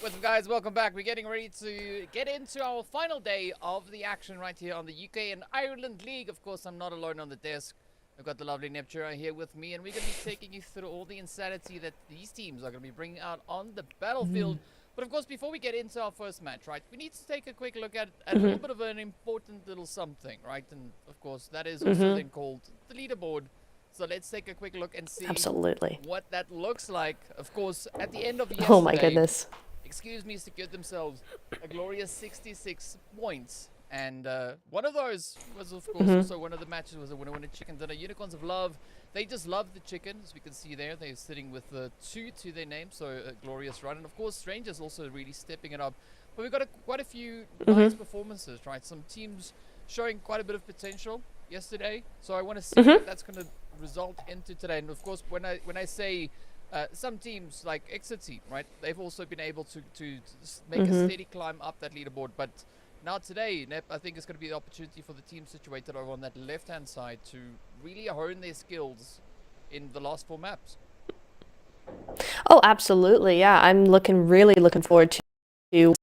What's up, guys? Welcome back. We're getting ready to get into our final day of the action right here on the UK and Ireland League. Of course, I'm not alone on the desk. I've got the lovely Neptura here with me, and we're going to be taking you through all the insanity that these teams are going to be bringing out on the battlefield. But of course, before we get into our first match, right, we need to take a quick look at a little bit of an important little something, right? And of course, that is also then called the leaderboard. So let's take a quick look and see what that looks like. Of course, at the end of yesterday, oh my goodness, Excuse Me secured themselves a glorious 66 points. And one of those was, of course, also one of the matches was a winner chicken dinner. Unicorns of Love, they just love the chicken, as we can see there. They're sitting with 2 to their name, so a glorious run. And of course, Strangers also really stepping it up. But we've got quite a few nice performances, right? Some teams showing quite a bit of potential yesterday. So I want to see what that's going to result into today. And of course, when I say some teams like Exit Team, right? They've also been able to make a steady climb up that leaderboard. But now today, Nep, I think it's going to be the opportunity for the team situated over on that left-hand side to really hone their skills in the last 4 maps. oh absolutely, yeah. I'm really looking forward to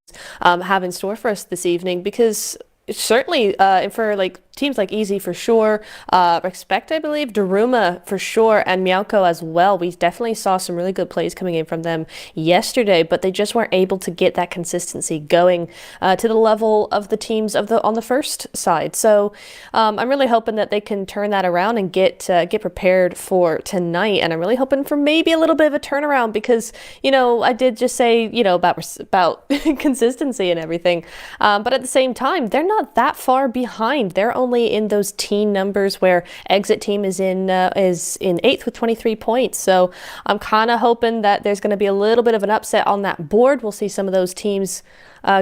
have in store for us this evening, because certainly for like teams like Easy for sure, REXPECT I believe, DARUMA for sure, and Mnauko as well. We definitely saw some really good plays coming in from them yesterday, but they just weren't able to get that consistency going to the level of the teams on the first side. So I'm really hoping that they can turn that around and get prepared for tonight. And I'm really hoping for maybe a little bit of a turnaround, because I did just say about consistency and everything, but at the same time they're not that far behind. They're only in those teen numbers, where Exit Team is in 8th with 23 points. So I'm kind of hoping that there's going to be a little bit of an upset on that board. We'll see some of those teams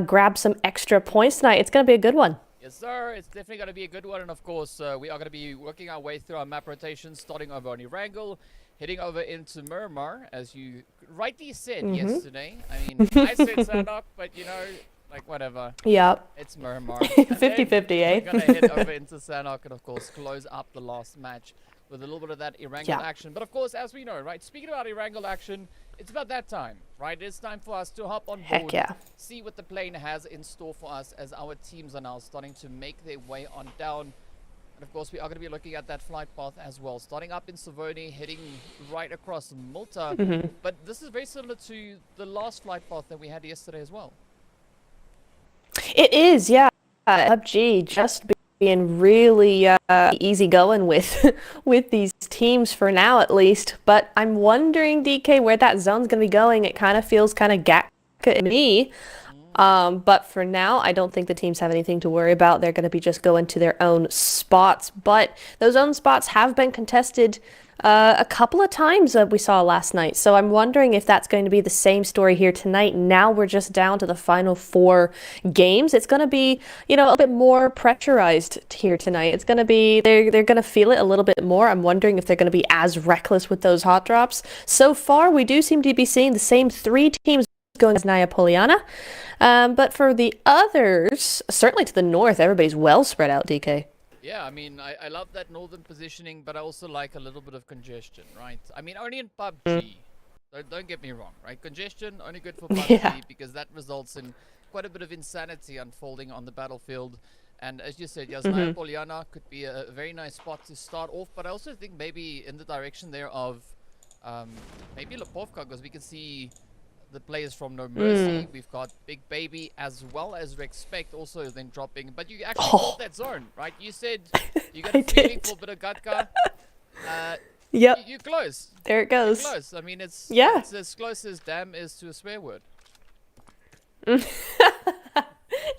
grab some extra points tonight. It's going to be a good one. Yes, sir. It's definitely going to be a good one. And of course, we are going to be working our way through our map rotations, starting over on Erangel, heading over into Miramar, as you rightly said yesterday. I mean, I said Sanhok, but like whatever. Yep. It's Miramar. 50-50, eh? We're going to head over into Sanhok and, of course, close up the last match with a little bit of that Erangel action. But, of course, as we know, right, speaking about Erangel action, it's about that time, right? It's time for us to hop on board, see what the plane has in store for us, as our teams are now starting to make their way on down. And, of course, we are going to be looking at that flight path as well, starting up in Savoni, heading right across Malta. But this is very similar to the last flight path that we had yesterday as well. It is, yeah. PUBG just being really easy going with these teams for now, at least. But I'm wondering, DK, where that zone's going to be going. It kind of feels kind of gack to me. But for now, I don't think the teams have anything to worry about. They're going to be just going to their own spots. But those own spots have been contested a couple of times that we saw last night. So I'm wondering if that's going to be the same story here tonight. Now we're just down to the final 4 games. It's going to be, a bit more pressurized here tonight. It's going to be, they're going to feel it a little bit more. I'm wondering if they're going to be as reckless with those hot drops. So far, we do seem to be seeing the same 3 teams going as Naya Poliana. But for the others, certainly to the north, everybody's well spread out, DK. Yeah, I mean, I love that northern positioning, but I also like a little bit of congestion, right? I mean, only in PUBG. Don't get me wrong, right? Congestion, only good for PUBG, because that results in quite a bit of insanity unfolding on the battlefield. And as you said, Naya Poliana could be a very nice spot to start off, but I also think maybe in the direction there of maybe Lipovka, because we can see the players from No Mercy. We've got Big Baby as well as REXPECT also then dropping. But you actually called that zone, right? You said you got a feeling for a bit of Gatka. Yep. You're close. There it goes. You're close. I mean, it's as close as damn is to a swear word.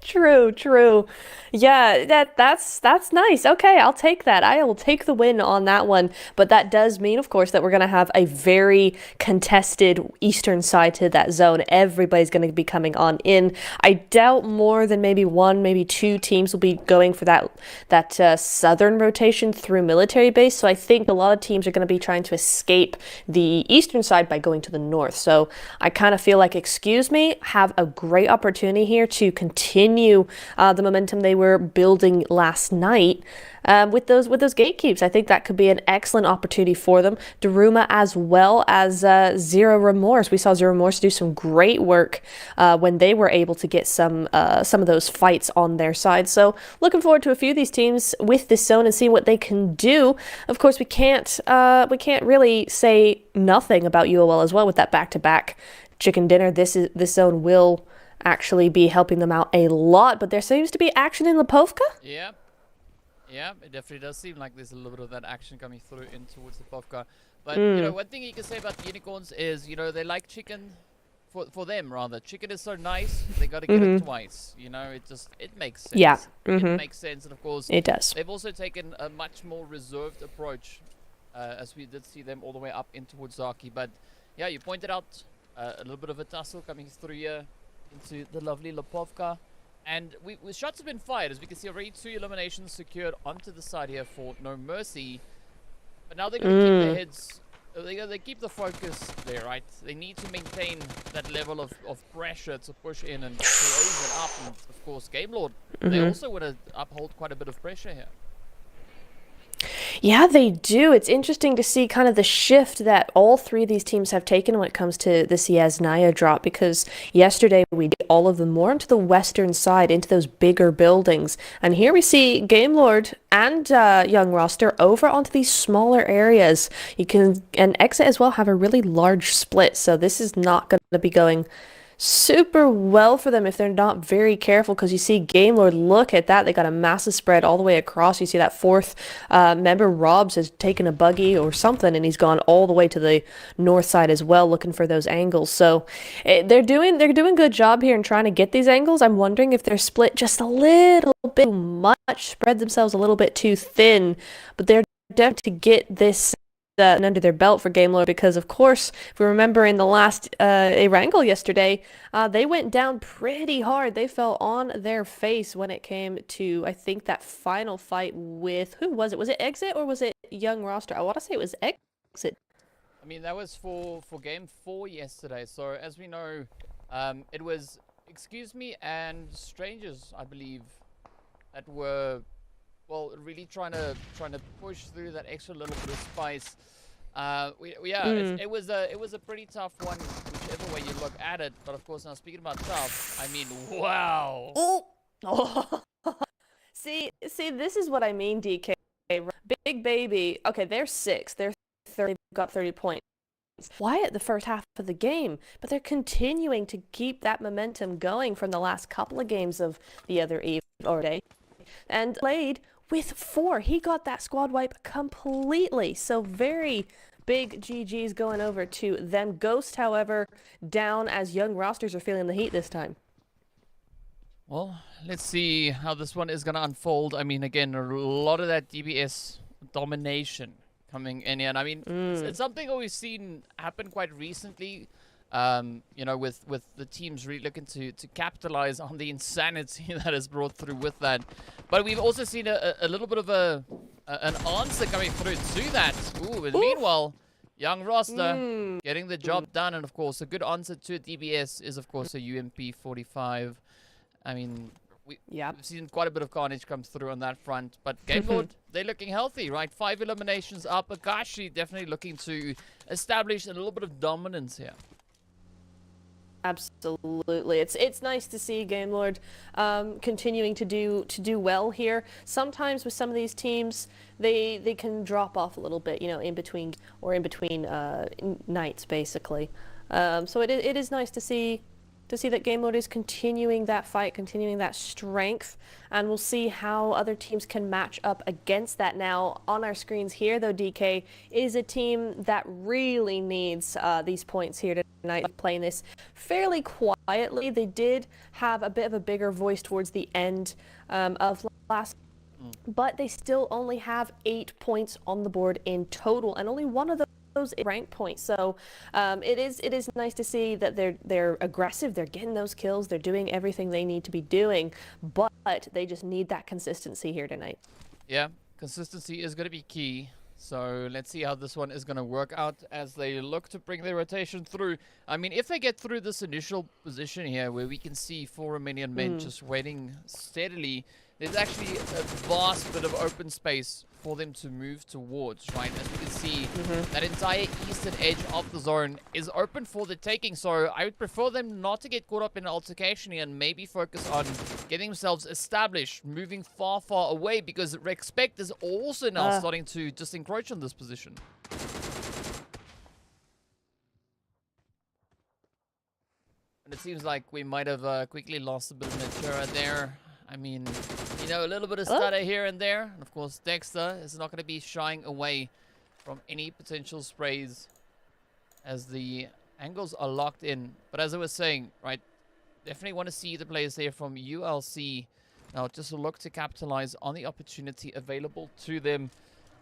True. Yeah, that's nice. Okay, I'll take that. I will take the win on that one. But that does mean, of course, that we're going to have a very contested eastern side to that zone. Everybody's going to be coming on in. I doubt more than maybe 1, maybe 2 teams will be going for that southern rotation through military base. So I think a lot of teams are going to be trying to escape the eastern side by going to the north. So I kind of feel like, excuse me, have a great opportunity here to continue continue the momentum they were building last night with those gatekeeps. I think that could be an excellent opportunity for them. DARUMA as well as Zero Remorse. We saw Zero Remorse do some great work when they were able to get some of those fights on their side. So looking forward to a few of these teams with this zone and see what they can do. Of course, we can't really say nothing about UOL as well with that back-to-back chicken dinner. This zone will actually be helping them out a lot, but there seems to be action in Lipovka. Yeah, it definitely does seem like there's a little bit of that action coming through in towards the Lipovka. But you know, one thing you can say about the Unicorns is, you know, they like chicken. For them, rather, chicken is so nice, they got to get it twice. You know, it makes sense. Yeah, it makes sense, and of course, it does. They've also taken a much more reserved approach, as we did see them all the way up in towards Zaki. But yeah, you pointed out a little bit of a tussle coming through here into the lovely Lipovka, and shots have been fired, as we can see already 2 eliminations secured onto the side here for No Mercy. But now they're going to keep their heads. They keep the focus there, right? They need to maintain that level of pressure to push in and close it up. And of course, Game Lord, they also want to uphold quite a bit of pressure here. Yeah, they do. It's interesting to see kind of the shift that all three of these teams have taken when it comes to the Yasnaya drop, because yesterday we did all of them more into the western side, into those bigger buildings. And here we see Game Lord and Young Roster over onto these smaller areas. And Exit as well have a really large split, so this is not going to be going super well for them if they're not very careful, because you see Game Lord, look at that, they got a massive spread all the way across. You see that fourth member, Robs, has taken a buggy or something and he's gone all the way to the north side as well, looking for those angles. So they're doing a good job here in trying to get these angles. I'm wondering if they're split just a little bit too much, spread themselves a little bit too thin, but they're definitely to get this under their belt for Game Lord, because of course, if we remember in the last Erangel yesterday, they went down pretty hard. They fell on their face when it came to, I think, that final fight with, who was it? Was it Exit or was it Young Roster? I want to say it was Exit. I mean, that was for game 4 yesterday. So as we know, it was Excuse Me and Strangers, I believe, that were, well, really trying to push through that extra little bit of spice. It was a pretty tough one, whichever way you look at it. But of course, now speaking about tough, I mean, wow. Oh. See, this is what I mean, DK. Big Baby. Okay, they're 6. They're 30. Got 30 points. Quiet the first half of the game, but they're continuing to keep that momentum going from the last couple of games of the other eve or day, and played with 4. He got that squad wipe completely. So very big GGs going over to them. Ghost, however, down as Young Rosters are feeling the heat this time. Well, let's see how this one is going to unfold. I mean, again, a lot of that DBS domination coming in here. And I mean, it's something that we've seen happen quite recently. You know, with the teams really looking to capitalize on the insanity that is brought through with that. But we've also seen a little bit of an answer coming through to that. Ooh, and meanwhile, Young Roster getting the job done. And of course, a good answer to a DBS is, of course, a UMP 45. I mean, we've seen quite a bit of carnage come through on that front. But Game Lord, they're looking healthy, right? 5 eliminations up. Akashi definitely looking to establish a little bit of dominance here. Absolutely, it's nice to see Game Lord continuing to do well here. Sometimes with some of these teams, they can drop off a little bit, you know, in between nights, basically. So it is nice to see that Game Lord is continuing that fight, continuing that strength, and we'll see how other teams can match up against that. Now, on our screens here, though, DK is a team that really needs these points here tonight, playing this fairly quietly. They did have a bit of a bigger voice towards the end of last, but they still only have 8 points on the board in total, and only one of those rank points. So it is nice to see that they're aggressive, they're getting those kills, they're doing everything they need to be doing, but they just need that consistency here tonight. Yeah, consistency is going to be key. So let's see how this one is going to work out as they look to bring their rotation through. I mean, if they get through this initial position here where we can see 4 Romanian men just waiting steadily, there's actually a vast bit of open space for them to move towards, right? As we can see, that entire eastern edge of the zone is open for the taking. So I would prefer them not to get caught up in an altercation here and maybe focus on getting themselves established, moving far, far away, because REXPECT is also now starting to just encroach on this position. And it seems like we might have quickly lost a bit of Natura there. I mean, you know, a little bit of stutter here and there. And of course, Dexter is not going to be shying away from any potential sprays as the angles are locked in. But as I was saying, right, definitely want to see the players there from ULC now just look to capitalize on the opportunity available to them.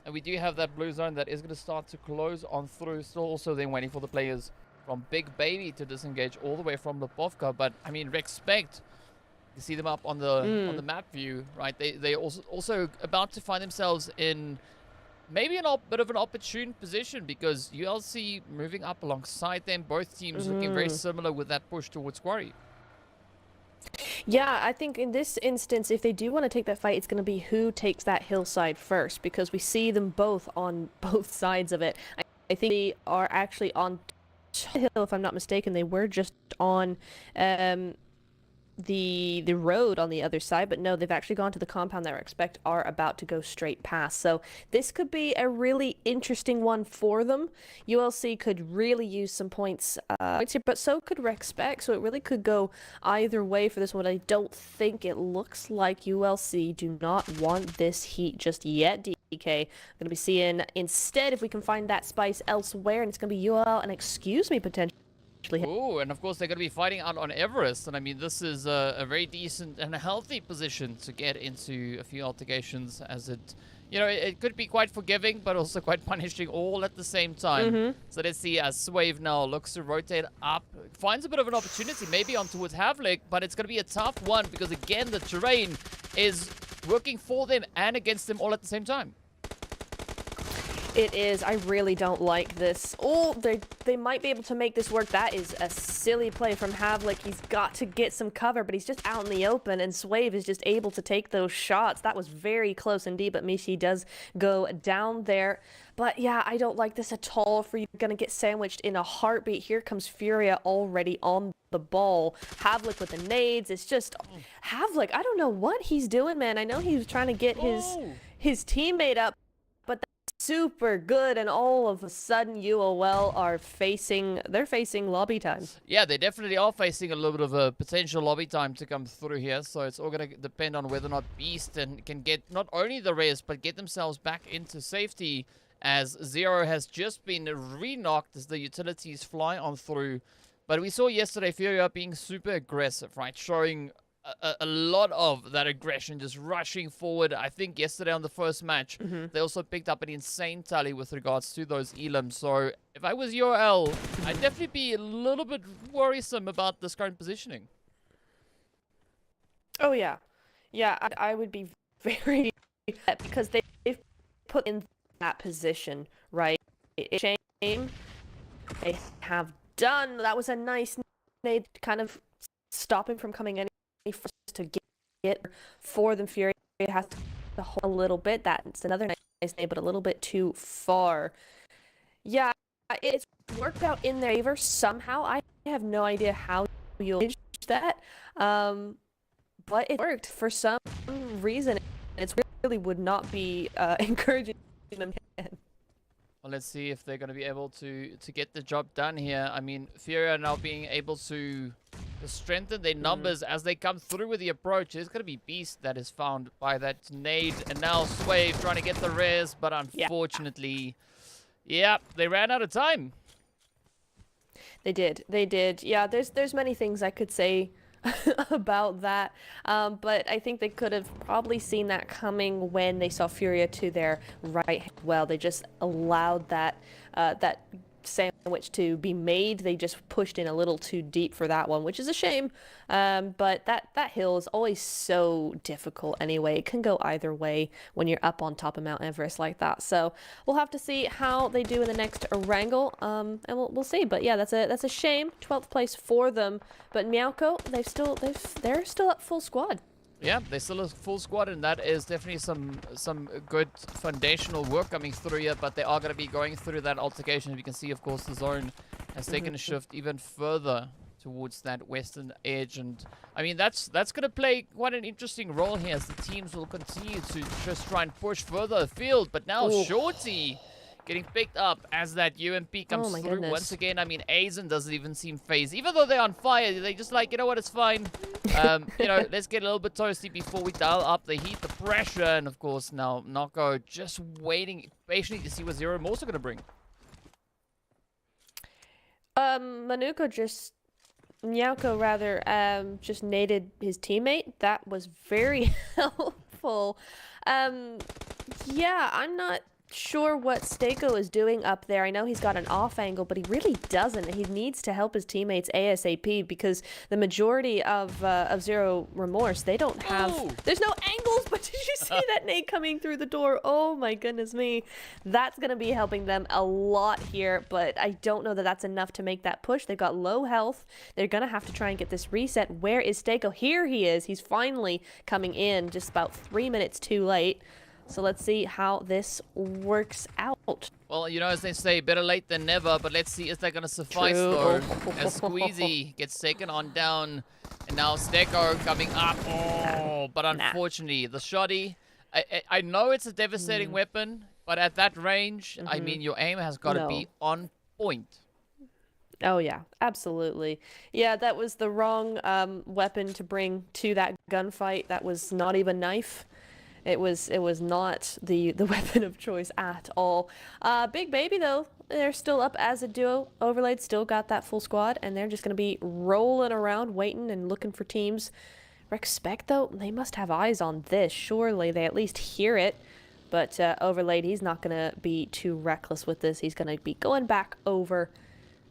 And we do have that blue zone that is going to start to close on through. Still also then waiting for the players from Big Baby to disengage all the way from Lipovka. But I mean, REXPECT, you see them up on the map view, right? They also about to find themselves in maybe a bit of an opportune position, because ULC moving up alongside them, both teams looking very similar with that push towards Quarry. Yeah, I think in this instance, if they do want to take that fight, it's going to be who takes that hillside first, because we see them both on both sides of it. I think they are actually on the hill, if I'm not mistaken. They were just on the road on the other side, but no, they've actually gone to the compound that REXPECT are about to go straight past. So this could be a really interesting one for them. ULC could really use some points here, but so could REXPECT, so it really could go either way for this one. I don't think it looks like ULC do not want this heat just yet, DK. Gonna be seeing instead if we can find that spice elsewhere, and it's gonna be UL and excuse me potentially. Oh, and of course they're going to be fighting out on Everest, and I mean this is a very decent and a healthy position to get into a few altercations, as it, you know, it could be quite forgiving but also quite punishing all at the same time. So let's see as Swave now looks to rotate up, finds a bit of an opportunity maybe on towards Havlik, but it's going to be a tough one because again the terrain is working for them and against them all at the same time. It is. I really don't like this. Oh, they might be able to make this work. That is a silly play from Havlik. He's got to get some cover, but he's just out in the open, and Swave is just able to take those shots. That was very close indeed, but Mishi does go down there. But yeah, I don't like this at all. For you're going to get sandwiched in a heartbeat. Here comes Furia already on the ball. Havlik with the nades. It's just Havlik. I don't know what he's doing, man. I know he was trying to get his teammate up, but super good, and all of a sudden UOL are facing lobby time. Yeah, they definitely are facing a little bit of a potential lobby time to come through here, so it's all going to depend on whether or not Beast can get not only the res but get themselves back into safety, as Zero has just been re-knocked as the utilities fly on through. But we saw yesterday Furia being super aggressive, right, showing a lot of that aggression, just rushing forward. I think yesterday on the first match, they also picked up an insane tally with regards to those elims. So if I was URL, I'd definitely be a little bit worrisome about this current positioning. Oh yeah, yeah, I would be very because they've put in that position, right? It's a shame they have done. That was a nice nade, kind of stop him from coming any to get for them. Fury has to hold a little bit. That's another nice nade, but a little bit too far. Yeah, it's worked out in their favor somehow. I have no idea how you'll manage that, but it worked for some reason. It really would not be encouraging them. Well, let's see if they're going to be able to get the job done here. I mean, Furia now being able to strengthen their numbers as they come through with the approach. It's going to be Beast that is found by that nade, and now Swave trying to get the res, but unfortunately, yeah, they ran out of time. They did. Yeah, there's many things I could say about that, but I think they could have probably seen that coming when they saw Furia to their right. Well, they just allowed that sandwich to be made. They just pushed in a little too deep for that one, which is a shame. But that hill is always so difficult anyway. It can go either way when you're up on top of Mount Everest like that. So we'll have to see how they do in the next Erangel, and we'll see. But yeah, that's a shame. 12th place for them. But Mnauko, they're still at full squad. Yeah, they still a full squad, and that is definitely some good foundational work coming through here, but they are going to be going through that altercation. As you can see, of course, the zone has taken a shift even further towards that western edge, and I mean that's going to play quite an interesting role here as the teams will continue to just try and push further afield. But now Shorty getting picked up as that UMP comes through once again. I mean, Aizen doesn't even seem phased. Even though they're on fire, they just like, you know what, it's fine. You know, let's get a little bit toasty before we dial up the heat, the pressure. And of course, now Mnauko just waiting patiently to see what Zero Remorse are going to bring. Mnauko just naded his teammate. That was very helpful. Yeah, I'm not sure what Stako is doing up there. I know he's got an off angle, but he really doesn't. He needs to help his teammates ASAP because the majority of Zero Remorse, they don't have... There's no angles, but did you see that nade coming through the door? Oh my goodness me. That's going to be helping them a lot here, but I don't know that that's enough to make that push. They've got low health. They're going to have to try and get this reset. Where is Stako? Here he is. He's finally coming in just about 3 minutes too late. So let's see how this works out. Well, you know, as they say, better late than never, but let's see, is that going to suffice, though? As Squeezy gets taken on down, and now Steko coming up. Oh, but unfortunately, the shoddy, I know it's a devastating weapon, but at that range, I mean, your aim has got to be on point. Oh, yeah, absolutely. Yeah, that was the wrong weapon to bring to that gunfight. That was not even knife. It was not the weapon of choice at all. Big Baby, though, they're still up as a duo. Overlaid still got that full squad, and they're just going to be rolling around, waiting and looking for teams. REXPECT, though, they must have eyes on this. Surely they at least hear it. But Overlaid, he's not going to be too reckless with this. He's going to be going back over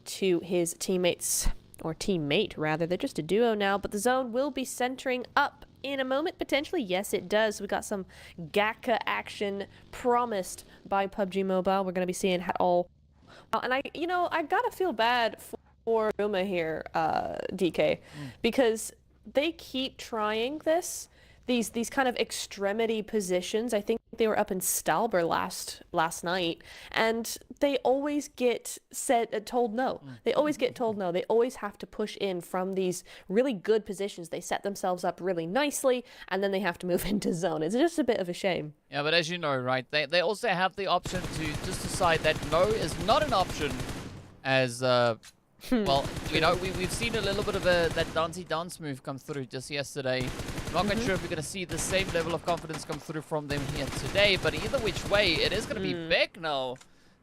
to his teammates, or teammate, rather. They're just a duo now, but the zone will be centering up in a moment, potentially. Yes, it does. We got some Gaka action promised by PUBG Mobile. We're going to be seeing it all. And I gotta feel bad for DARUMA here, DK, because they keep trying these kind of extremity positions. I think they were up in Stalber last night, and they always get told no. They always get told no. They always have to push in from these really good positions. They set themselves up really nicely, and then they have to move into zone. It's just a bit of a shame. Yeah, but as you know, right, they also have the option to just decide that no is not an option, as well, you know, we've seen a little bit of that dancey dance move come through just yesterday. I'm not quite sure if we're going to see the same level of confidence come through from them here today, but either which way, it is going to be Beck now.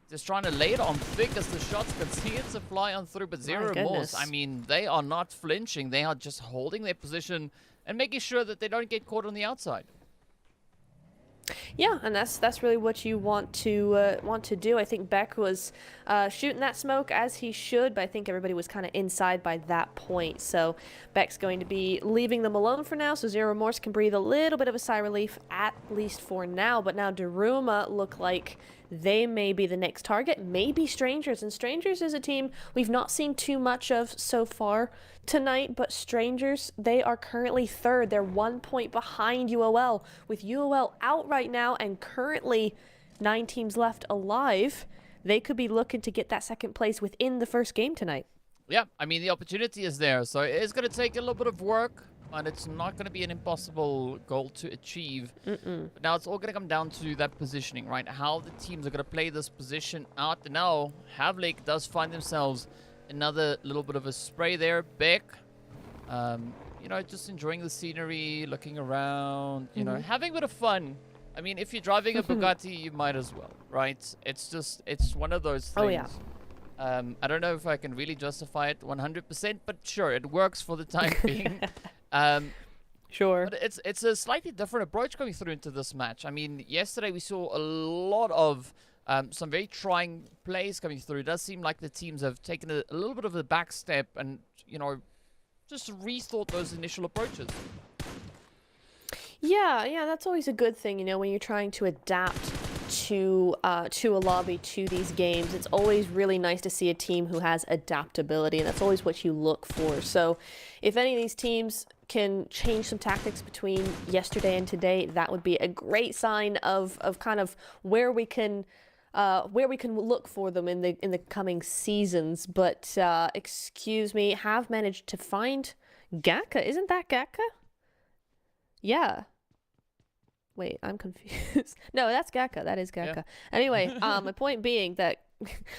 Just trying to lay it on thick as the shots continue to fly on through, but Zero Remorse, I mean, they are not flinching. They are just holding their position and making sure that they don't get caught on the outside. Yeah, and that's really what you want to do. I think Beck was shooting that smoke as he should, but I think everybody was kind of inside by that point. So Beck's going to be leaving them alone for now, so Zero Remorse can breathe a little bit of a sigh of relief, at least for now. But now DARUMA look like they may be the next target, maybe Strangers. And Strangers is a team we've not seen too much of so far tonight, but Strangers, they are currently third. They're 1 point behind UOL, with UOL out right now and currently 9 teams left alive. They could be looking to get that second place within the first game tonight. Yeah, I mean, the opportunity is there, so it is going to take a little bit of work, but it's not going to be an impossible goal to achieve. But now it's all going to come down to that positioning, right? How the teams are going to play this position out. And now Havlik does find themselves another little bit of a spray there. Beck, you know, just enjoying the scenery, looking around, you know, having a bit of fun. I mean, if you're driving a Bugatti, you might as well, right? It's one of those things. Oh, yeah. I don't know if I can really justify it 100%, but sure, it works for the time being. Sure. But it's a slightly different approach coming through into this match. I mean, yesterday we saw a lot of Some very trying plays coming through. It does seem like the teams have taken a little bit of a back step and, you know, just rethought those initial approaches. Yeah, that's always a good thing, you know, when you're trying to adapt to a lobby, to these games. It's always really nice to see a team who has adaptability, and that's always what you look for. So if any of these teams can change some tactics between yesterday and today, that would be a great sign of kind of where we can look for them in the coming seasons. But excuse me, have managed to find Gaka. Isn't that Gaka? Yeah. Wait, I'm confused. No, that's Gaka. That is Gaka. Yeah. Anyway, my point being that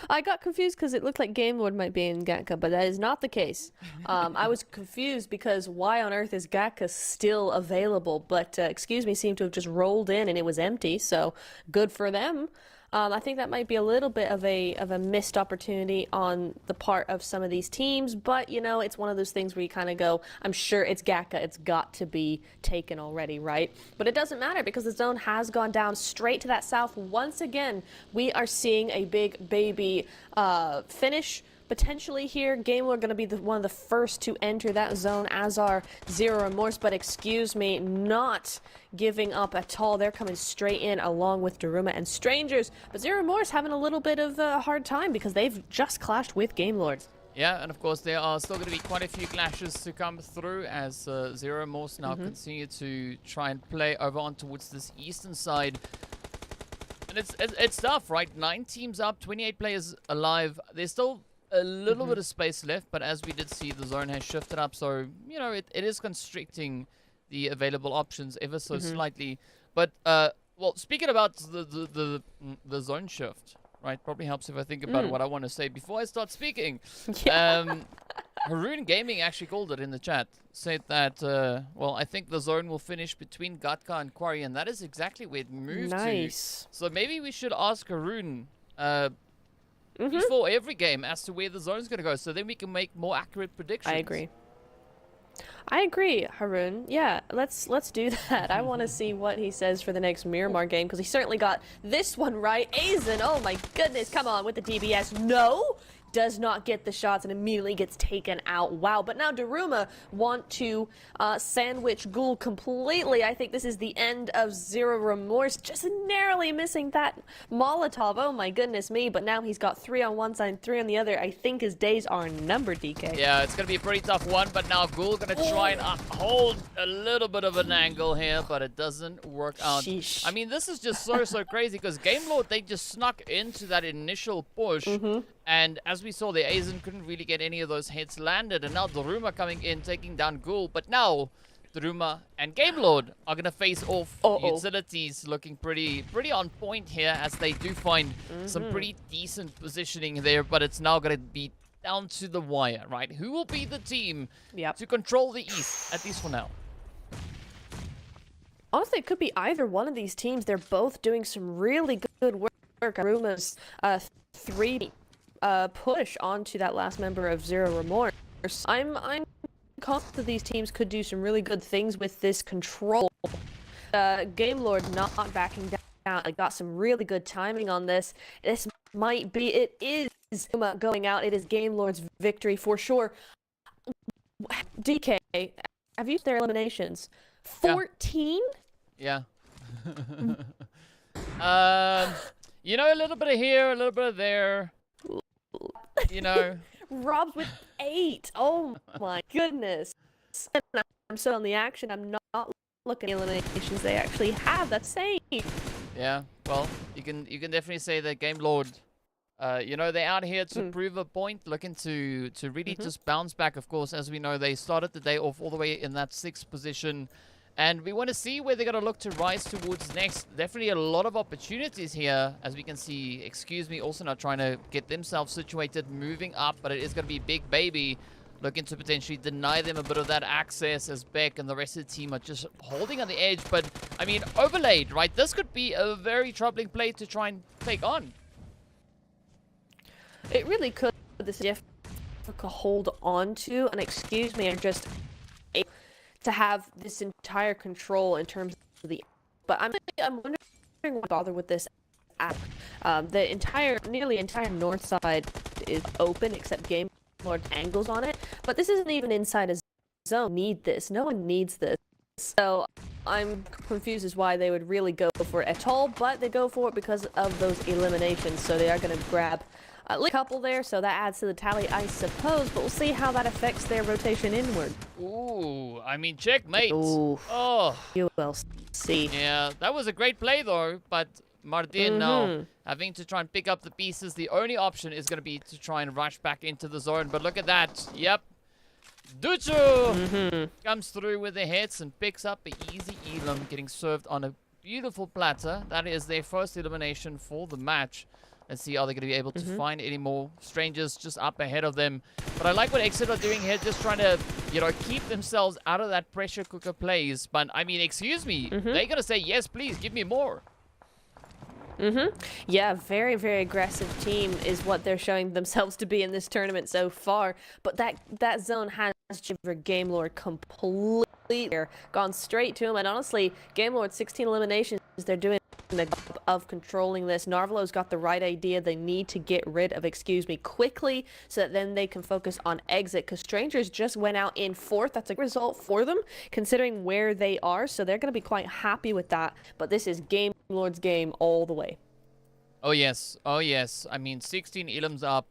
I got confused because it looked like GameLord might be in Gaka, but that is not the case. I was confused because why on earth is Gaka still available? But excuse me, seemed to have just rolled in and it was empty. So good for them. I think that might be a little bit of a missed opportunity on the part of some of these teams, but you know, it's one of those things where you kind of go, I'm sure it's Gaka, it's got to be taken already, right? But it doesn't matter because the zone has gone down straight to that south. Once again, we are seeing a big baby finish potentially here. GameLord going to be one of the first to enter that zone, as are Zero Remorse, but excuse me, not giving up at all. They're coming straight in along with Daruma and Strangers, but Zero Remorse having a little bit of a hard time because they've just clashed with GameLord. Yeah, and of course there are still going to be quite a few clashes to come through as Zero Remorse now continue to try and play over on towards this eastern side. And it's tough, right? 9 teams up, 28 players alive. There's still a little bit of space left, but as we did see, the zone has shifted up, so you know it is constricting the available options ever so slightly. But well, speaking about the zone shift, right? Probably helps if I think about what I want to say before I start speaking. Yeah. Haroon Gaming actually called it in the chat, said that well, I think the zone will finish between Gatka and Quarry, and that is exactly where it moved to. So maybe we should ask Haroon before every game as to where the zone's going to go, so then we can make more accurate predictions. I agree, Haroon. Yeah, let's do that. I want to see what he says for the next Miramar game, because he certainly got this one right. Aizen, oh my goodness, come on with the DBS. No! Does not get the shots and immediately gets taken out. Wow. But now Daruma want to sandwich Ghoul completely. I think this is the end of Zero Remorse, just narrowly missing that Molotov. Oh my goodness me. But now he's got 3 on one side and 3 on the other. I think his days are numbered, DK. Yeah, it's going to be a pretty tough one, but now Ghoul going to try and hold a little bit of an angle here, but it doesn't work out. Sheesh. I mean, this is just so crazy because GameLord, they just snuck into that initial push. And as we saw, the Aizen couldn't really get any of those hits landed. And now Daruma coming in, taking down Ghoul. But now, Daruma and GameLord are going to face off. Utilities looking pretty on point here, as they do find some pretty decent positioning there. But it's now going to be down to the wire, right? Who will be the team to control the East, at least for now? Honestly, it could be either one of these teams. They're both doing some really good work. Daruma's 3 push onto that last member of Zero Remorse. I'm confident that these teams could do some really good things with this control. GameLord not backing down. I got some really good timing on this. This might be, it is going out. It is GameLord's victory for sure. DK, have you used their eliminations? 14? Yeah. You know, a little bit of here, a little bit of there. You know, Rob's with 8. Oh my goodness! I'm still on the action. I'm not looking at eliminations they actually have. That's same. Yeah, well, you can definitely say that GameLord, you know, they're out here to prove a point, looking to really just bounce back. Of course, as we know, they started the day off all the way in that 6th position. And we want to see where they're going to look to rise towards next. Definitely a lot of opportunities here, as we can see. Excuse me, also not trying to get themselves situated, moving up, but it is going to be Big Baby looking to potentially deny them a bit of that access, as Beck and the rest of the team are just holding on the edge. But, I mean, overlaid, right? This could be a very troubling play to try and take on. It really could. This is difficult to hold on to, and excuse me, I'm just to have this entire control in terms of the, but I'm wondering why bother with this nearly entire north side is open except Game Lord's angles on it. But this isn't even inside a zone. Need this. No one needs this. So I'm confused as why they would really go for it at all, but they go for it because of those eliminations. So they are going to grab at least a couple there, so that adds to the tally, I suppose. But we'll see how that affects their rotation inward. Ooh, I mean, checkmate. Ooh. Oh. You will see. Yeah, that was a great play, though. But Martin now having to try and pick up the pieces. The only option is going to be to try and rush back into the zone. But look at that. Yep. Duchu comes through with the hits and picks up an easy elim, getting served on a beautiful platter. That is their first elimination for the match. Let's see, are they going to be able to find any more strangers just up ahead of them? But I like what Exit are doing here, just trying to, you know, keep themselves out of that pressure cooker plays. But, I mean, excuse me, they're going to say, yes, please, give me more. Yeah, very, very aggressive team is what they're showing themselves to be in this tournament so far. But that zone has Jiver Game Lord completely gone straight to him. And honestly, Game Lord 16 eliminations, they're doing a job of controlling this. Narvalo's got the right idea. They need to get rid of Excuse Me quickly so that then they can focus on Exit, because Strangers just went out in fourth. That's a good result for them considering where they are, so they're going to be quite happy with that. But this is Game Lord's game all the way. Oh yes, oh yes. I mean, 16 elims up.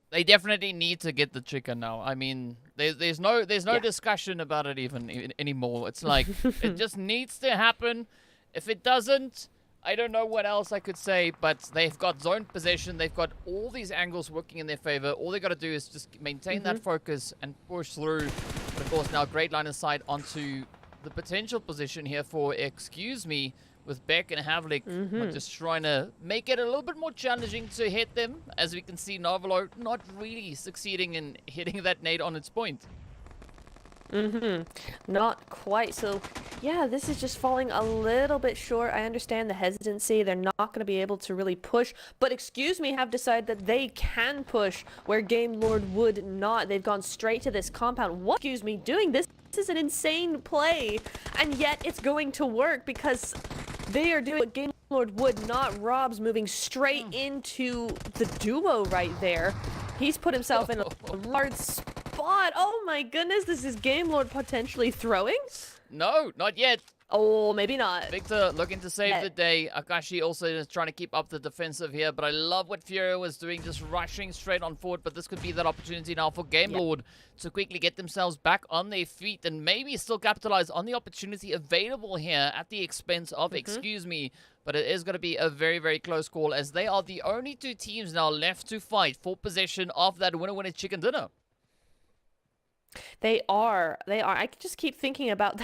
They definitely need to get the chicken now. I mean, there's no discussion about it even anymore. It's like it just needs to happen. If it doesn't, I don't know what else I could say, but they've got zone possession. They've got all these angles working in their favor. All they got to do is just maintain that focus and push through. But of course, now great line of sight onto the potential position here for Excuse Me with Beck and Havlik. Just trying to make it a little bit more challenging to hit them. As we can see, Narvalo not really succeeding in hitting that nade on its point. Not quite. So yeah, this is just falling a little bit short. I understand the hesitancy. They're not going to be able to really push, but Excuse Me have decided that they can push where Game Lord would not. They've gone straight to this compound. What Excuse Me doing this? This is an insane play, and yet it's going to work because they are doing what Game Lord would not. Rob's moving straight into the duo right there. He's put himself in a large spot. Oh my goodness, this is Game Lord potentially throwing? No, not yet. Oh, maybe not. Victor looking to save the day. Akashi also is trying to keep up the defensive here, but I love what Furio was doing, just rushing straight on forward. But this could be that opportunity now for Game Lord to quickly get themselves back on their feet and maybe still capitalize on the opportunity available here at the expense of Excuse Me. But it is going to be a very, very close call, as they are the only two teams now left to fight for possession of that winner-winner chicken dinner. They are. I can just keep thinking about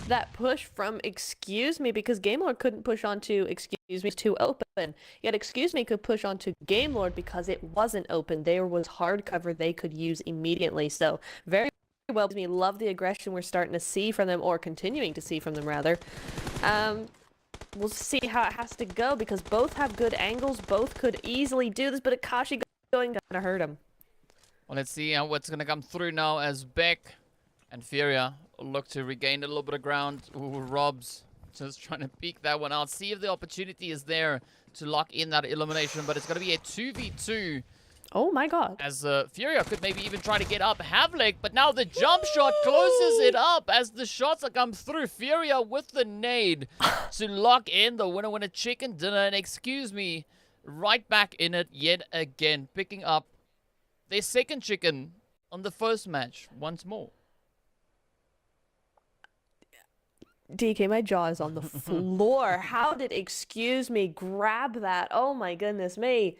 that push from Excuse Me, because Game Lord couldn't push onto Excuse Me too open. Yet Excuse Me could push onto Game Lord because it wasn't open. There was hard cover they could use immediately. So very well. Me love the aggression we're starting to see from them, or continuing to see from them rather. We'll see how it has to go, because both have good angles. Both could easily do this, but Akashi going to hurt him. Well, let's see what's going to come through now as Beck and Furia look to regain a little bit of ground. Ooh, Rob's just trying to peek that one out. See if the opportunity is there to lock in that elimination, but it's going to be a 2v2. Oh my god. As Furia could maybe even try to get up Havlik, but now the jump shot closes it up as the shots are come through. Furia with the nade to lock in the winner-winner chicken dinner. And Excuse Me, right back in it yet again, picking up their second chicken on the first match once more. DK, my jaw is on the floor. How did Excuse Me grab that? Oh my goodness me.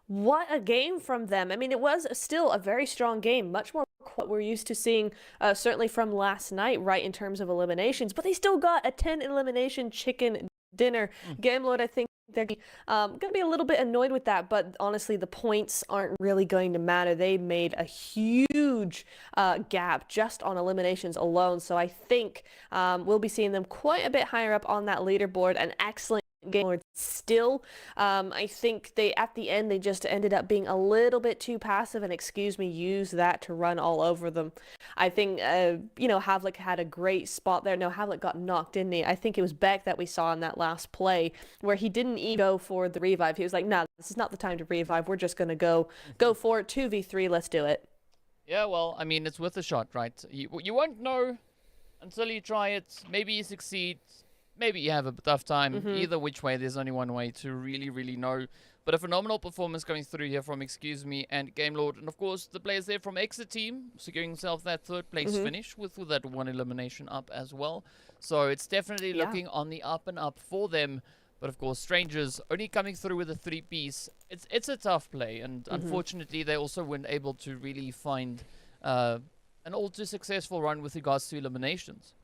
What a game from them. I mean, it was still a very strong game, much more what we're used to seeing, certainly from last night, right, in terms of eliminations. But they still got a 10 elimination chicken dinner. Game Lord, I think they're going to be a little bit annoyed with that, but honestly, the points aren't really going to matter. They made a huge gap just on eliminations alone, so I think we'll be seeing them quite a bit higher up on that leaderboard. An excellent game Lord still. I think at the end they just ended up being a little bit too passive and use that to run all over them. I think Havlik had a great spot there. No, Havlik got knocked, didn't he? I think it was Beck that we saw in that last play where he didn't even go for the revive. He was like, "Nah, this is not the time to revive. We're just gonna go for it. 2v3. Let's do it." Yeah, well, I mean, it's worth a shot, right? You won't know until you try it. Maybe you succeed. Maybe you have a tough time. Either which way, there's only one way to really, really know. But a phenomenal performance going through here from Excuse Me and Game Lord. And of course, the players there from Exit Team securing himself that third place finish with that one elimination up as well. So it's definitely looking on the up and up for them. But of course, Strangers only coming through with a 3-piece. It's a tough play. And unfortunately, they also weren't able to really find an all too successful run with regards to eliminations.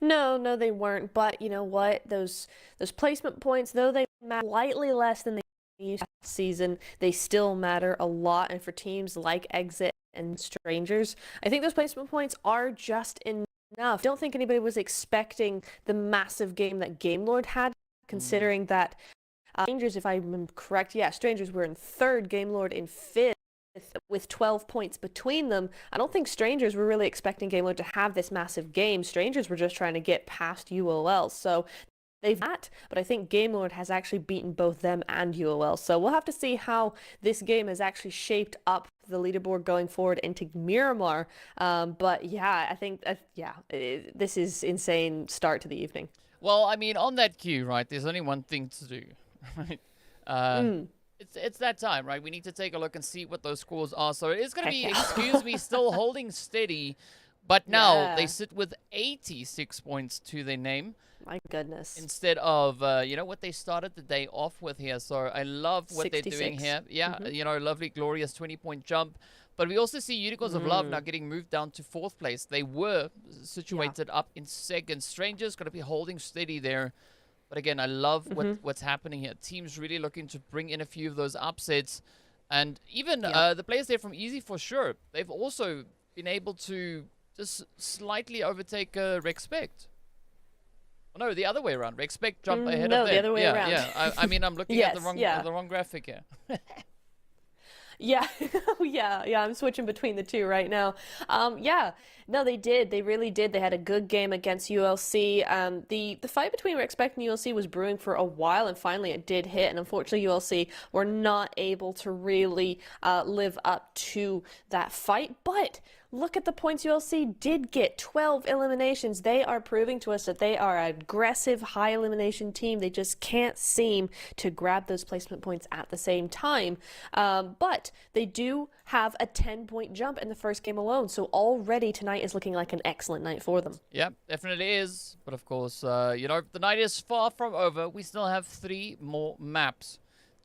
No, they weren't. But you know what? Those placement points, though they matter slightly less than they used last season, they still matter a lot. And for teams like Exit and Strangers, I think those placement points are just enough. I don't think anybody was expecting the massive game that Game Lord had, considering that Strangers, if I'm correct, Strangers were in third, Game Lord in fifth, with 12 points between them. I don't think Strangers were really expecting Game Lord to have this massive game. Strangers were just trying to get past UOL. So they've not, but I think Game Lord has actually beaten both them and UOL. So we'll have to see how this game has actually shaped up the leaderboard going forward into Miramar. But yeah, I think, this is insane start to the evening. Well, I mean, on that queue, right, there's only one thing to do, right? It's that time, right? We need to take a look and see what those scores are. So it is going to be, Excuse Me, still holding steady. But now they sit with 86 points to their name. My goodness. Instead of, what they started the day off with here. So I love what 66. They're doing here. Yeah, lovely, glorious 20-point jump. But we also see Unicorns of Love now getting moved down to 4th place. They were situated up in 2nd. Strangers going to be holding steady there. But again, I love what's happening here. Teams really looking to bring in a few of those upsets. And even the players there from Easy for sure, they've also been able to just slightly overtake REXPECT. Oh, no, the other way around. REXPECT jump ahead of them. No, the other way around. Yeah, I mean, I'm looking at the wrong graphic here. Yeah, I'm switching between the two right now. No, they did. They really did. They had a good game against ULC. The fight between REXPECT and ULC was brewing for a while, and finally it did hit. And unfortunately, ULC were not able to really live up to that fight. But look at the points ULC did get. 12 eliminations. They are proving to us that they are an aggressive, high elimination team. They just can't seem to grab those placement points at the same time. But they do have a 10-point jump in the first game alone. So already tonight is looking like an excellent night for them. Yeah, definitely is. But of course, the night is far from over. We still have 3 more maps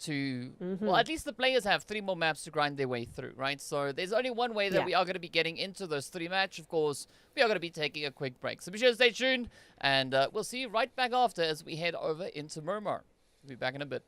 to, well, at least the players have 3 more maps to grind their way through, right? So there's only one way that we are going to be getting into those 3 matches. Of course, we are going to be taking a quick break. So be sure to stay tuned, and we'll see you right back after as we head over into Miramar. We'll be back in a bit.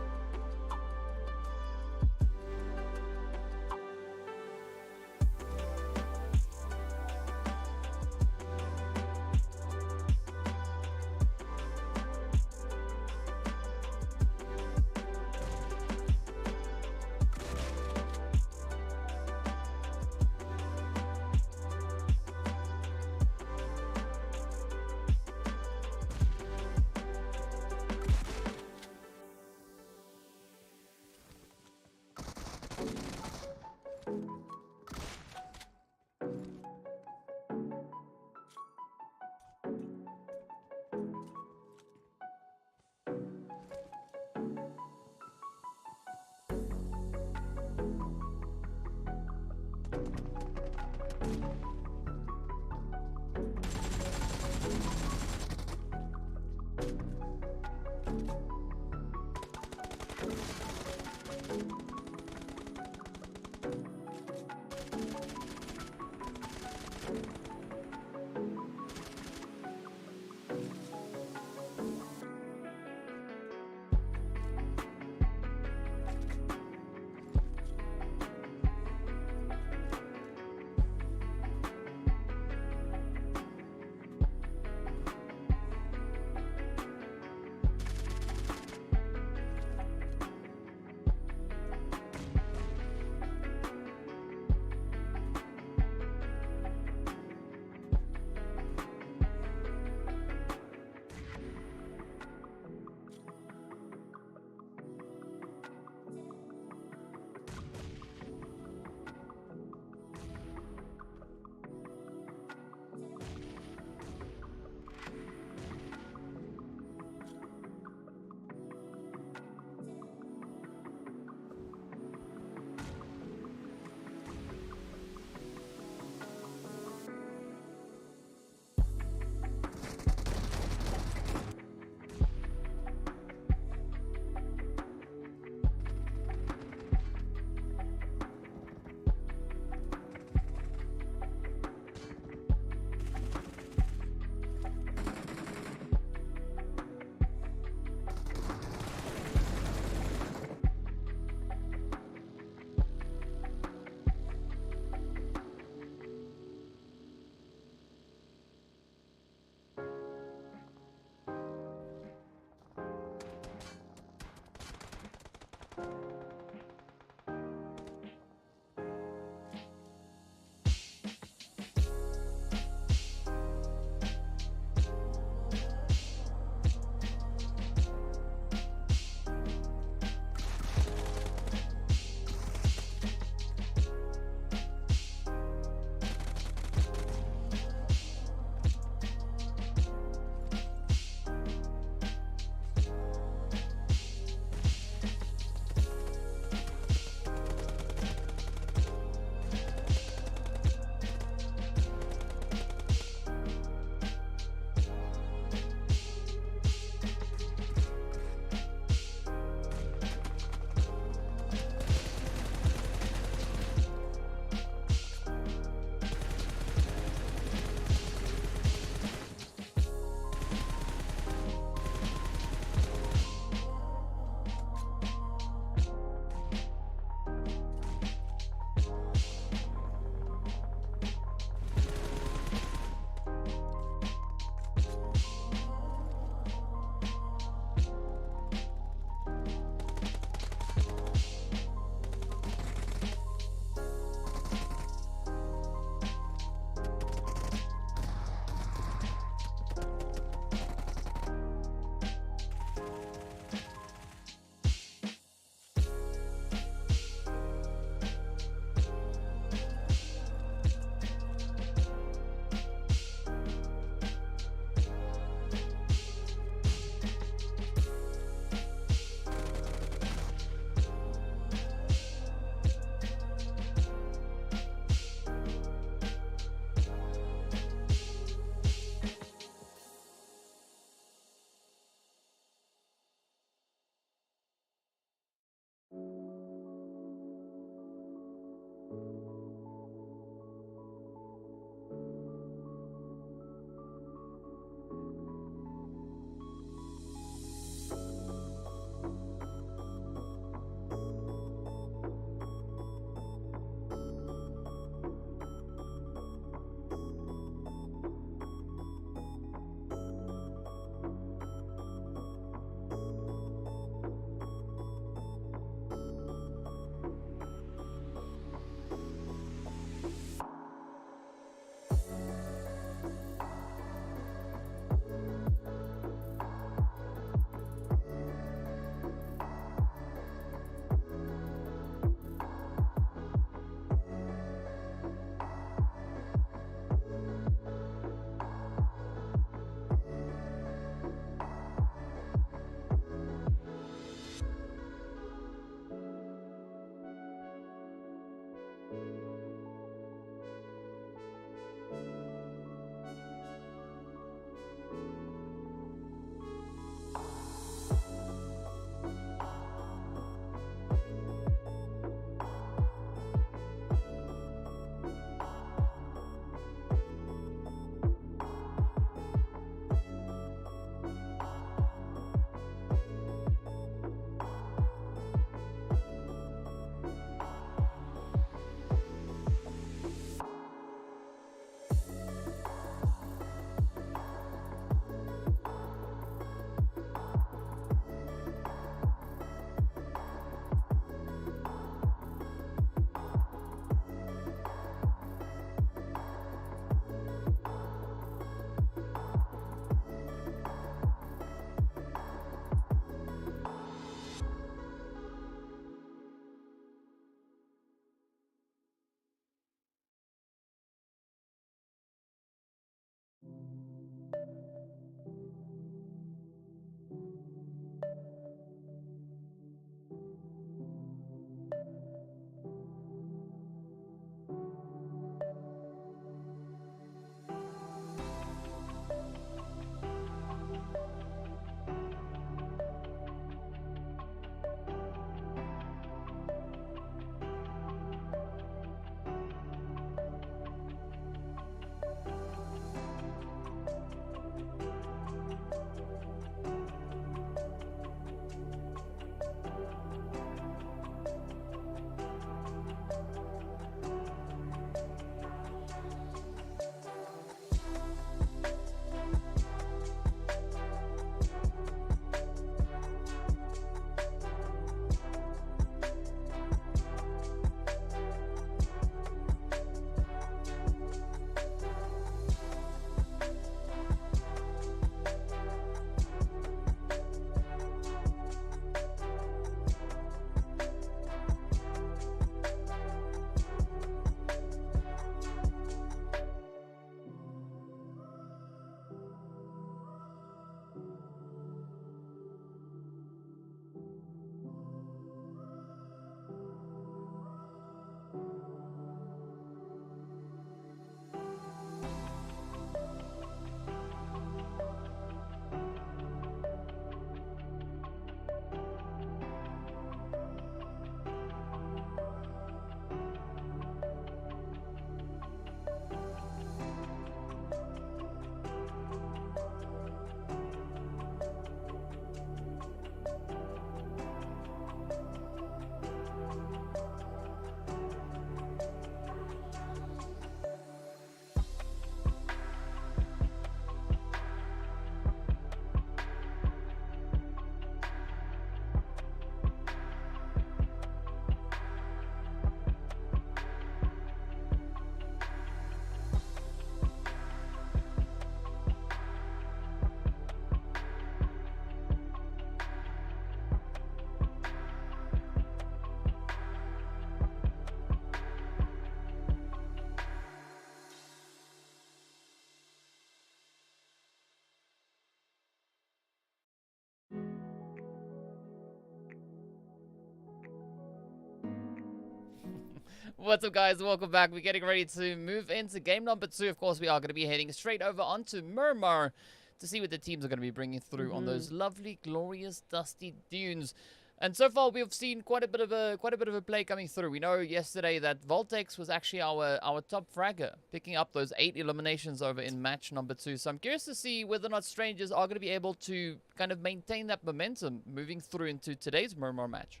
What's up, guys? Welcome back. We're getting ready to move into game number 2. Of course, we are going to be heading straight over onto Miramar to see what the teams are going to be bringing through on those lovely, glorious, dusty dunes. And so far, we've seen quite a bit of a play coming through. We know yesterday that Voltex was actually our top fragger, picking up those 8 eliminations over in match number 2. So I'm curious to see whether or not Strangers are going to be able to kind of maintain that momentum moving through into today's Miramar match.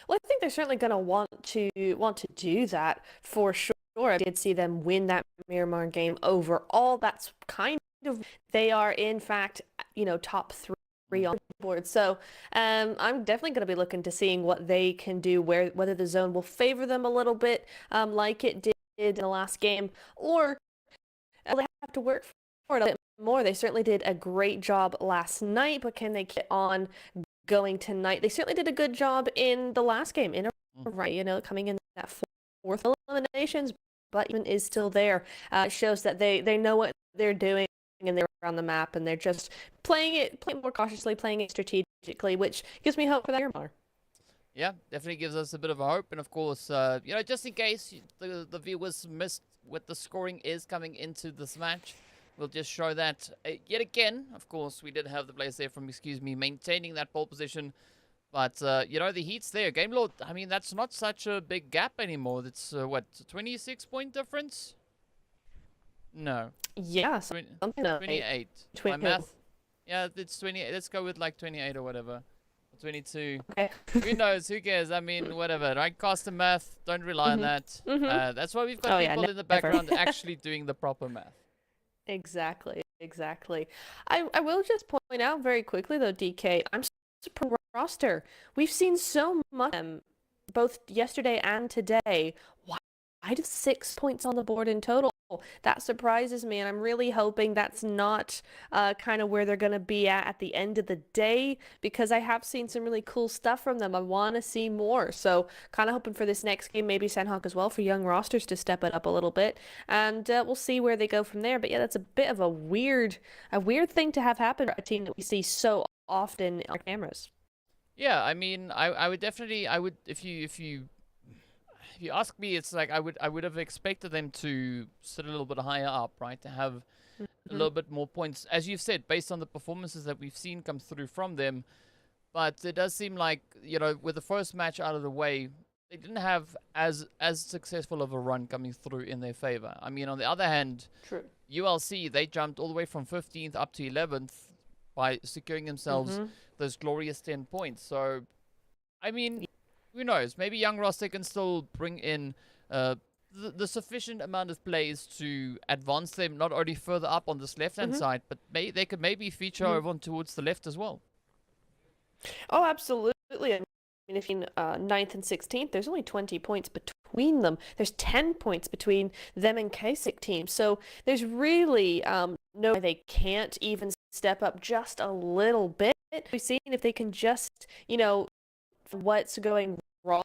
Well, I think they're certainly going to want to do that for sure. I did see them win that Miramar game overall. That's kind of they are in fact, top 3 on the board. So, I'm definitely going to be looking to seeing what they can do, whether the zone will favor them a little bit, like it did in the last game, or they have to work for it a bit more. They certainly did a great job last night, but can they get on going tonight? They certainly did a good job in the last game, right, coming in that 4th eliminations, but even is still there. It shows that they know what they're doing and they're on the map and they're just playing more cautiously, playing it strategically, which gives me hope for that Miramar. Yeah, definitely gives us a bit of a hope. And of course, just in case the viewers missed what the scoring is coming into this match, we'll just show that yet again. Of course, we did have the players there from, maintaining that pole position. But, the heat's there. Game Lord, I mean, that's not such a big gap anymore. It's, 26-point difference? No. Yeah, something like 28. My math. Yeah, it's 28. Let's go with like 28 or whatever. 22. Okay. Who knows? Who cares? I mean, whatever. Right? Custom math. Don't rely on that. That's why we've got people in the background actually doing the proper math. Exactly. I will just point out very quickly though, DK, I'm surprised roster. We've seen so much both yesterday and today. Why does 6 points on the board in total? That surprises me, and I'm really hoping that's not kind of where they're going to be at the end of the day, because I have seen some really cool stuff from them. I want to see more, so kind of hoping for this next game, maybe Sanhok as well, for young rosters to step it up a little bit, and we'll see where they go from there. But yeah, that's a bit of a weird thing to have happen for a team that we see so often on our cameras. Yeah, I mean, I would definitely, if you ask me, it's like I would have expected them to sit a little bit higher up, right? To have a little bit more points, as you've said, based on the performances that we've seen come through from them. But it does seem like, with the first match out of the way, they didn't have as successful of a run coming through in their favor. I mean, on the other hand, True. ULC, they jumped all the way from 15th up to 11th by securing themselves those glorious 10 points. So, I mean, who knows? Maybe young roster can still bring in the sufficient amount of plays to advance them not only further up on this left-hand side, but they could maybe feature over on towards the left as well. Oh, absolutely. I mean, if in 9th and 16th, there's only 20 points between them. There's 10 points between them and KASIK teams. So there's really no way they can't even step up just a little bit. We've seen if they can just, what's going wrong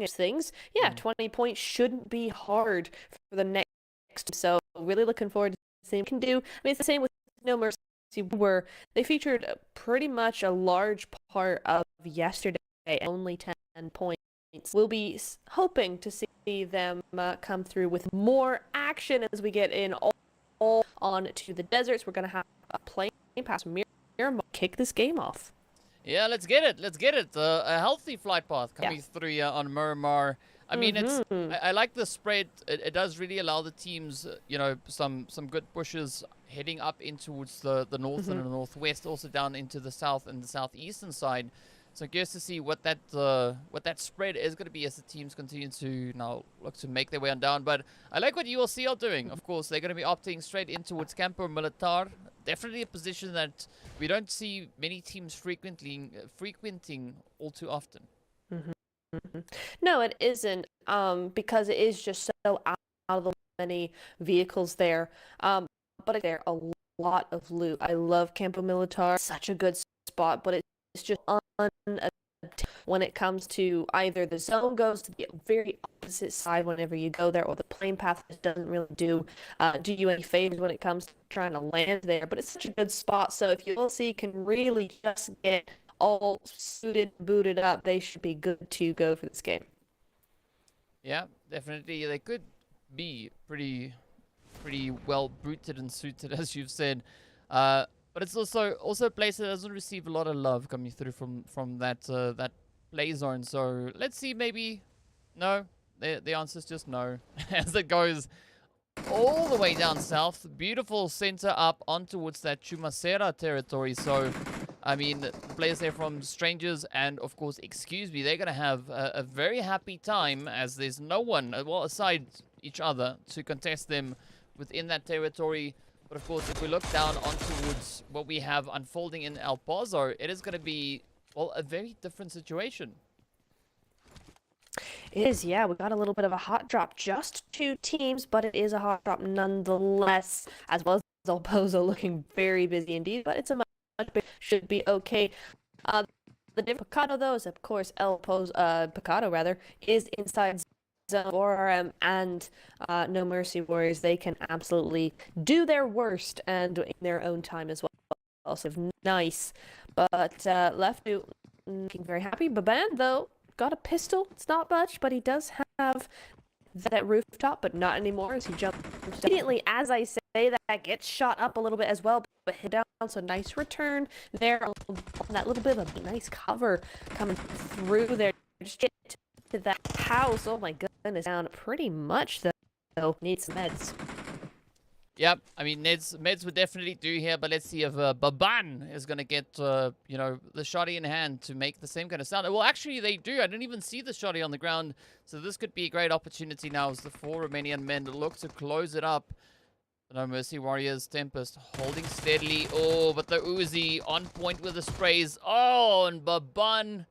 is things. Yeah, 20 points shouldn't be hard for the next. So really looking forward to seeing what they can do. I mean, it's the same with No Mercy, where they featured pretty much a large part of yesterday, only 10 points. We'll be hoping to see them come through with more action as we get in all on to the deserts. We're going to have a plane pass Miramar kick this game off. Yeah, let's get it. A healthy flight path coming through on Miramar. I mean, I like the spread. It does really allow the teams, some good pushes heading up in towards the north and the northwest, also down into the south and the southeastern side. So I'm curious to see what that spread is going to be as the teams continue to now look to make their way on down. But I like what ULC are doing. Of course, they're going to be opting straight in towards Campo Militar. Definitely a position that we don't see many teams frequenting all too often. No, it isn't, because it is just so out of the many vehicles there. But there a lot of loot. I love Campo Militar, such a good spot, but it's just when it comes to either the zone goes to the very opposite side whenever you go there, or the plane path doesn't really do you any favors when it comes to trying to land there. But it's such a good spot, so if ULC can really just get all suited, booted up, they should be good to go for this game. Yeah, definitely. They could be pretty well booted and suited, as you've said. But it's also a place that doesn't receive a lot of love coming through from that play zone. So let's see, maybe no. The answer is just no, as it goes all the way down south. Beautiful center up on towards that Chumasera territory. So, I mean, the players there from Strangers and, of course, Excuse Me, they're going to have a very happy time as there's no one, well, aside each other, to contest them within that territory. But, of course, if we look down on towards what we have unfolding in El Pozo, it is going to be, well, a very different situation. It is, yeah. We got a little bit of a hot drop, just 2 teams, but it is a hot drop nonetheless, as well as El Pozo looking very busy indeed, but it's a much bigger, should be okay. The different Picado, though, is of course Picado rather, is inside zone 4RM and No Mercy Warriors. They can absolutely do their worst and in their own time as well. Also nice, but left looking very happy. Baban, though, got a pistol. It's not much, but he does have that rooftop, but not anymore as he jumps immediately. As I say, that gets shot up a little bit as well, but hit down. So nice return there on that little bit of a nice cover coming through there. Just get to that house. Oh my goodness, down pretty much though. Needs some meds. Yep, I mean, meds would definitely do here, but let's see if Baban is going to get, you know, the shotty in hand to make the same kind of sound. Well, actually, they do. I didn't even see the shotty on the ground, so this could be a great opportunity now as the 4 Romanian men look to close it up. No Mercy Warriors, Tempest holding steadily. Oh, but the Uzi on point with the sprays. Oh, and Baban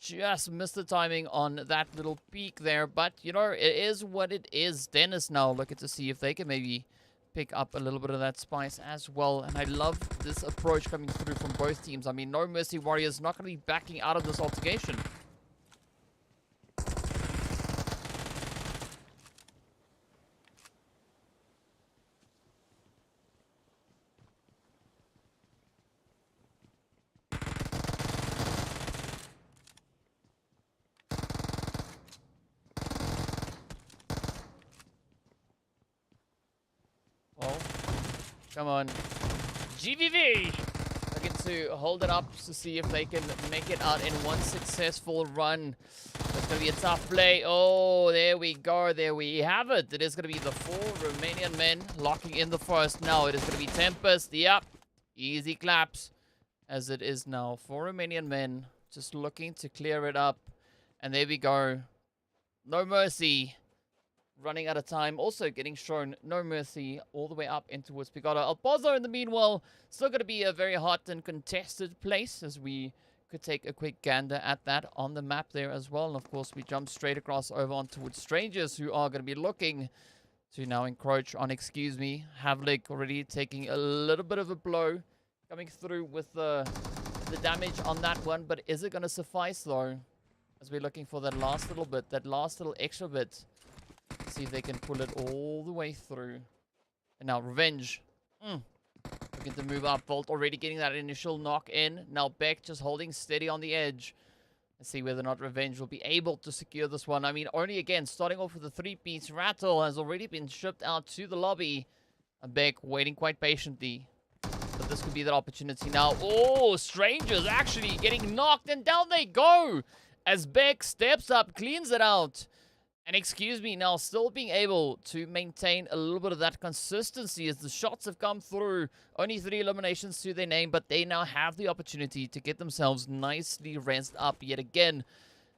just missed the timing on that little peak there. But, you know, it is what it is. Dennis now looking to see if they can maybe pick up a little bit of that spice as well. And I love this approach coming through from both teams. I mean, No Mercy Warriors not going to be backing out of this altercation. Oh, come on. GVV! Looking to hold it up to see if they can make it out in one successful run. That's going to be a tough play. Oh, there we go. There we have it. It is going to be the 4 Romanian men locking in the first now. It is going to be Tempest. Yep. Easy claps as it is now. 4 Romanian men just looking to clear it up. And there we go. No Mercy. Running out of time, also getting shown No Mercy all the way up in towards Picado. El Pozo, in the meanwhile, still going to be a very hot and contested place as we could take a quick gander at that on the map there as well. And of course, we jump straight across over on towards Strangers, who are going to be looking to now encroach on Excuse Me. Havlik already taking a little bit of a blow, coming through with the damage on that one. But is it going to suffice, though, as we're looking for that last little bit, that last little extra bit? See if they can pull it all the way through. And now Revenge. Looking to move up. Volt already getting that initial knock in. Now Beck just holding steady on the edge. Let's see whether or not Revenge will be able to secure this one. I mean, only again, starting off with a 3-piece. Rattle has already been shipped out to the lobby. And Beck waiting quite patiently. But this could be that opportunity now. Oh, Strangers actually getting knocked. And down they go. As Beck steps up, cleans it out. And Excuse Me now still being able to maintain a little bit of that consistency as the shots have come through. Only 3 eliminations to their name, but they now have the opportunity to get themselves nicely ranced up yet again.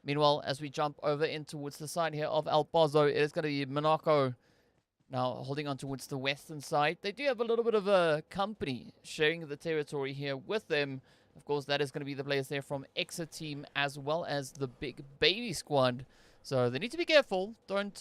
Meanwhile, as we jump over in towards the side here of El Pozo, it is going to be Mnauko now holding on towards the western side. They do have a little bit of a company sharing the territory here with them. Of course, that is going to be the players there from Exit Team as well as the Big Baby Squad. So they need to be careful. Don't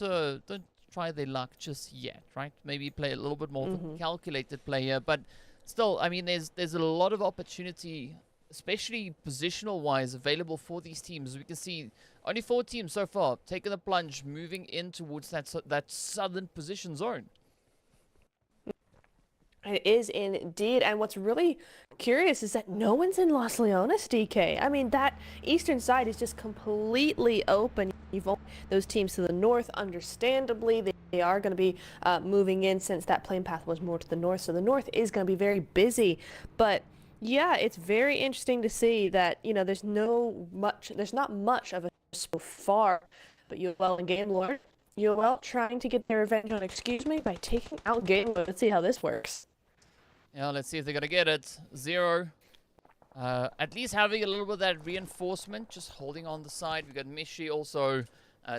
try their luck just yet, right? Maybe play a little bit more of a calculated play here. But still, I mean, there's a lot of opportunity, especially positional-wise, available for these teams. As we can see, only 4 teams so far taking the plunge, moving in towards that southern position zone. It is indeed, and what's really curious is that no one's in Los Leones, DK. I mean, that eastern side is just completely open. those teams to the north, understandably, they are going to be moving in since that plane path was more to the north. So the north is going to be very busy. But yeah, it's very interesting to see that, you know, there's not much of a so far. But UOL and Game Lord, UOL trying to get their revenge on Excuse Me by taking out Game Lord. Let's see how this works. Yeah, let's see if they're going to get it. Zero. At least having a little bit of that reinforcement, just holding on the side. We've got Mishi also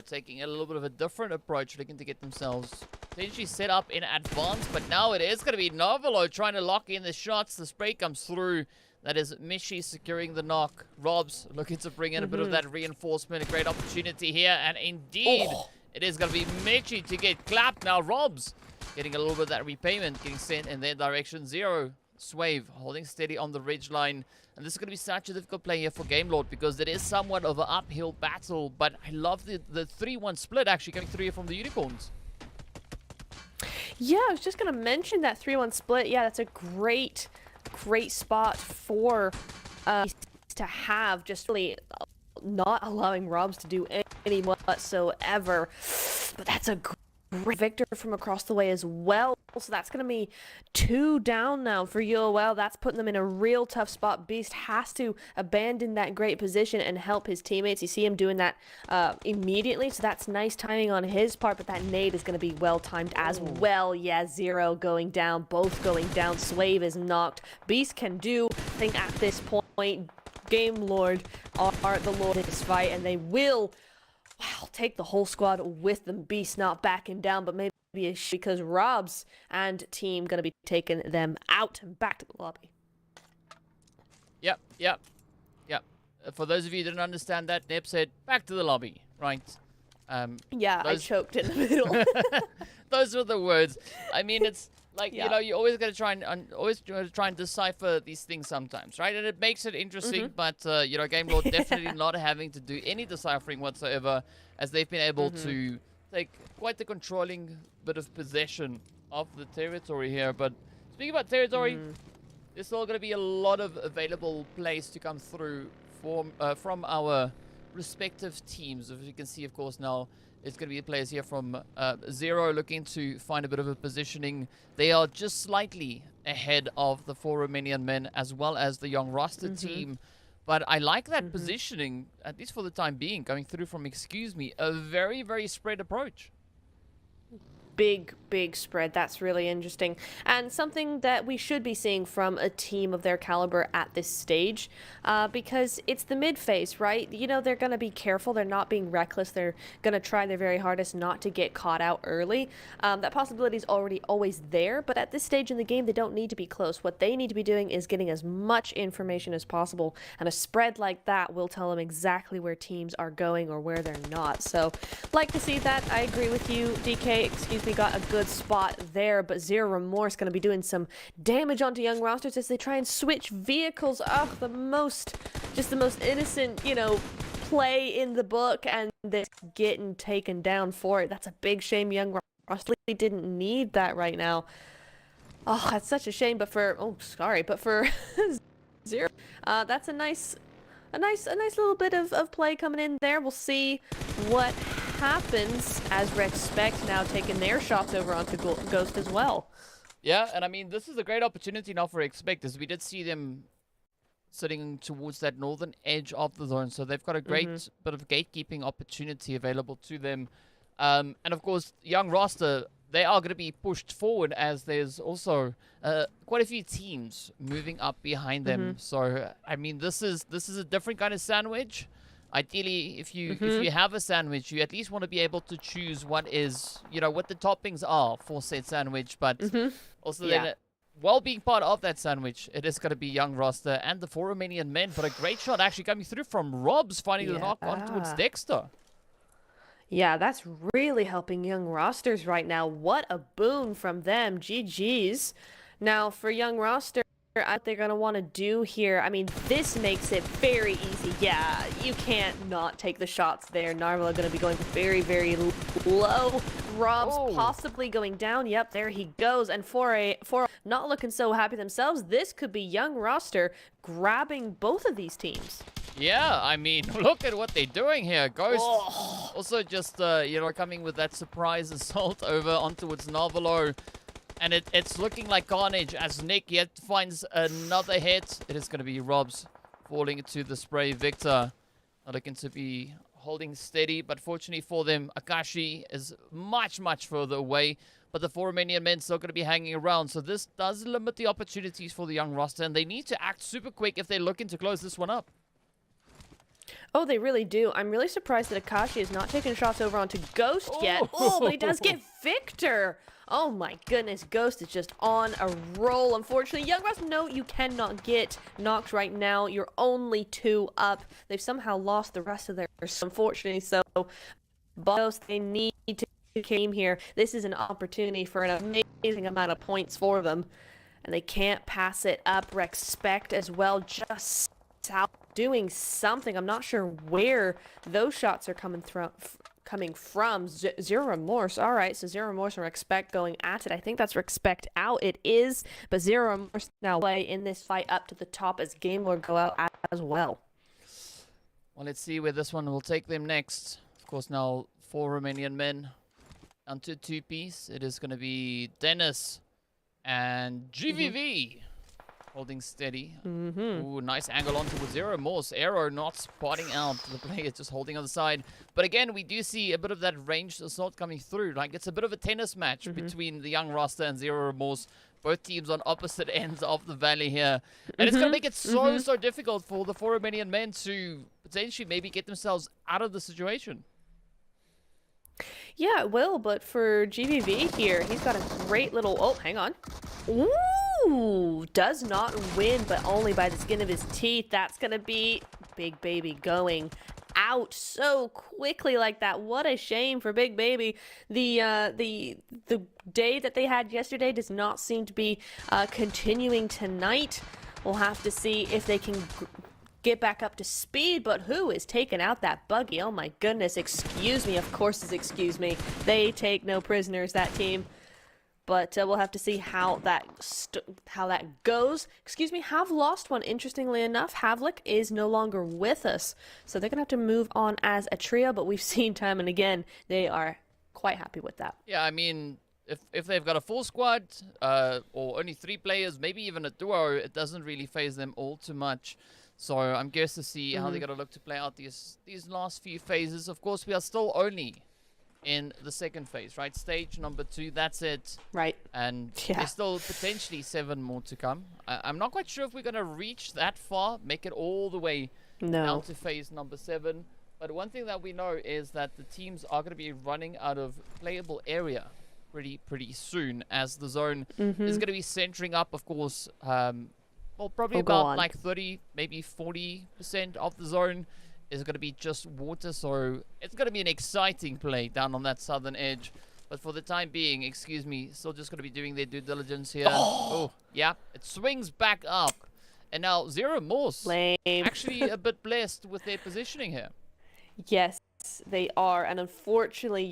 taking a little bit of a different approach, looking to get themselves potentially set up in advance. But now it is going to be Novelo trying to lock in the shots. The spray comes through. That is Mishi securing the knock. Robs looking to bring in a bit of that reinforcement. A great opportunity here. And indeed, it is going to be Michi to get clapped. Now Robs getting a little bit of that repayment, getting sent in their direction. Zero. Swave holding steady on the ridge line. And this is going to be such a difficult play here for Game Lord because it is somewhat of an uphill battle. But I love the 3-1 split actually coming through here from the Unicorns. Yeah, I was just going to mention that 3-1 split. Yeah, that's a great spot for to have, just really not allowing Robs to do any whatsoever. But that's a great victor from across the way as well. So that's going to be 2 down now for UOL. That's putting them in a real tough spot. Beast has to abandon that great position and help his teammates. You see him doing that immediately, so that's nice timing on his part, but that nade is going to be well timed as well. Yeah, Zero going down, both going down. Swave is knocked. Beast can do thing at this point. Game Lord are the lord of this fight, and they will take the whole squad with them. Beast not backing down, but maybe because Robs and team going to be taking them out and back to the lobby. Yep. For those of you who didn't understand that, Neb said, back to the lobby, right? Yeah, I choked in the middle. Those were the words. I mean, it's like, you know, you always got to try and decipher these things sometimes, right? And it makes it interesting, but, you know, Game Lord definitely not having to do any deciphering whatsoever, as they've been able to take quite the controlling bit of possession of the territory here. But speaking about territory, there's still going to be a lot of available plays to come through from our respective teams. As you can see, of course, now it's going to be players here from Zero looking to find a bit of a positioning. They are just slightly ahead of the 4 Romanian Men as well as the young roster team. But I like that positioning, at least for the time being, going through from Excuse Me, a very, very spread approach. Big spread. That's really interesting, and something that we should be seeing from a team of their caliber at this stage, because it's the mid phase, right? You know, they're going to be careful. They're not being reckless. They're going to try their very hardest not to get caught out early. That possibility is already always there, but at this stage in the game, they don't need to be close. What they need to be doing is getting as much information as possible, and a spread like that will tell them exactly where teams are going or where they're not. So, like to see that. I agree with you, DK. Excuse me, got a good spot there, but Zero Remorse going to be doing some damage onto young rosters as they try and switch vehicles. Oh, the most innocent, you know, play in the book, and they're getting taken down for it. That's a big shame. Young roster didn't need that right now. Oh, that's such a shame. But for Zero, that's a nice little bit of play coming in there. We'll see what happens as REXPECT now taking their shots over onto Ghost as well. Yeah, and I mean, this is a great opportunity now for REXPECT, as we did see them sitting towards that northern edge of the zone, so they've got a great bit of gatekeeping opportunity available to them. And of course, young roster, they are going to be pushed forward, as there's also quite a few teams moving up behind them. So I mean, this is a different kind of sandwich. Ideally, if you have a sandwich, you at least want to be able to choose what is, you know, what the toppings are for said sandwich, but also then while being part of that sandwich, it is going to be young roster and the 4 Romanian Men. But a great shot actually coming through from Robs, finding the knock on towards Dexter. Yeah, that's really helping young rosters right now. What a boon from them. GG's. Now, for young roster, what they're going to want to do here, I mean, this makes it very easy. Yeah, you can't not take the shots there. Narvala going to be going very, very low. Rob's possibly going down. Yep, there he goes. And for not looking so happy themselves, this could be young roster grabbing both of these teams. Yeah, I mean, look at what they're doing here. Ghost also just, you know, coming with that surprise assault over on towards Narvalo. And it's looking like carnage as Nick yet finds another hit. It is going to be Robs falling into the spray. Victor not looking to be holding steady, but fortunately for them, Akashi is much, much further away. But the 4 Romanian men still going to be hanging around. So this does limit the opportunities for the young roster. And they need to act super quick if they're looking to close this one up. Oh, they really do. I'm really surprised that Akashi is not taking shots over onto Ghost yet. Oh, but he does get Victor. Oh my goodness, Ghost is just on a roll. Unfortunately, Young Ross, no, you cannot get knocked right now. You're only 2 up. They've somehow lost the rest of theirs, unfortunately. So, Ghost, they need to came here. This is an opportunity for an amazing amount of points for them. And they can't pass it up. REXPECT as well, just out doing something. I'm not sure where those shots are coming from. Zero Remorse. All right, so Zero Remorse and REXPECT going at it. I think that's REXPECT out. It is, but Zero Remorse now play in this fight up to the top as Game Lord go out as well. Well, let's see where this one will take them next. Of course, now 4 Romanian men onto 2-piece. It is going to be Dennis and GVV. Holding steady. Ooh, nice angle onto with Zero Remorse. Arrow not spotting out. The player just holding on the side. But again, we do see a bit of that ranged assault coming through. Like, it's a bit of a tennis match between the young roster and Zero Remorse. Both teams on opposite ends of the valley here. And it's going to make it so difficult for the 4 Romanian men to potentially maybe get themselves out of the situation. Yeah, it will, but for GVV here, he's got a great little... Oh, hang on. Ooh, does not win, but only by the skin of his teeth. That's going to be Big Baby going out so quickly like that. What a shame for Big Baby. The day that they had yesterday does not seem to be continuing tonight. We'll have to see if they can get back up to speed, but who is taking out that buggy? Oh my goodness, excuse me, of course it's excuse me. They take no prisoners, that team. But we'll have to see how that goes. Excuse me, have lost one. Interestingly enough, Havlik is no longer with us. So they're going to have to move on as a trio, but we've seen time and again, they are quite happy with that. Yeah, I mean, if they've got a full squad or only 3 players, maybe even a duo, it doesn't really phase them all too much. So I'm curious to see how they're going to look to play out these last few phases. Of course, we are still only in the second phase, right? Stage number 2, that's it. Right. And there's still potentially 7 more to come. I'm not quite sure if we're going to reach that far, make it all the way down to phase number 7. But one thing that we know is that the teams are going to be running out of playable area pretty soon, as the zone is going to be centering up, of course, well, probably about like 30, maybe 40% of the zone is going to be just water. So it's going to be an exciting play down on that southern edge. But for the time being, excuse me, still just going to be doing their due diligence here. Oh, yeah, it swings back up. And now Zero Remorse actually a bit blessed with their positioning here. Yes, they are. And unfortunately,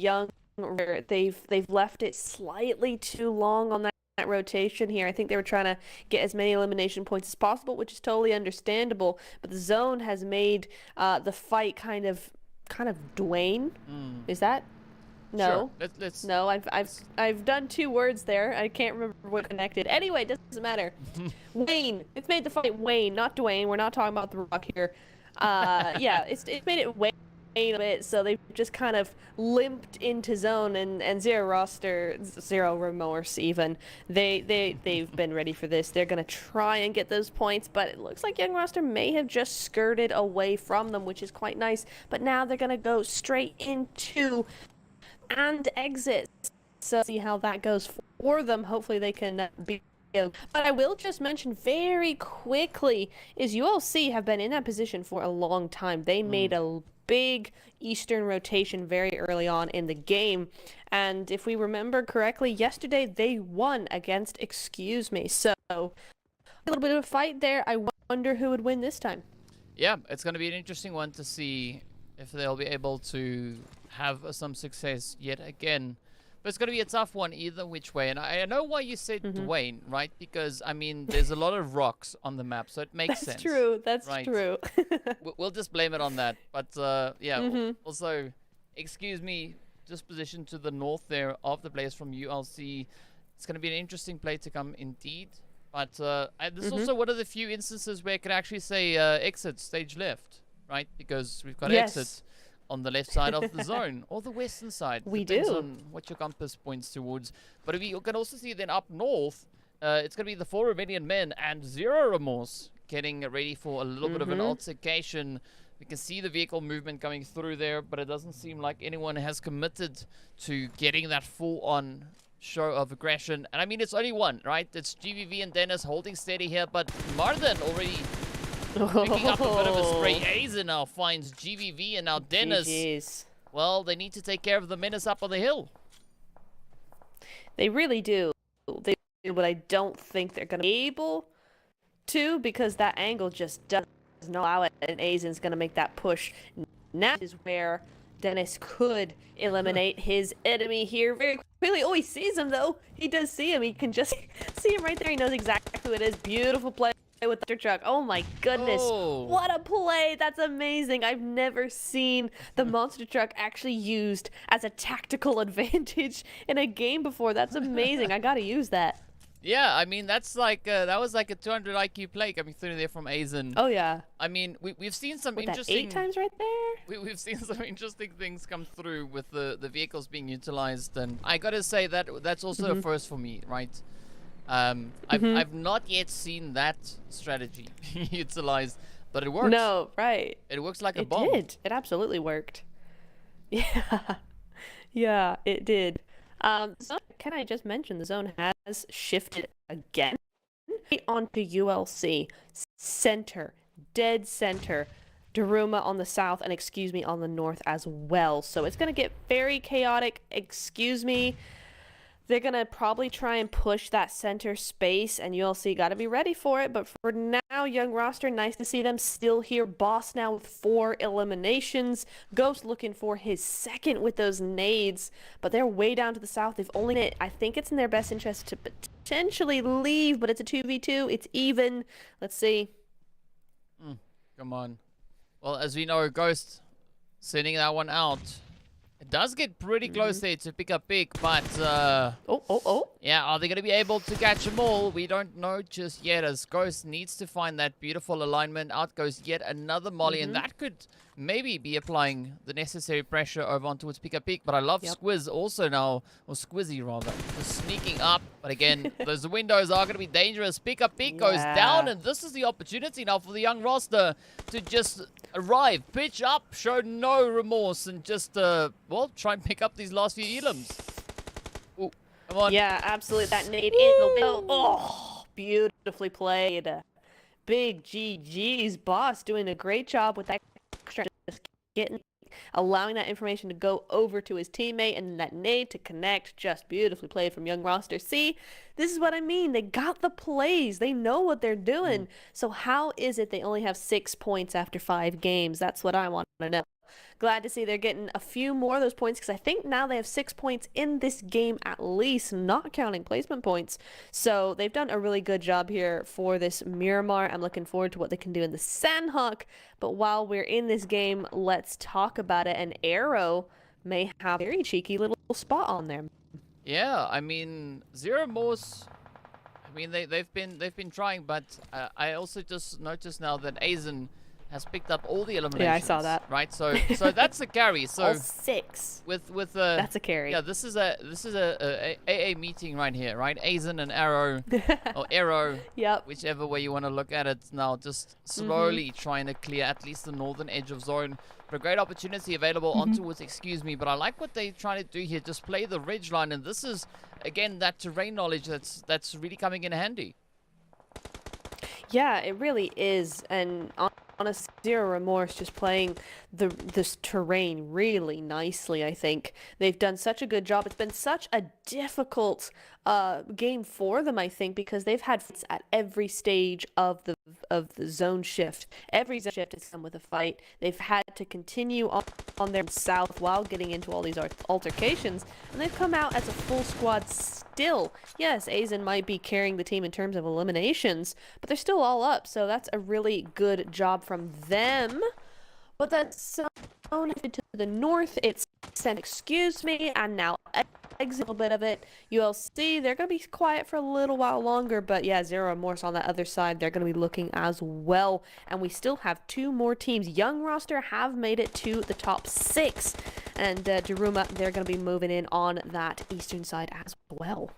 they've left it slightly too long on that rotation here. I think they were trying to get as many elimination points as possible, which is totally understandable. But the zone has made the fight kind of Dwayne. Is that? No. Sure. Let's no, I've done 2 words there. I can't remember what connected. Anyway, it doesn't matter. Wayne. It's made the fight Wayne, not Dwayne. We're not talking about The Rock here. Yeah, it's made it Wayne a bit, so they've just kind of limped into zone, and Zero Remorse even. They've been ready for this. They're gonna try and get those points, but it looks like Young Roster may have just skirted away from them, which is quite nice. But now they're gonna go straight into and exit. So see how that goes for them. Hopefully they can be. But I will just mention very quickly is ULC have been in that position for a long time. They made a big Eastern rotation very early on in the game. And if we remember correctly, yesterday they won against Excuse Me. So a little bit of a fight there. I wonder who would win this time. Yeah, it's going to be an interesting one to see if they'll be able to have some success yet again. But it's going to be a tough one either which way. And I know why you said Mm-hmm. Dwayne, right? Because, I mean, there's a lot of rocks on the map, so it makes That's sense. true. That's right? true. We'll just blame it on that. But, yeah, Mm-hmm. also, excuse me, just positioned to the north there of the players from ULC. It's going to be an interesting play to come indeed. But this is Mm-hmm. also one of the few instances where I could actually say exit stage left, right? Because we've got Yes. exit on the left side of the zone or the western side. We Depends do. on what your compass points towards. But you can also see then up north, it's going to be the 4 Romanian Men and Zero Remorse getting ready for a little bit of an Mm-hmm. altercation. We can see the vehicle movement coming through there, but it doesn't seem like anyone has committed to getting that full-on show of aggression. And I mean, it's only one, right? It's GVV and Dennis holding steady here, but Martin already picking up a bit of a spray. Aizen now finds GVV, and now Dennis. GGs. Well, they need to take care of the menace up on the hill. They really do. They do, but I don't think they're gonna be able to because that angle just doesn't allow it, and Aizen's gonna make that push. Now is where Dennis could eliminate his enemy here very quickly. Oh, he sees him though. He does see him. He can just see him right there. He knows exactly who it is. Beautiful play with the truck. Oh my goodness. Oh. What a play. That's amazing. I've never seen the monster truck actually used as a tactical advantage in a game before. That's amazing. I gotta use that. Yeah, I mean, that's like, that was like a 200 IQ play coming through there from Aizen. Oh yeah. I mean, we've seen some With that interesting... 8 times right there. We've seen some interesting things come through with the vehicles being utilized, and I gotta say that that's also a first for me, right? I've not yet seen that strategy utilized, but it works. No, right. It works like a It bomb. did. It absolutely worked. Yeah. Yeah, it did. So can I just mention the zone has shifted again onto ULC center, dead center, Daruma on the south, and excuse me on the north as well. So it's gonna get very chaotic. Excuse me. They're going to probably try and push that center space, and ULC got to be ready for it. But for now, young roster, nice to see them still here. Boss now with 4 eliminations. Ghost looking for his second with those nades, but they're way down to the south. They've only, I think it's in their best interest to potentially leave, but it's a 2v2. It's even. Let's see. Come on. Well, as we know, Ghost sending that one out. It does get pretty close there to pick up big, but Oh. yeah, are they going to be able to catch them all? We don't know just yet, as Ghost needs to find that beautiful alignment. Out goes yet another molly, and that could maybe be applying the necessary pressure over on towards pick up peak. But I love Squiz also now, or Squizzy rather, just sneaking up. But again, those windows are going to be dangerous. Pick up peak goes down, and this is the opportunity now for the young roster to just arrive, pitch up, show no remorse, and just well, try and pick up these last few elims. Ooh, come on. Yeah, absolutely. That nade in the window. Oh, beautifully played. Big GG's boss doing a great job with that extra, just allowing that information to go over to his teammate and that nade to connect. Just beautifully played from young roster. See, this is what I mean. They got the plays. They know what they're doing. So how is it they only have 6 points after 5 games? That's what I want to know. Glad to see they're getting a few more of those points because I think now they have 6 points in this game at least, not counting placement points. So they've done a really good job here for this Miramar. I'm looking forward to what they can do in the Sanhok. But while we're in this game, let's talk about it. And Arrow may have a very cheeky little spot on there. Yeah, I mean, Zero Remorse, I mean, they've been trying, but I also just noticed now that Aizen has picked up all the eliminations. Yeah, I saw that. Right, so that's a carry. So all 6. with That's a carry. Yeah, this is a AA meeting right here, right? Aizen and Arrow, or Arrow, Yep. whichever way you want to look at it. Now, just slowly trying to clear at least the northern edge of zone. But a great opportunity available on towards excuse me. But I like what they're trying to do here. Just play the ridge line, and this is again that terrain knowledge that's really coming in handy. Yeah, it really is. And on a Zero Remorse, just playing this terrain really nicely, I think. They've done such a good job. It's been such a difficult game for them, I think, because they've had fights at every stage of the of the zone shift. Every zone shift has come with a fight. They've had to continue on their south while getting into all these altercations, and they've come out as a full squad still. Yes, Aizen might be carrying the team in terms of eliminations, but they're still all up, so that's a really good job from them. But that zone to the north, it's sent excuse me, and now exit a little bit of it. ULC, they're going to be quiet for a little while longer, but yeah, Zero Remorse on that other side, they're going to be looking as well. And we still have 2 more teams. Young roster have made it to the top 6, and DARUMA, they're going to be moving in on that eastern side as well.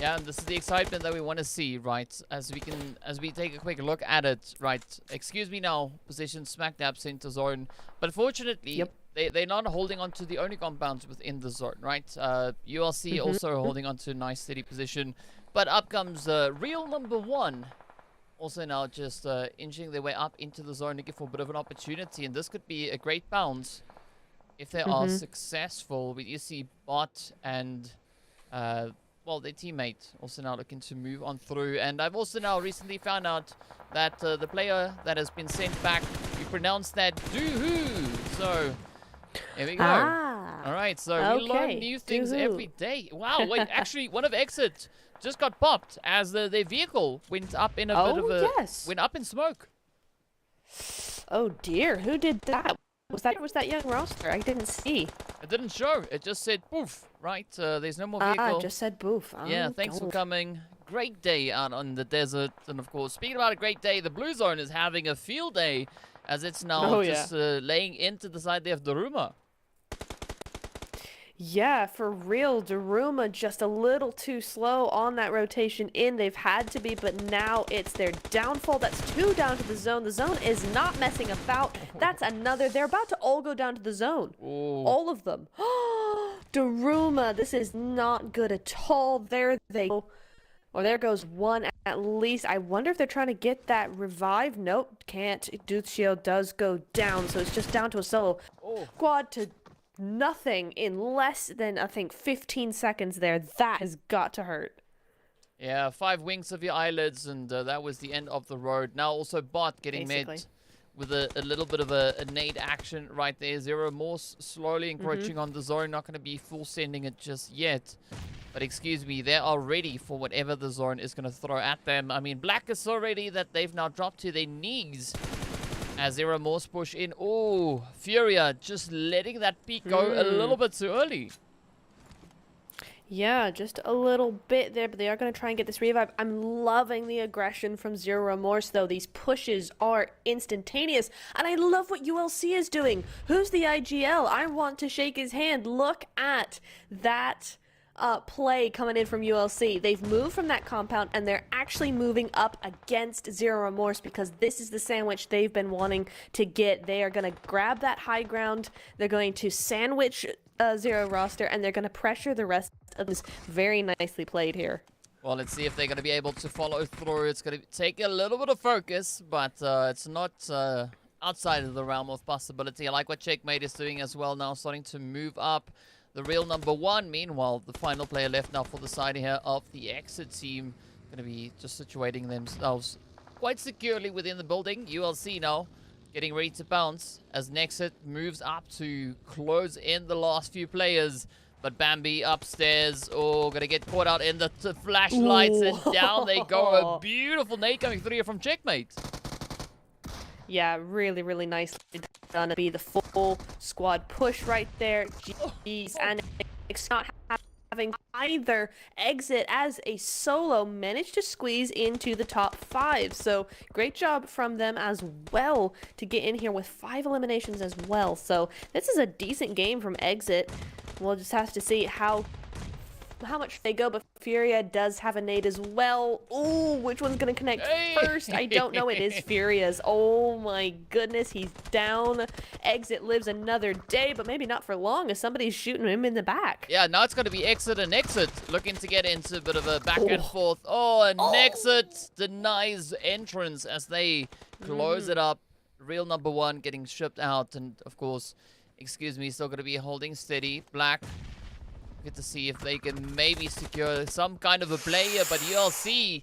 Yeah, and this is the excitement that we want to see, right? As we take a quick look at it, right? Excuse me now, position smack dab center zone, but fortunately, they're not holding on to the only compounds within the zone, right? ULC also holding on to a nice steady position, but up comes real number 1, also now just inching their way up into the zone, looking for a bit of an opportunity, and this could be a great bounce if they are successful. We do see Bot and well, their teammate also now looking to move on through. And I've also now recently found out that the player that has been sent back, we pronounce that Doohoo. So, here we go. All right, so we learn new things every day. Wow, wait, actually, one of Exit just got popped as their vehicle went up in a bit of a... went up in smoke. Oh, dear. Who did that? Was that young roster? I didn't see. It didn't show. It just said poof, right? There's no more vehicle. It just said poof. Yeah, thanks for coming. Great day out on the desert. And of course, speaking about a great day, the Blue Zone is having a field day as it's now laying into the side there of DARUMA. Yeah, for real, DARUMA just a little too slow on that rotation in. They've had to be, but now it's their downfall. That's 2 down to the zone. The zone is not messing about. That's another. They're about to all go down to the zone. Ooh. All of them. DARUMA, this is not good at all. There they go. Or there goes 1 at least. I wonder if they're trying to get that revive. Nope, can't. Duccio does go down, so it's just down to a solo squad to nothing in less than, I think, 15 seconds there. That has got to hurt. Yeah, 5 winks of your eyelids, and that was the end of the road. Now also Bot getting met with a little bit of a nade action right there. Zero Remorse slowly encroaching on the zone. Not going to be full sending it just yet. But excuse me, they are ready for whatever the zone is going to throw at them. I mean, Black is so ready that they've now dropped to their knees as Zero Remorse push in. Oh, Furia just letting that peak go a little bit too early. Yeah, just a little bit there, but they are going to try and get this revive. I'm loving the aggression from Zero Remorse, though. These pushes are instantaneous, and I love what ULC is doing. Who's the IGL? I want to shake his hand. Look at that play coming in from ULC. They've moved from that compound, and they're actually moving up against Zero Remorse because this is the sandwich they've been wanting to get. They are going to grab that high ground. They're going to sandwich Zero roster, and they're going to pressure the rest of this. Very nicely played here. Well, let's see if they're going to be able to follow through. It's going to take a little bit of focus, but it's not outside of the realm of possibility. I like what Checkmate is doing as well now, starting to move up. The real number 1, meanwhile, the final player left now for the side here of the Exit team. Going to be just situating themselves quite securely within the building. ULC now getting ready to bounce as Nexit moves up to close in the last few players. But Bambi upstairs, going to get caught out in the flashlights, and down they go. A beautiful nade coming through here from Checkmate. Yeah, really, really nicely done. To be the full squad push right there. Jeez, and it's not having either Exit as a solo managed to squeeze into the top 5. So great job from them as well to get in here with 5 eliminations as well. So this is a decent game from Exit. We'll just have to see how much they go, but Furia does have a nade as well. Ooh, which one's gonna connect first? I don't know. It is Furia's. Oh my goodness, he's down. Exit lives another day, but maybe not for long as somebody's shooting him in the back. Yeah, now it's gonna be Exit and Exit looking to get into a bit of a back and forth. And Exit denies entrance as they close it up. Real number 1 getting shipped out, and of course, excuse me, still gonna be holding steady. Black get to see if they can maybe secure some kind of a player, but ULC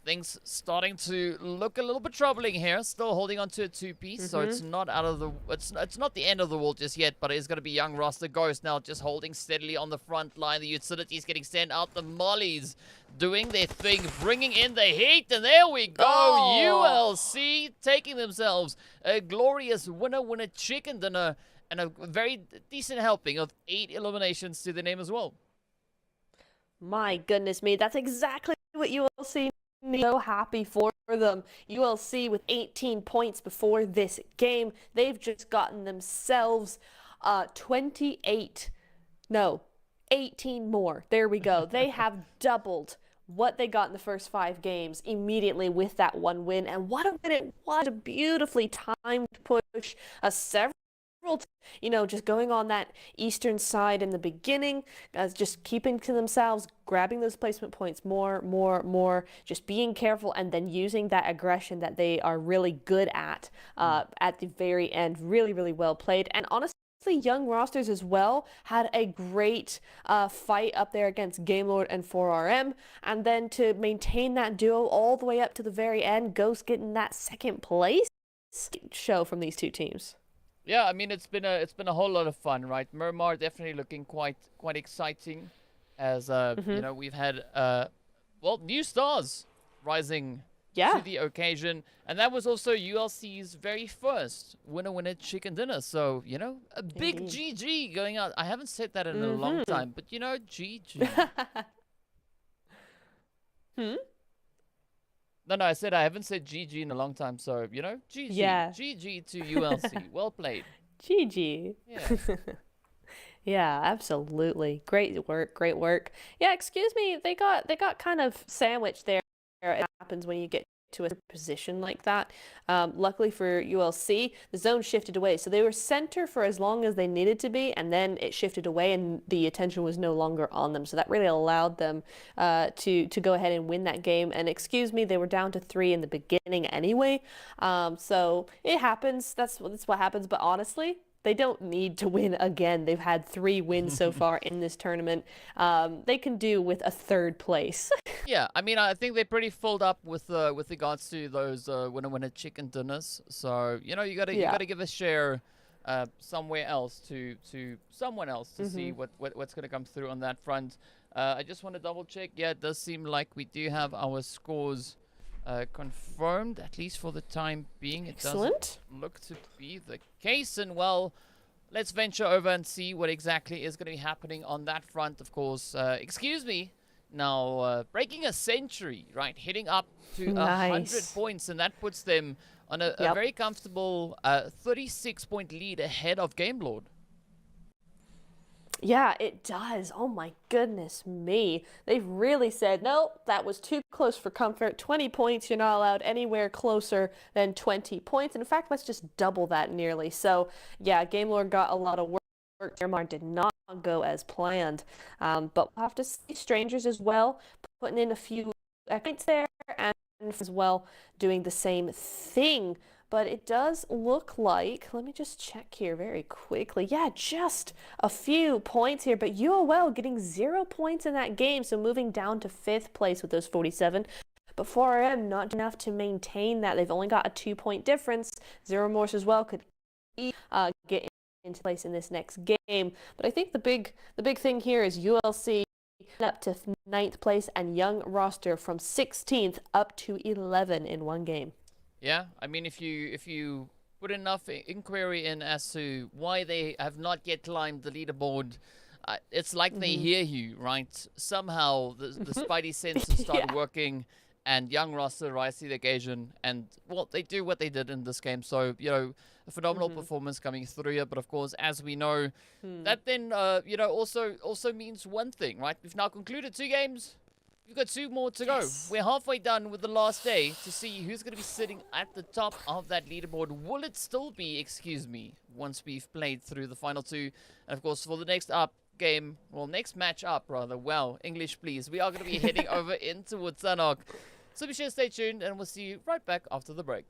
things starting to look a little bit troubling here. Still holding on to a two-piece, so it's not out of the it's not the end of the world just yet. But it's going to be young roster Ghost now, just holding steadily on the front line. The utilities getting sent out. The mollies doing their thing, bringing in the heat, and there we go. ULC taking themselves a glorious winner chicken dinner and a very decent helping of 8 eliminations to the name as well. My goodness me, that's exactly what ULC. So happy for them. ULC with 18 points before this game. They've just gotten themselves 18 more. There we go. They have doubled what they got in the first 5 games immediately with that one win. And what a win it was. A beautifully timed push. Just going on that eastern side in the beginning, just keeping to themselves, grabbing those placement points more, just being careful, and then using that aggression that they are really good at the very end. Really, really well played. And honestly, young rosters as well had a great fight up there against Gamelord and 4RM, and then to maintain that duo all the way up to the very end, Ghost getting that second place show from these two teams. Yeah, I mean it's been a whole lot of fun, right? Miramar definitely looking quite exciting, as we've had new stars rising to the occasion, and that was also ULC's very first winner chicken dinner. So a big GG going out. I haven't said that in a long time, but GG. No, I said I haven't said GG in a long time, so, GG. Yeah. GG to ULC. Well played. GG. Yeah. Yeah, absolutely. Great work. Yeah, excuse me, they got kind of sandwiched there. It happens when you get to a position like that. Luckily for ULC, the zone shifted away. So they were center for as long as they needed to be, and then it shifted away and the attention was no longer on them. So that really allowed them to go ahead and win that game. And excuse me, they were down to 3 in the beginning anyway. So it happens. That's what happens. But honestly, they don't need to win again. They've had 3 wins so far in this tournament. They can do with a 3rd place. Yeah, I mean, I think they're pretty filled up with regards to those winner chicken dinners. So you gotta give a share somewhere else to someone else to see what's gonna come through on that front. I just want to double check. Yeah, it does seem like we do have our scores confirmed, at least for the time being. It doesn't look to be the case, and well, let's venture over and see what exactly is going to be happening on that front. Of course, excuse me, now breaking a century, right, hitting up to 100 points, and that puts them on a very comfortable 36-point lead ahead of Gamelord. Yeah, it does. Oh my goodness me. They've really said, nope, that was too close for comfort. 20 points, you're not allowed anywhere closer than 20 points. In fact, let's just double that nearly. So yeah, Gamelord got a lot of work. Miramar did not go as planned. But we'll have to see Strangers as well, putting in a few points there, and as well doing the same thing. But it does look like, let me just check here very quickly. Yeah, just a few points here, but UOL getting 0 points in that game, so moving down to 5th place with those 47. But 4RM not enough to maintain that. They've only got a 2-point difference. Zero Remorse as well could get into place in this next game. But I think the big thing here is ULC up to 9th place and young roster from 16th up to 11 in one game. Yeah, I mean, if you put enough inquiry in as to why they have not yet climbed the leaderboard, it's like they hear you, right? Somehow the spidey senses start working, and young roster rise to the occasion, and well, they do what they did in this game. So a phenomenal performance coming through here. But of course, as we know, that then also means one thing, right? We've now concluded 2 games. We've got 2 more to go. We're halfway done with the last day to see who's going to be sitting at the top of that leaderboard. Will it still be, excuse me, once we've played through the final 2? And of course, for the next next match up, rather. Well, English, please. We are going to be heading over into Sanhok. So be sure to stay tuned, and we'll see you right back after the break.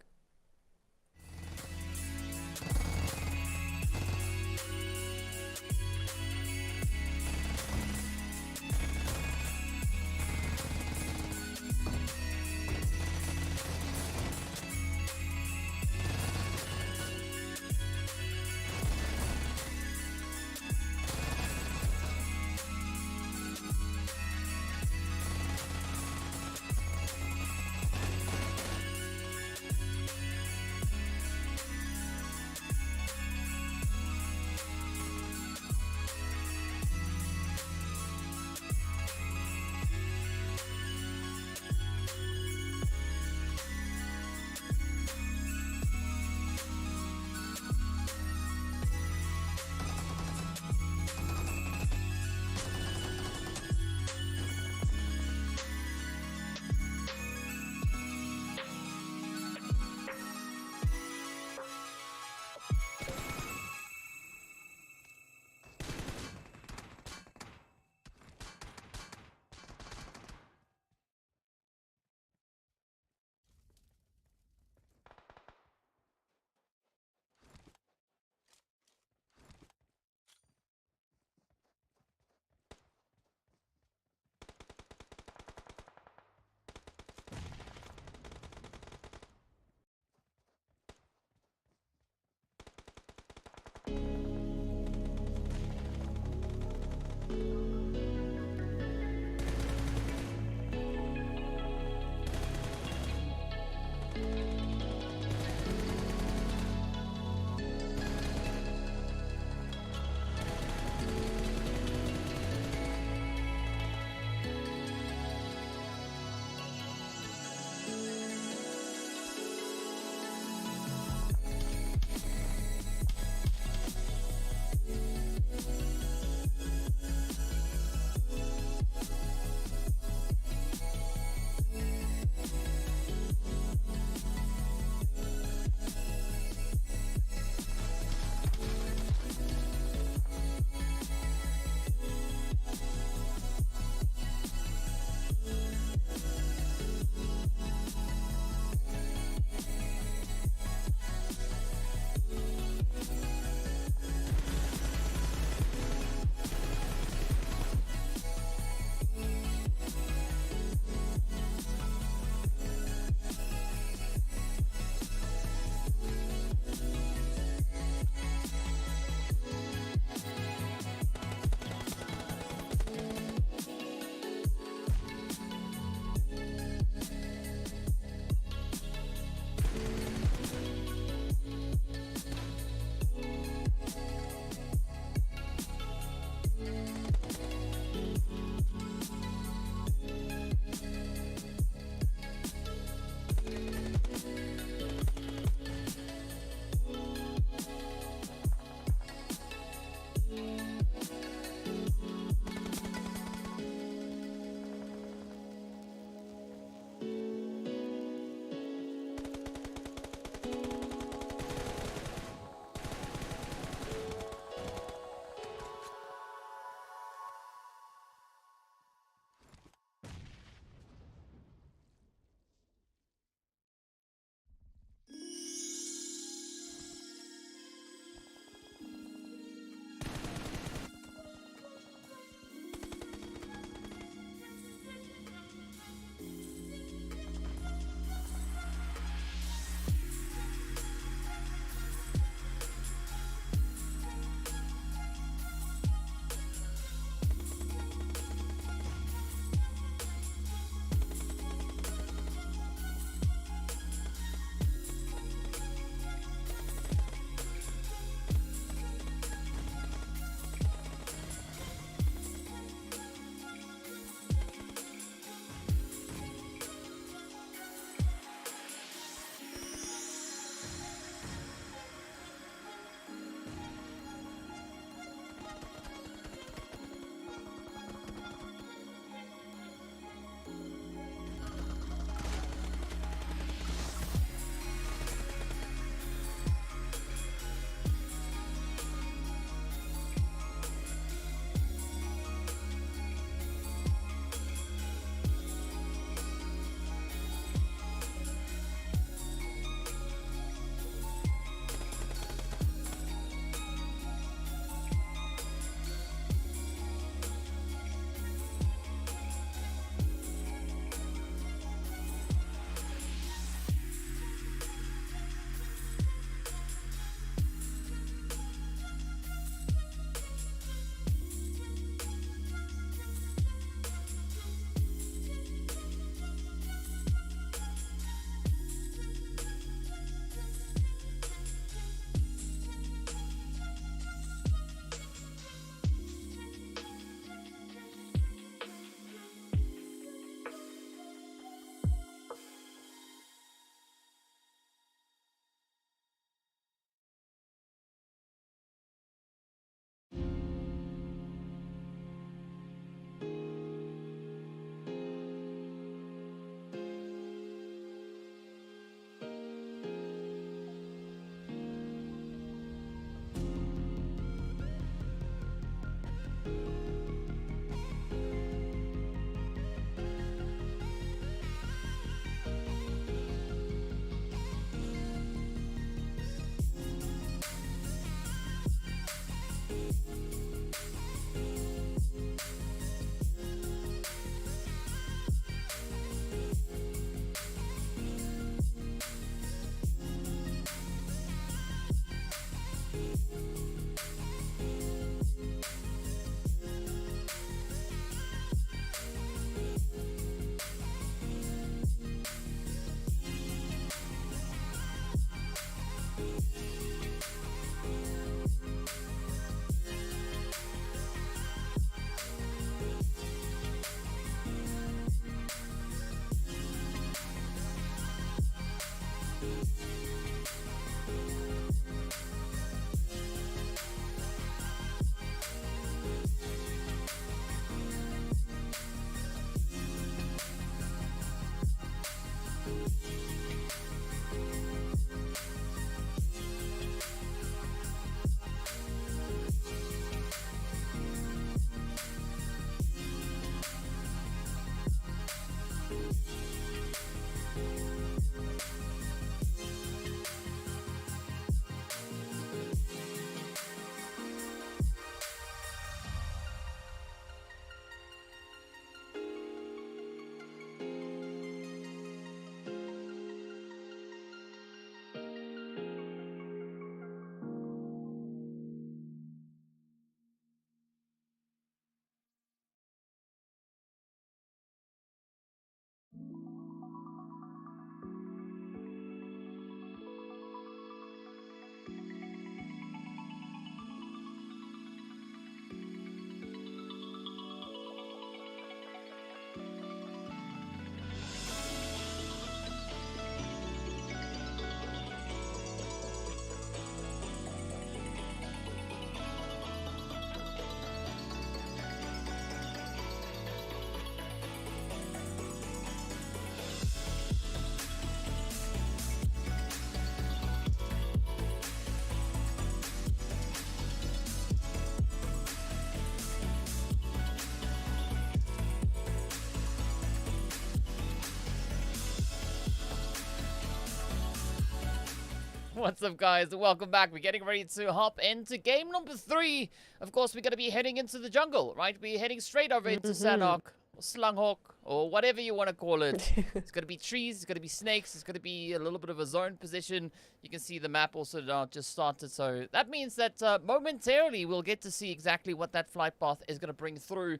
What's up, guys? Welcome back. We're getting ready to hop into game number 3. Of course, we're going to be heading into the jungle, right? We're heading straight over into Sanhok, or Sanhok, or whatever you want to call it. It's going to be trees, it's going to be snakes, it's going to be a little bit of a zone position. You can see the map also now just started, so that means that momentarily we'll get to see exactly what that flight path is going to bring through.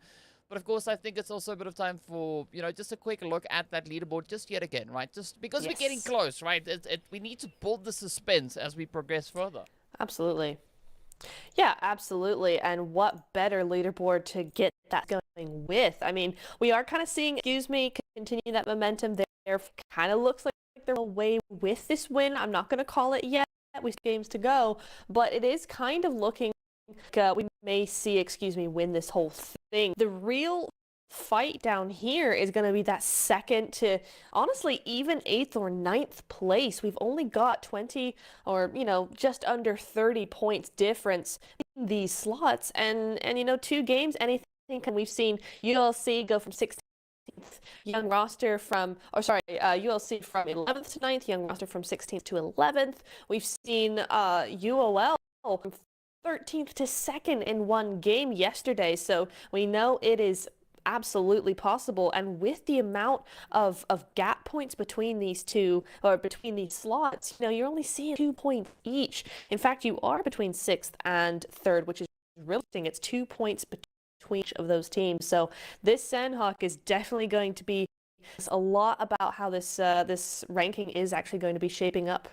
But of course, I think it's also a bit of time for, you know, just a quick look at that leaderboard just yet again, right? Just because we're getting close, right? We need to build the suspense as we progress further. Absolutely. Yeah, absolutely. And what better leaderboard to get that going with? I mean, we are kind of seeing, continue that momentum there. Kind of looks like they're away with this win. I'm not going to call it yet. With games to go, but it is kind of looking like we may see, win this whole thing. The real fight down here is going to be that second to, honestly, even 8th or 9th place. We've only got 20 or, you know, just under 30 points difference in these slots. And you know, 2 games, anything can. We've seen ULC go from 16th young roster from, ULC from 11th to 9th, young roster from 16th to 11th. We've seen UOL from 13th to 2nd in one game yesterday, so we know it is absolutely possible. And with the amount of gap points between these two, or between these slots, you know, you're only seeing 2 points each. In fact, you are between 6th and 3rd, which is really interesting. It's 2 points between each of those teams. So this Sanhok is definitely going to be a lot about how this ranking is actually going to be shaping up.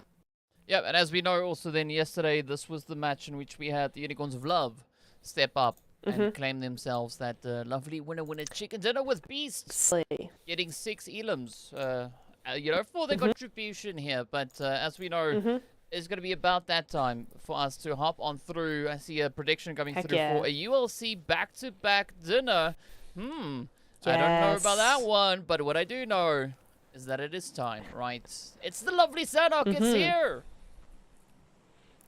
Yeah, and as we know also then yesterday, this was the match in which we had the Unicorns of Love step up and claim themselves that lovely winner chicken dinner with Beasts, getting 6 elims, you know, for the contribution here. But as we know, it's going to be about that time for us to hop on through. I see a prediction coming through for a ULC back-to-back dinner. I don't know about that one, but what I do know is that it is time, right? It's the lovely Sanhok. It's here.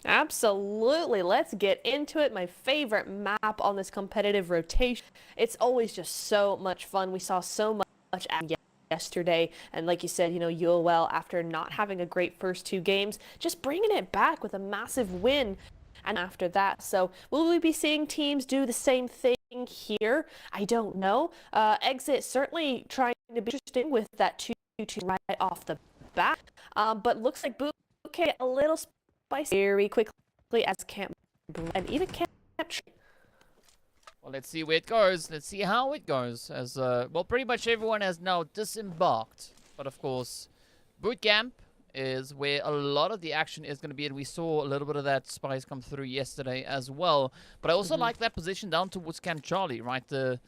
Absolutely. Let's get into it. My favorite map on this competitive rotation. It's always just so much fun. We saw so much yesterday, and like you said, you know, UOL, after not having a great first 2 games, just bringing it back with a massive win. And after that, so will we be seeing teams do the same thing here? I don't know. Exit certainly trying to be interesting with that 2-2 right off the bat, but looks like Bouquet a little spicy very quickly as Camp and even Camp. Well, let's see where it goes. Let's see how it goes. As well, pretty much everyone has now disembarked. But of course, boot camp is where a lot of the action is going to be, and we saw a little bit of that spice come through yesterday as well. But I also like that position down towards Camp Charlie, right? The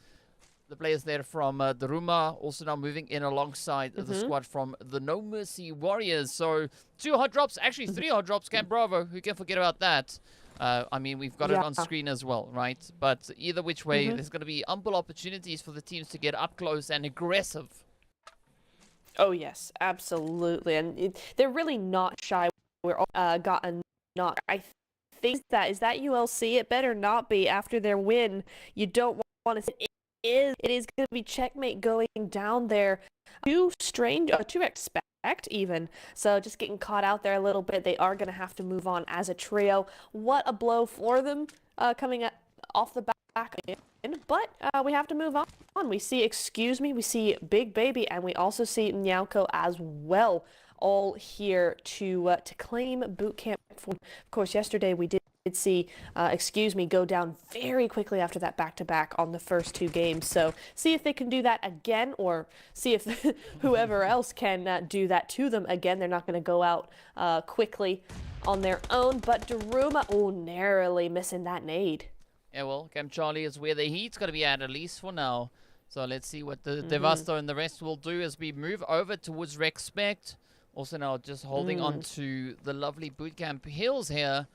players there from DARUMA also now moving in alongside the squad from the No Mercy Warriors. So 2 hot drops, actually 3 hot drops. Camp Bravo, who can forget about that? I mean, we've got it on screen as well, right? But either which way, there's going to be ample opportunities for the teams to get up close and aggressive. Oh, yes, absolutely. And they're really not shy. We're got a knock. I think is that ULC. It better not be after their win. You don't want to. It is going to be checkmate going down there. To REXPECT even. So just getting caught out there a little bit. They are going to have to move on as a trio. What a blow for them coming off the back end. But we have to move on. We see we see Big Baby, and we also see Mnauko as well, all here to claim boot camp. Of course, yesterday we did see go down very quickly after that back-to-back on the first 2 games. So see if they can do that again, or see if whoever else can do that to them again. They're not going to go out quickly on their own. But DARUMA, narrowly missing that nade. Yeah, well, Camp Charlie is where the heat's going to be at least for now. So let's see what the Devasto and the rest will do as we move over towards REXPECT. Also now just holding on to the lovely bootcamp hills here.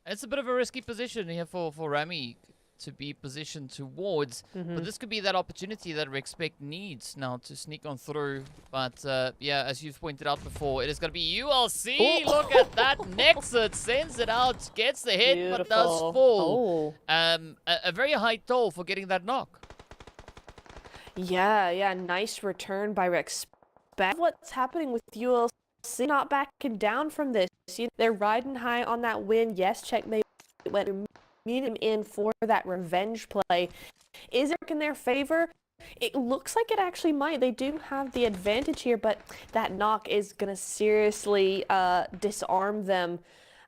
It's a bit of a risky position here for Rami to be positioned towards. But this could be that opportunity that REXPECT needs now to sneak on through. But yeah, as you've pointed out before, it is going to be ULC. Look at that Nexus. Sends it out, gets the hit, but does fall. A very high toll for getting that knock. Yeah, nice return by REXPECT. What's happening with ULC not backing down from this? They're riding high on that win. Yes, checkmate went meet him in for that revenge play. Is it in their favor? It looks like it actually might. They do have the advantage here, but that knock is going to seriously disarm them.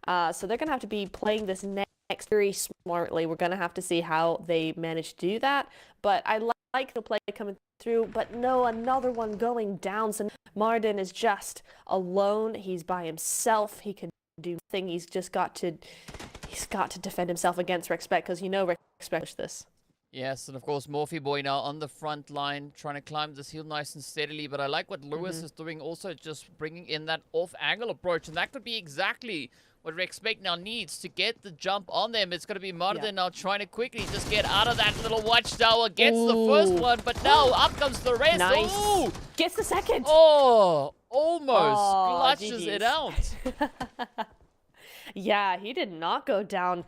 So they're going to have to be playing this next very smartly. We're going to have to see how they manage to do that. But I like the play coming through, but no, another one going down. So Marden is just alone. He's by himself. He can do nothing. He's got to defend himself against REXPECT, because you know REXPECT this. Yes, and of course, Morphe Boy now on the front line, trying to climb this hill nice and steadily. But I like what Lewis is doing, also just bringing in that off-angle approach. And that could be exactly what REXPECT now needs to get the jump on them. It's going to be Martin now trying to quickly just get out of that little watchtower. Gets the first one, but now up comes the rest. Nice. Ooh! Gets the second. Oh, almost clutches GG's. it out. Yeah, he did not go down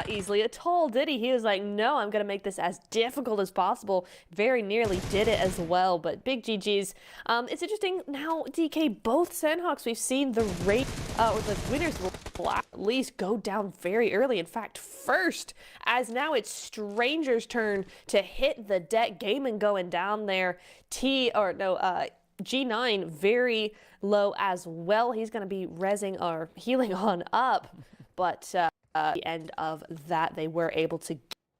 easily at all, did he? He was like, no, I'm going to make this as difficult as possible. Very nearly did it as well, but big GG's. It's interesting now, DK, both Sanhoks, we've seen the rate, or the winners will at least go down very early. In fact, first, as now it's Stranger's turn to hit the deck. Gaiman going down there. G9 very low as well. He's going to be rezzing or healing on up, but at the end of that, they were able to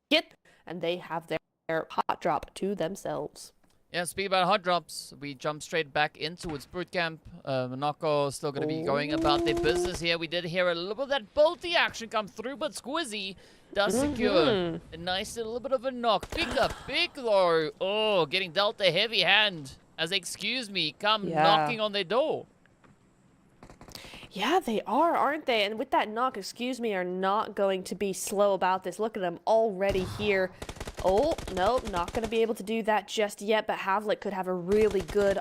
get, and they have their hot drop to themselves. Yeah, speaking about hot drops, we jump straight back into its boot camp. Mnauko still going to be going about their business here. We did hear a little bit of that bolty action come through, but Squizzy does secure a nice little bit of a knock. Big though. Oh, getting dealt a heavy hand. As excuse me, come knocking on their door. Yeah, they are, aren't they? And with that knock, excuse me, are not going to be slow about this. Look at them already here. Oh, no, not going to be able to do that just yet, but Havlik could have a really good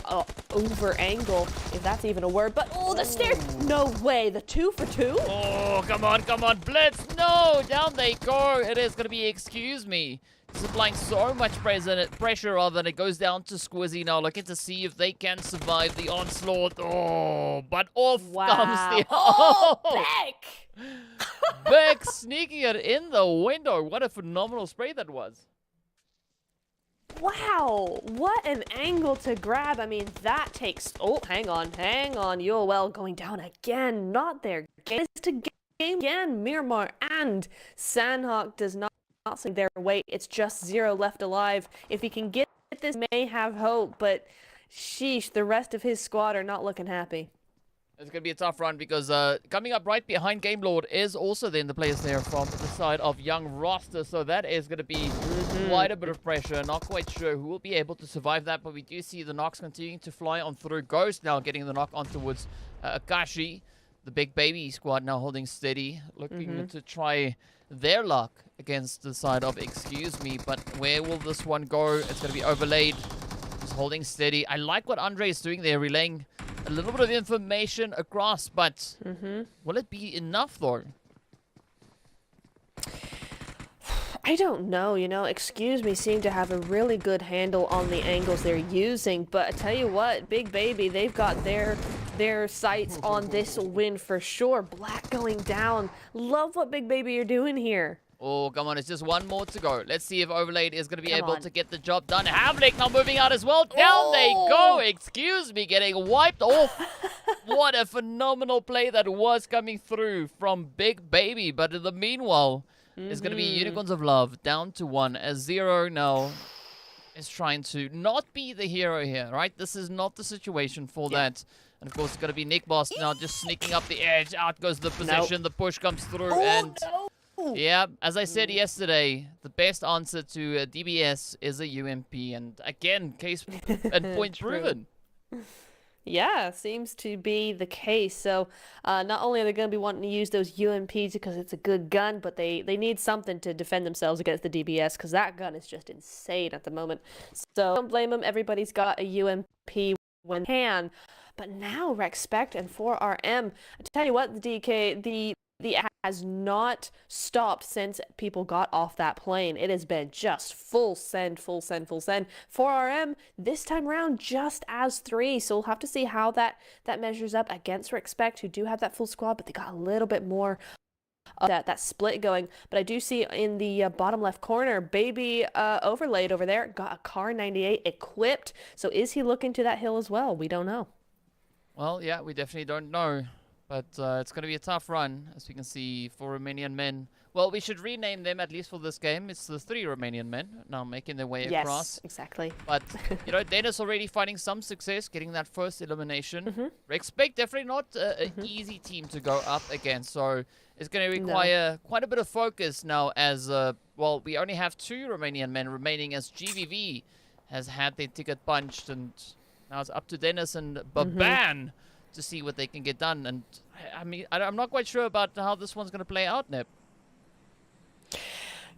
over angle, if that's even a word. But, oh, the stairs! No way, the 2 for 2? Oh, come on, Blitz! No, down they go. It is going to be excuse me. This is applying so much pressure on that it goes down to Squizzy now, looking to see if they can survive the onslaught. Oh, but off comes the... Oh, Beck! Beck sneaking it in the window. What a phenomenal spray that was. Wow, what an angle to grab. I mean, that takes... Oh, hang on. Yoel going down again. Not there. Game to game again. Miramar and Sanhok does not see their weight. It's just Zero left alive. If he can get this, may have hope, but sheesh, the rest of his squad are not looking happy. It's going to be a tough run because coming up right behind Game Lord is also then the players there from the side of Young Roster. So that is going to be quite a bit of pressure. Not quite sure who will be able to survive that, but we do see the knocks continuing to fly on through. Ghost now getting the knock on towards Akashi. The Big Baby squad now holding steady, looking to try their luck against the side of excuse me. But where will this one go? It's going to be overlaid. Just holding steady. I like what Andre is doing there, relaying a little bit of information across, but will it be enough though? I don't know, excuse me, seem to have a really good handle on the angles they're using, but I tell you what, Big Baby, they've got their sights on this win for sure. Black going down. Love what Big Baby you're doing here. Oh, come on, it's just one more to go. Let's see if Overlaid is going to be able to get the job done. Havlik now moving out as well. Down they go. Excuse me, getting wiped off. What a phenomenal play that was coming through from Big Baby. But in the meanwhile, it's going to be Unicorns of Love down to 1 as Zero now is trying to not be the hero here, right? This is not the situation for that. And of course, it's going to be Nick Boss now just sneaking up the edge. Out goes the position. The push comes through. Yeah, as I said yesterday, the best answer to DBS is a UMP. And again, case and point proven. Yeah, seems to be the case. So not only are they going to be wanting to use those UMPs because it's a good gun, but they need something to defend themselves against the DBS because that gun is just insane at the moment. So don't blame them. Everybody's got a UMP when they can. But now REXPECT and 4RM, I tell you what, the DK, the has not stopped since people got off that plane. It has been just full send, full send, full send. 4RM this time around just as 3, so we'll have to see how that measures up against REXPECT, who do have that full squad, but they got a little bit more of that split going. But I do see in the bottom left corner, Baby overlaid over there, got a Car 98 equipped. So is he looking to that hill as well? We don't know. Well, yeah, we definitely don't know. But it's going to be a tough run, as we can see, for Romanian Men. Well, we should rename them, at least for this game. It's the 3 Romanian Men now making their way across. Yes, exactly. But, you know, Dennis already finding some success, getting that first elimination. REXPECT definitely not an easy team to go up against. So it's going to require quite a bit of focus now as, well, we only have 2 Romanian Men remaining as GVV has had their ticket punched. And now it's up to Dennis and Baban to see what they can get done. And I mean, I'm not quite sure about how this one's going to play out, Nip.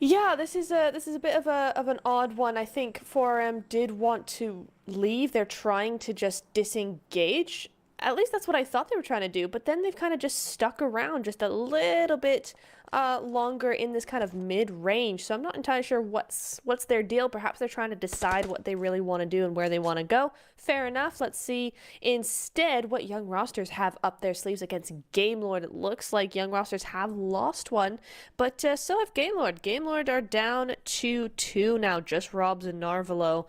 Yeah, this is a bit of an odd one. I think 4RM did want to leave. They're trying to just disengage. At least that's what I thought they were trying to do. But then they've kind of just stuck around just a little bit longer in this kind of mid-range. So I'm not entirely sure what's their deal. Perhaps they're trying to decide what they really want to do and where they want to go. Fair enough. Let's see instead what young rosters have up their sleeves against Gamelord. It looks like young rosters have lost one, but so have Gamelord. Gamelord are down to 2 now, just Robs and Narvalo.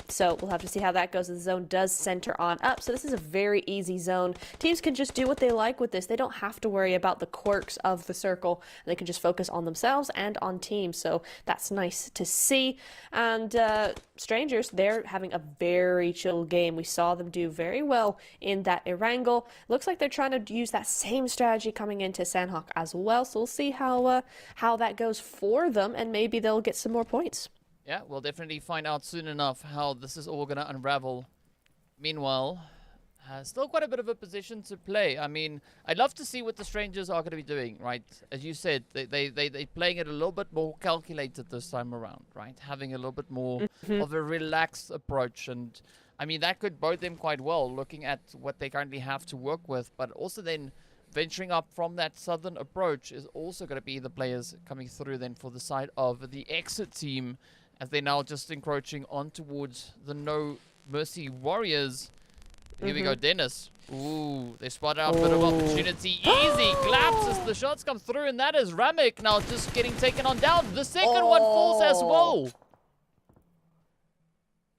So we'll have to see how that goes. The zone does center on up, so this is a very easy zone. Teams can just do what they like with this. They don't have to worry about the quirks of the circle. They can just focus on themselves and on teams, so that's nice to see. And Strangers, they're having a very chill game. We saw them do very well in that Erangel. Looks like they're trying to use that same strategy coming into Sanhok as well, so we'll see how that goes for them, and maybe they'll get some more points. Yeah, we'll definitely find out soon enough how this is all going to unravel. Meanwhile, still quite a bit of a position to play. I mean, I'd love to see what the Strangers are going to be doing, right? As you said, they're playing it a little bit more calculated this time around, right? Having a little bit more of a relaxed approach. And, I mean, that could bode them quite well, looking at what they currently have to work with. But also then venturing up from that southern approach is also going to be the players coming through then for the side of the exit team, as they're now just encroaching on towards the No Mercy Warriors. Here we go, Dennis. Ooh, they spotted out a bit of opportunity. Easy claps as the shots come through, and that is Ramek now just getting taken on down. The second one falls as well.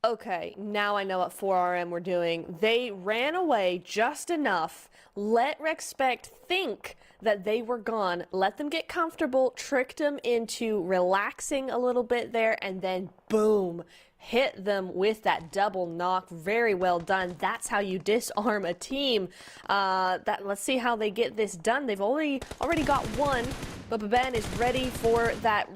Okay, now I know what 4RM were doing. They ran away just enough, let REXPECT think that they were gone, let them get comfortable, tricked them into relaxing a little bit there, and then boom, hit them with that double knock. Very well done. That's how you disarm a team. Let's see how they get this done. They've already got one, but Baban is ready for that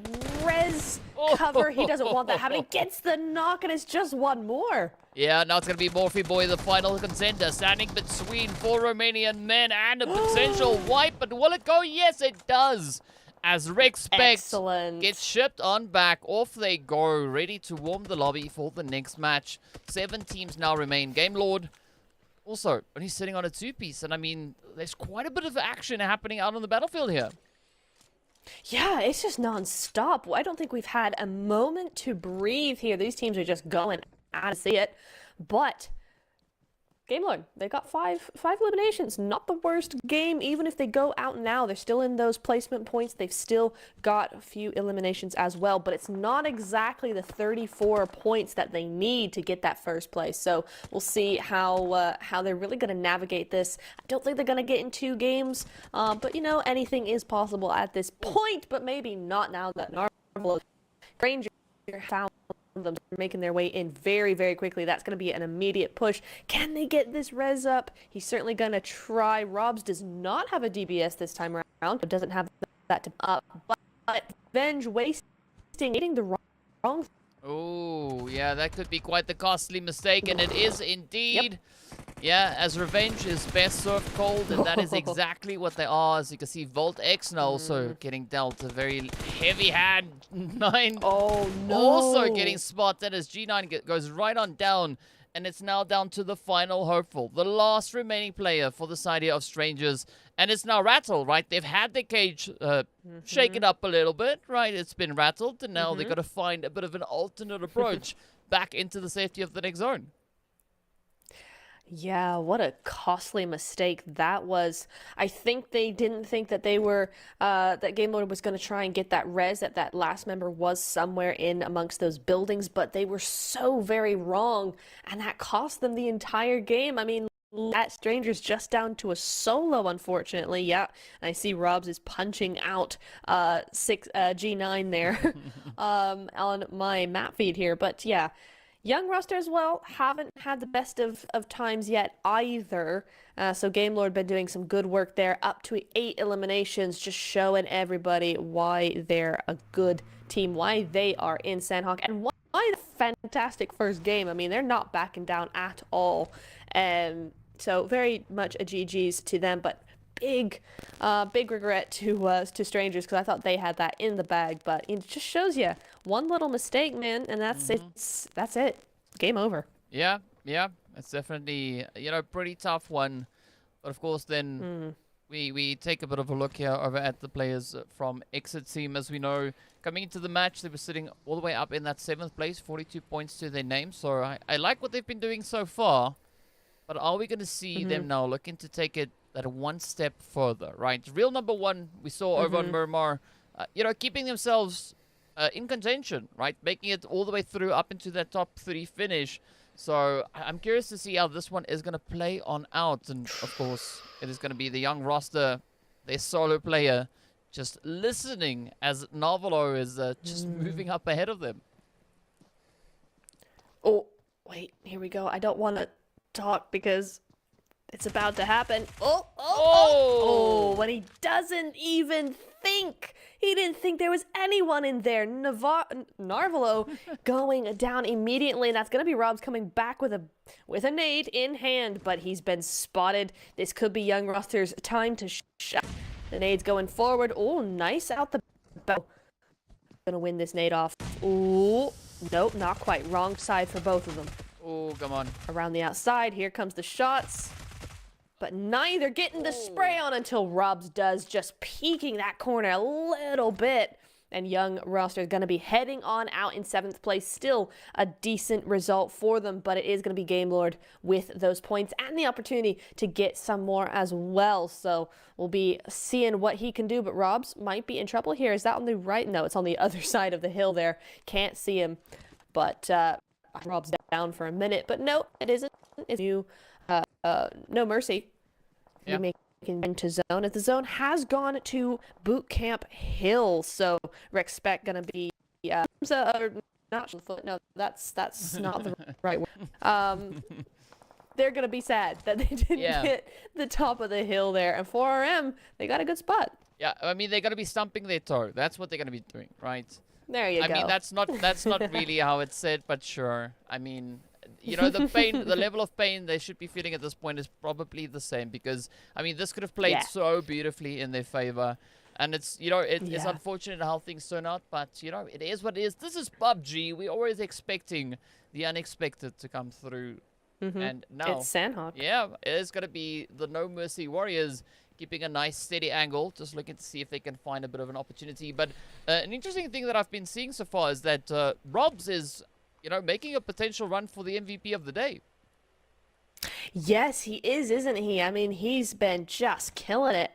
res cover. He doesn't want that happening. Gets the knock, and it's just one more. Yeah, now it's going to be Morphe Boy, the final contender, standing between 4 Romanian Men and a potential wipe. But will it go? Yes, it does. As REXPECT gets shipped on back, off they go, ready to warm the lobby for the next match. 7 teams now remain. Gamelord also only sitting on a 2-piece, and I mean, there's quite a bit of action happening out on the battlefield here. Yeah, it's just non-stop. I don't think we've had a moment to breathe here. These teams are just going out to see it, but Gamelord, they got five eliminations. Not the worst game. Even if they go out now, they're still in those placement points. They've still got a few eliminations as well, but it's not exactly the 34 points that they need to get that first place. So we'll see how they're really going to navigate this. I don't think they're going to get in 2 games, but you know, anything is possible at this point, but maybe not now that Narvalo Granger found them making their way in very, very quickly. That's going to be an immediate push. Can they get this res up? He's certainly going to try. Robs does not have a DBS this time around. It doesn't have that to up, but Venge wasting, hitting the wrong. Oh, yeah, that could be quite the costly mistake, and it is indeed. Yep. Yeah, as Revenge is best served cold, and that is exactly what they are. As you can see, Volt X now also getting dealt a very heavy hand. 9. Oh, no. Also getting spotted as G9 goes right on down, and it's now down to the final hopeful, the last remaining player for the side here of Strangers, and it's now rattled, right? They've had their cage shaken up a little bit, right? It's been rattled, and now they've got to find a bit of an alternate approach back into the safety of the next zone. Yeah, what a costly mistake that was. I think they didn't think that they were, that Game Lord was going to try and get that res, that last member was somewhere in amongst those buildings, but they were so very wrong, and that cost them the entire game. I mean, that Stranger's just down to a solo, unfortunately. Yeah, and I see Robs is punching out G9 there on my map feed here, but yeah. Young roster as well, haven't had the best of times yet either. So Game Lord been doing some good work there, up to 8 eliminations, just showing everybody why they're a good team, why they are in Sanhok, and why the fantastic first game. I mean, they're not backing down at all. So very much a GG's to them, but big regret to Strangers, because I thought they had that in the bag. But it just shows you one little mistake, man, and that's it. Game over. Yeah, it's definitely pretty tough one. But of course, then we take a bit of a look here over at the players from Exit Team. As we know, coming into the match, they were sitting all the way up in that 7th place, 42 points to their name. So I like what they've been doing so far. But are we going to see them now looking to take it that one step further, right? Real number one we saw over on Miramar, keeping themselves in contention, right? Making it all the way through up into that top 3 finish. So I'm curious to see how this one is going to play on out. And of course, it is going to be the young roster, their solo player, just listening as Narvalo is just moving up ahead of them. Oh, wait, here we go. I don't want to talk because it's about to happen. Oh, when he doesn't even think. He didn't think there was anyone in there. Narvalo going down immediately, and that's going to be Robs coming back with a nade in hand, but he's been spotted. This could be Young Roster's time to shut. The nade's going forward. Oh, nice out the bow. Gonna win this nade off. Ooh, nope, not quite. Wrong side for both of them. Oh, come on. Around the outside, here comes the shots. But neither getting the spray on until Robs does, just peeking that corner a little bit. And Young Roster is going to be heading on out in 7th place. Still a decent result for them, but it is going to be Game Lord with those points and the opportunity to get some more as well. So we'll be seeing what he can do, but Robs might be in trouble here. Is that on the right? No, it's on the other side of the hill there. Can't see him, but Rob's down for a minute. But no, it isn't. It's new. No mercy. Yeah. Making into zone, as the zone has gone to Boot Camp Hill. So REXPECT gonna be not foot. No, that's not the right word. They're gonna be sad that they didn't get the top of the hill there. And 4RM, they got a good spot. Yeah, I mean they're gonna be stumping their toe. That's what they're gonna be doing, right? There you go. I mean that's not really how it's said, but sure. I mean, the pain, the level of pain they should be feeling at this point is probably the same, because I mean this could have played so beautifully in their favor, and it's it's unfortunate how things turn out, but it is what it is. This is PUBG. We're always expecting the unexpected to come through, and now it's Sanhok. Yeah, it is gonna be the No Mercy Warriors keeping a nice steady angle, just looking to see if they can find a bit of an opportunity. But an interesting thing that I've been seeing so far is that Robs is making a potential run for the MVP of the day. Yes, he is, isn't he? I mean, he's been just killing it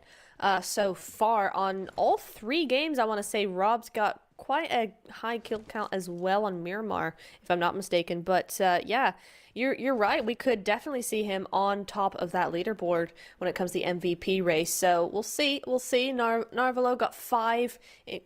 so far on all 3 games. I want to say Rob's got quite a high kill count as well on Miramar, if I'm not mistaken. But yeah, you're right. We could definitely see him on top of that leaderboard when it comes to the MVP race. So we'll see. We'll see. Narvalo got 5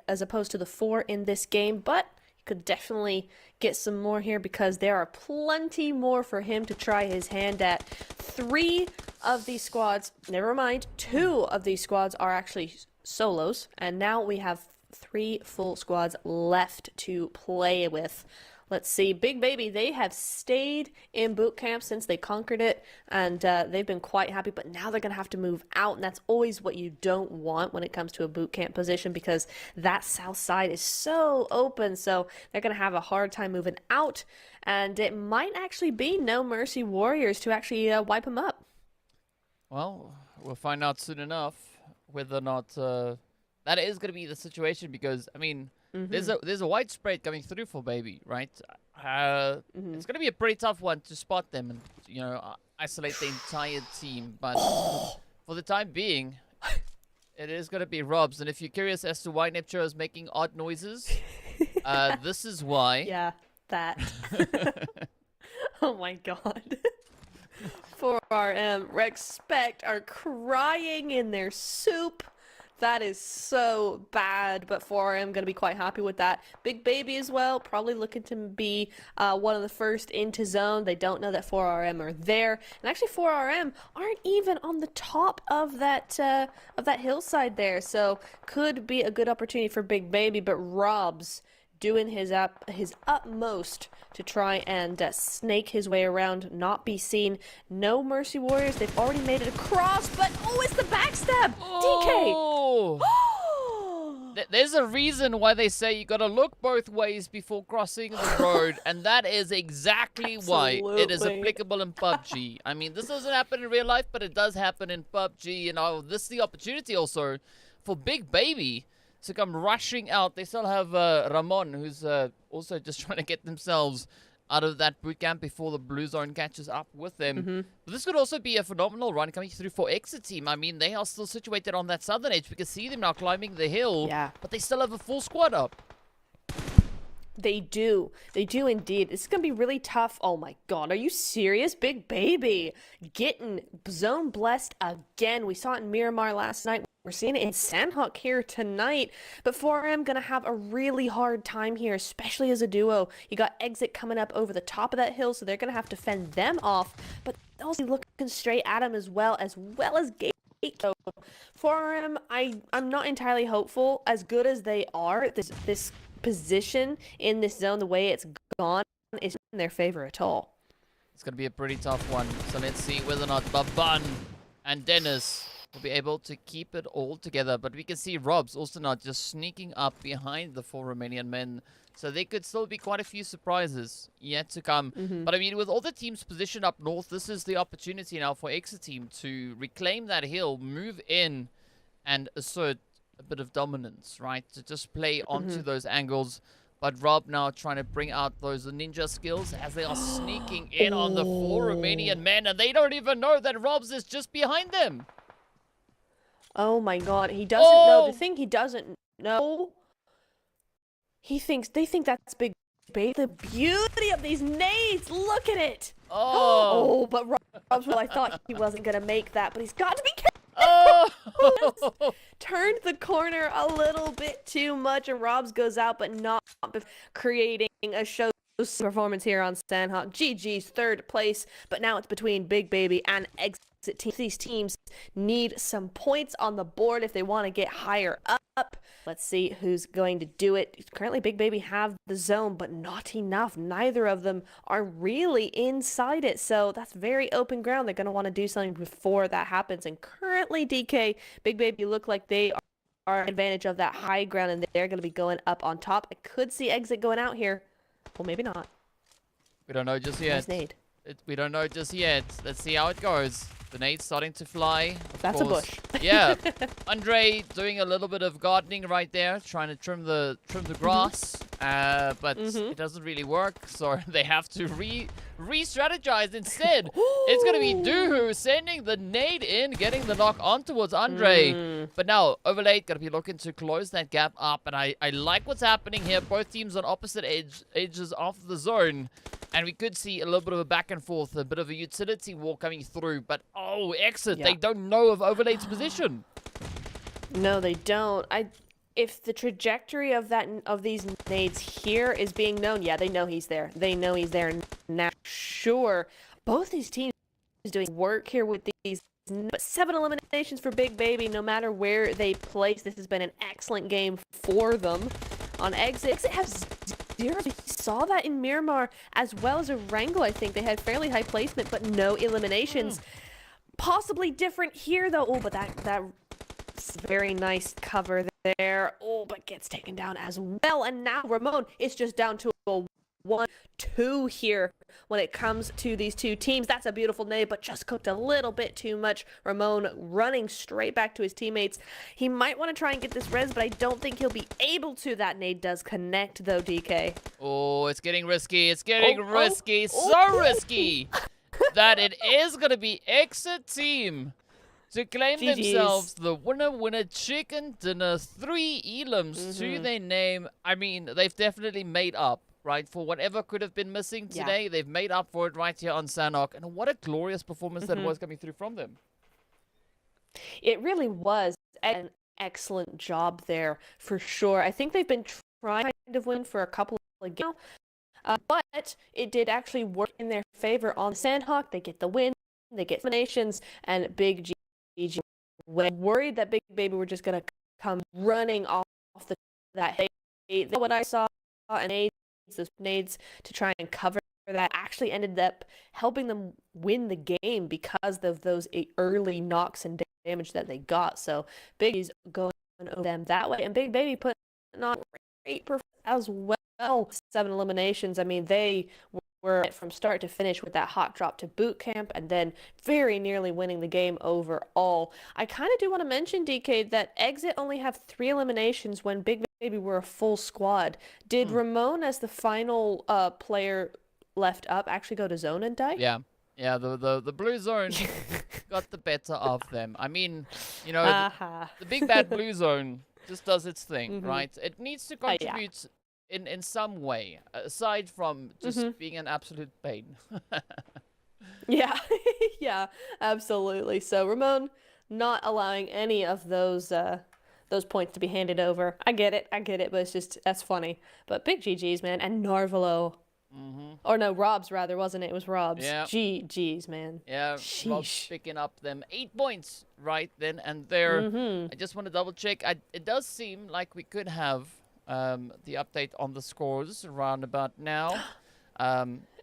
as opposed to the 4 in this game, but could definitely get some more here, because there are plenty more for him to try his hand at. 3 of these squads, never mind, 2 of these squads are actually solos, and now we have 3 full squads left to play with. Let's see, Big Baby, they have stayed in boot camp since they conquered it, and they've been quite happy, but now they're going to have to move out, and that's always what you don't want when it comes to a boot camp position, because that south side is so open, so they're going to have a hard time moving out, and it might actually be No Mercy Warriors to actually wipe them up. Well, we'll find out soon enough whether or not that is going to be the situation because, I mean, there's a widespread coming through for Baby, right? It's going to be a pretty tough one to spot them and, you know, isolate the entire team. But for the time being, it is going to be Robs. And if you're curious as to why Neptune is making odd noises, this is why. Yeah, that. Oh my god. 4RM, REXPECT are crying in their soup. That is so bad, but 4RM going to be quite happy with that. Big Baby as well, probably looking to be one of the first into zone. They don't know that 4RM are there. And actually 4RM aren't even on the top of that hillside there. So could be a good opportunity for Big Baby, but Rob's doing his utmost to try and snake his way around, not be seen. No Mercy Warriors, they've already made it across, but oh, it's the backstab! Oh. DK! There's a reason why they say you gotta look both ways before crossing the road, and that is exactly why it is applicable in PUBG. I mean, this doesn't happen in real life, but it does happen in PUBG, and this is the opportunity also for Big Baby to come rushing out. They still have Ramon, who's also just trying to get themselves out of that boot camp before the blue zone catches up with them. But this could also be a phenomenal run coming through for Exit Team. I mean, they are still situated on that southern edge. We can see them now climbing the hill, but they still have a full squad up. They do. They do indeed. This is going to be really tough. Oh my god, are you serious? Big Baby getting zone blessed again. We saw it in Miramar last night. We're seeing it in Sanhok here tonight, but 4M gonna have a really hard time here, especially as a duo. You got Exit coming up over the top of that hill, so they're gonna have to fend them off, but also looking straight at him as well as Gate. So 4M, I'm not entirely hopeful. As good as they are, this position in this zone, the way it's gone, is in their favor at all. It's gonna be a pretty tough one, so let's see whether or not Baban and Dennis will be able to keep it all together. But we can see Rob's also not just sneaking up behind the 4 Romanian men. So there could still be quite a few surprises yet to come. But I mean, with all the teams positioned up north, this is the opportunity now for Exit Team to reclaim that hill, move in, and assert a bit of dominance, right? To just play onto those angles. But Rob now trying to bring out those ninja skills as they are sneaking in on the 4 Romanian men. And they don't even know that Rob's is just behind them. Oh my god, he doesn't know. The thing he doesn't know, they think that's Big Baby. The beauty of these nades, look at it. Oh, but Rob's, well, I thought he wasn't going to make that, but he's got to be careful. Turned the corner a little bit too much, and Rob's goes out, but not creating a show performance here on Sanhok. GG's third place, but now it's between Big Baby and Exit Team. These teams need some points on the board if they want to get higher up. Let's see who's going to do it. Currently, Big Baby have the zone, but not enough. Neither of them are really inside it, so that's very open ground. They're going to want to do something before that happens, and currently, DK, Big Baby look like they are advantage of that high ground, and they're going to be going up on top. I could see Exit going out here. Well, maybe not. We don't know just yet. We don't know just yet. Let's see how it goes. The nade's starting to fly. That's a bush. Yeah. Andre doing a little bit of gardening right there, trying to trim the grass. But it doesn't really work, so they have to re-strategize instead. It's going to be Duhu sending the nade in, getting the knock on towards Andre. But now, Overlaid going to be looking to close that gap up, and I like what's happening here. Both teams on opposite edges of the zone. And we could see a little bit of a back and forth, a bit of a utility war coming through. But, Exit, they don't know of Overlaid's position. No, they don't. If the trajectory of these nades here is being known, yeah, they know he's there. They know he's there now. Sure, both these teams doing work here with these. But 7 eliminations for Big Baby, no matter where they place. This has been an excellent game for them. On Exit has 0. We saw that in Miramar as well as Erangel. I think they had fairly high placement, but no eliminations. Possibly different here, though. Oh, but that's very nice cover there. Oh, but gets taken down as well. And now Ramon is just down to a 1 2 here when it comes to these two teams. That's a beautiful nade, but just cooked a little bit too much. Ramon running straight back to his teammates. He might want to try and get this res, but I don't think he'll be able to. That nade does connect, though, DK. Oh, it's getting risky. It's getting risky. So risky that it is going to be Exit Team to claim themselves the winner chicken dinner, 3 elims to their name. I mean, they've definitely made up, right, for whatever could have been missing today. They've made up for it right here on Sanhok, and what a glorious performance that was coming through from them. It really was an excellent job there, for sure. I think they've been trying to win for a couple of games, but it did actually work in their favor on Sanhok. They get the win, they get eliminations, and Big G when worried that Big Baby were just gonna come running off that hate. What I saw and those nades to try and cover that actually ended up helping them win the game because of those early knocks and damage that they got. So Big B's going over them that way, and Big Baby put on great performance as well. 7 eliminations. I mean, they were from start to finish with that hot drop to boot camp and then very nearly winning the game overall. I kind of do want to mention, DK, that Exit only have 3 eliminations when Big Baby were a full squad. Did Ramon, as the final player left up, actually go to zone and die? Yeah, the blue zone got the better of them. I mean, you know, the big bad blue zone just does its thing, right? It needs to contribute in some way, aside from just being an absolute pain. Yeah, yeah, absolutely. So Ramon not allowing any of those points to be handed over. I get it, but it's just, that's funny. But big GGs, man. And Narvalo. Or no, Rob's rather, wasn't it? It was Rob's. Yeah. GGs, man. Yeah, Sheesh. Rob's picking up them 8 points right then and there. I just want to double check. It does seem like we could have the update on the scores around about now.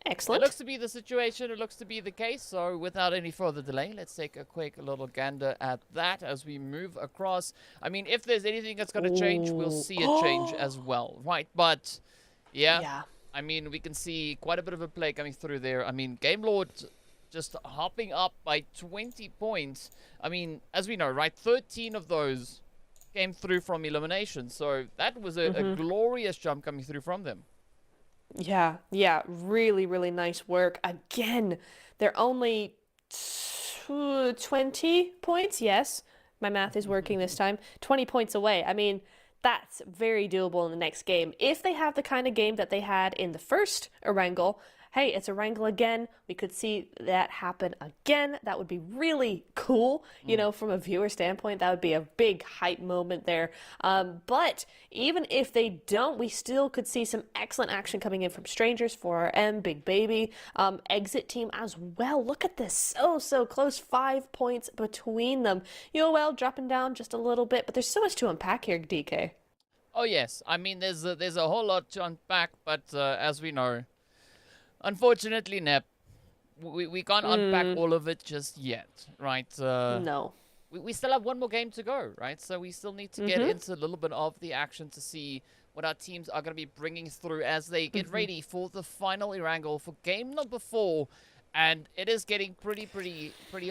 Excellent. It looks to be the situation. It looks to be the case. So without any further delay, let's take a quick little gander at that as we move across. I mean, if there's anything that's going to change, we'll see it change as well, right? But yeah. I mean, we can see quite a bit of a play coming through there. I mean, Game Lord just hopping up by 20 points. I mean, as we know, right, 13 of those came through from elimination. So that was a glorious jump coming through from them. Yeah, really, really nice work. Again, they're only 20 points. Yes, my math is working this time. 20 points away. I mean, that's very doable in the next game. If they have the kind of game that they had in the first Erangel, hey, it's Erangel again. We could see that happen again. That would be really cool. You know, from a viewer standpoint, that would be a big hype moment there. But even if they don't, we still could see some excellent action coming in from Strangers, 4RM, Big Baby, Exit Team as well. Look at this. So close. 5 points between them. UOL dropping down just a little bit, but there's so much to unpack here, DK. Oh, yes. I mean, there's a whole lot to unpack, but as we know, unfortunately, Nep, we can't unpack all of it just yet, right? No. We still have one more game to go, right? So we still need to get into a little bit of the action to see what our teams are going to be bringing through as they get ready for the final Erangel for game number 4. And it is getting pretty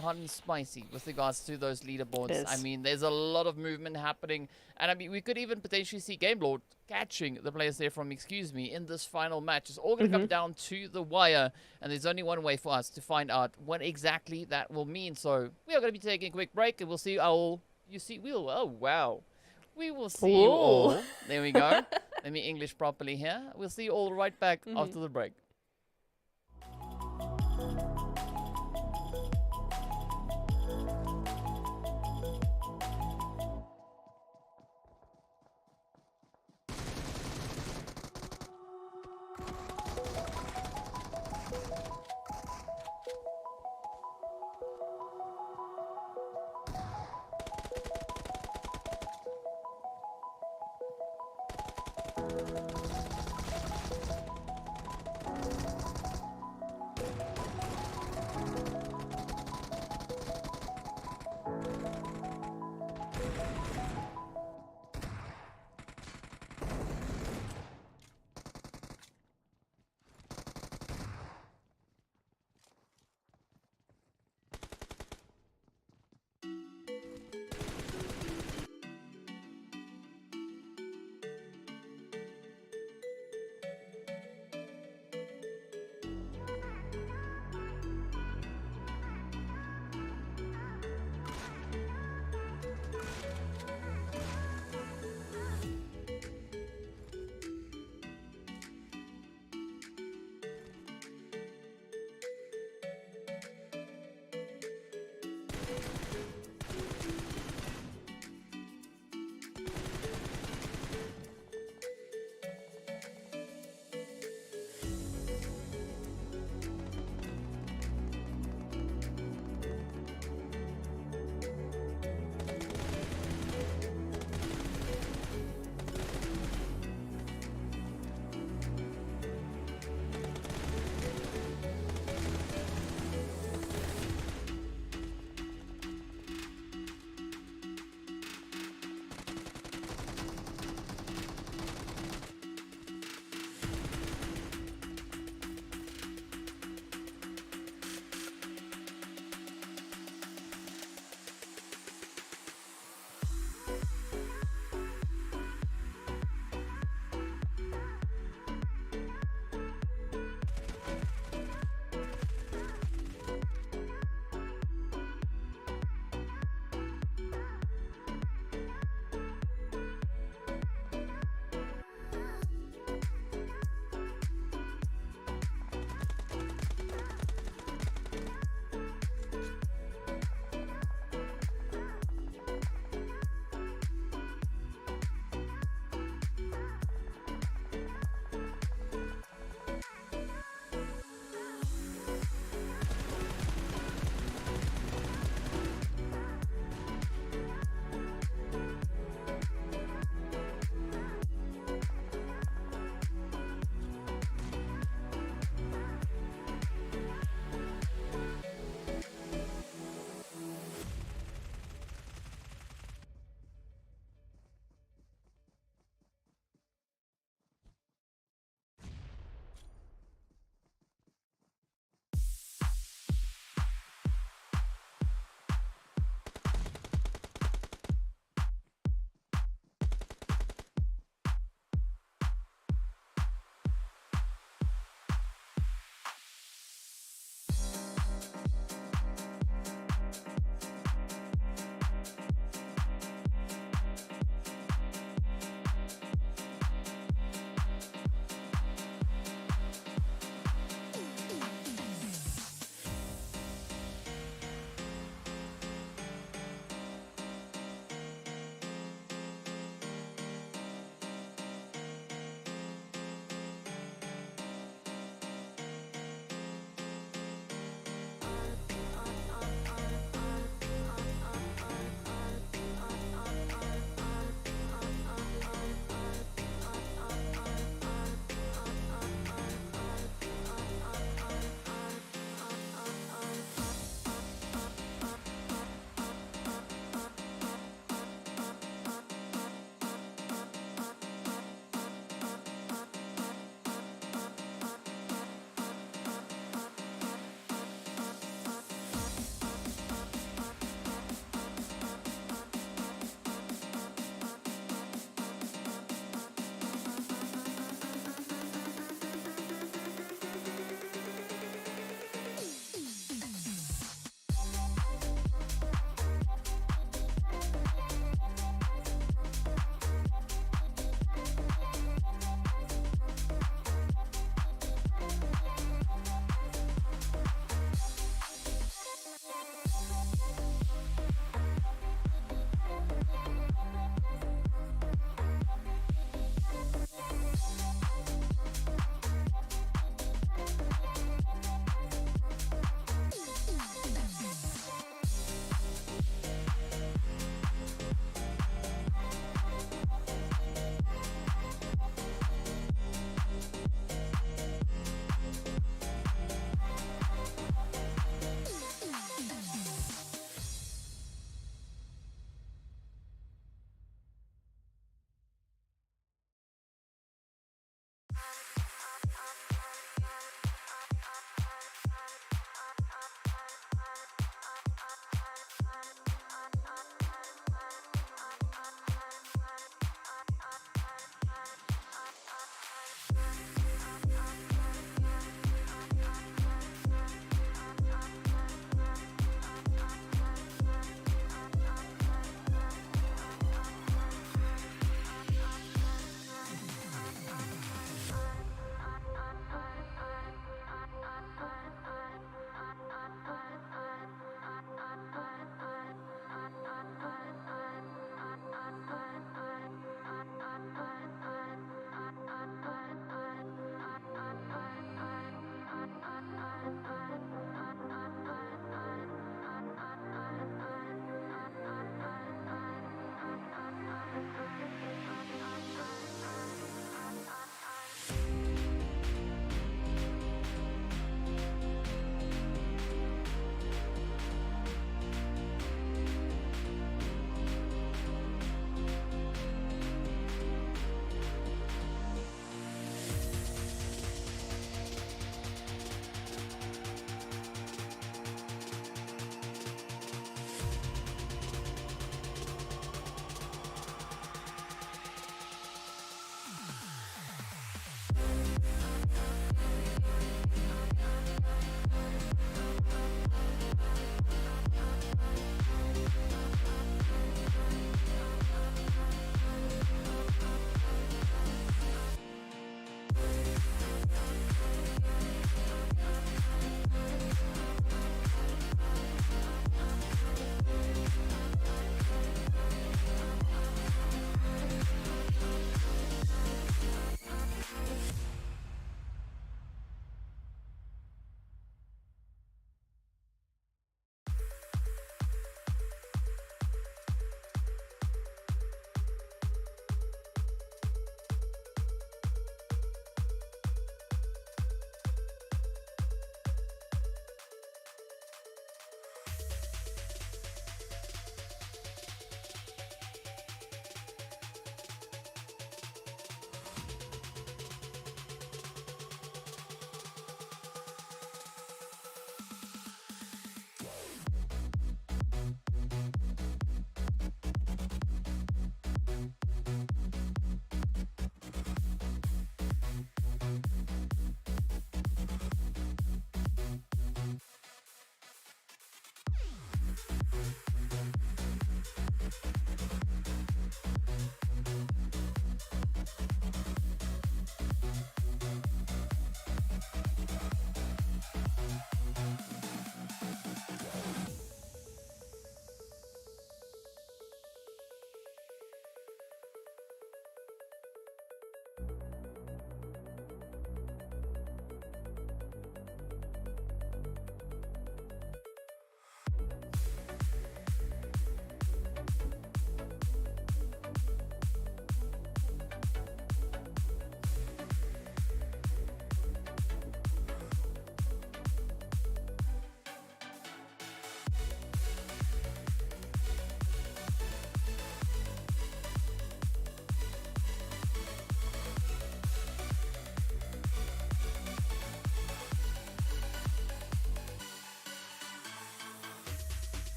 hot and spicy with regards to those leaderboards. I mean, there's a lot of movement happening. And I mean, we could even potentially see Game Lord catching the players there from, in this final match. It's all going to come down to the wire. And there's only one way for us to find out what exactly that will mean. So we are going to be taking a quick break and we'll see oh, wow. We will see you all. There we go. Let me English properly here. We'll see you all right back after the break.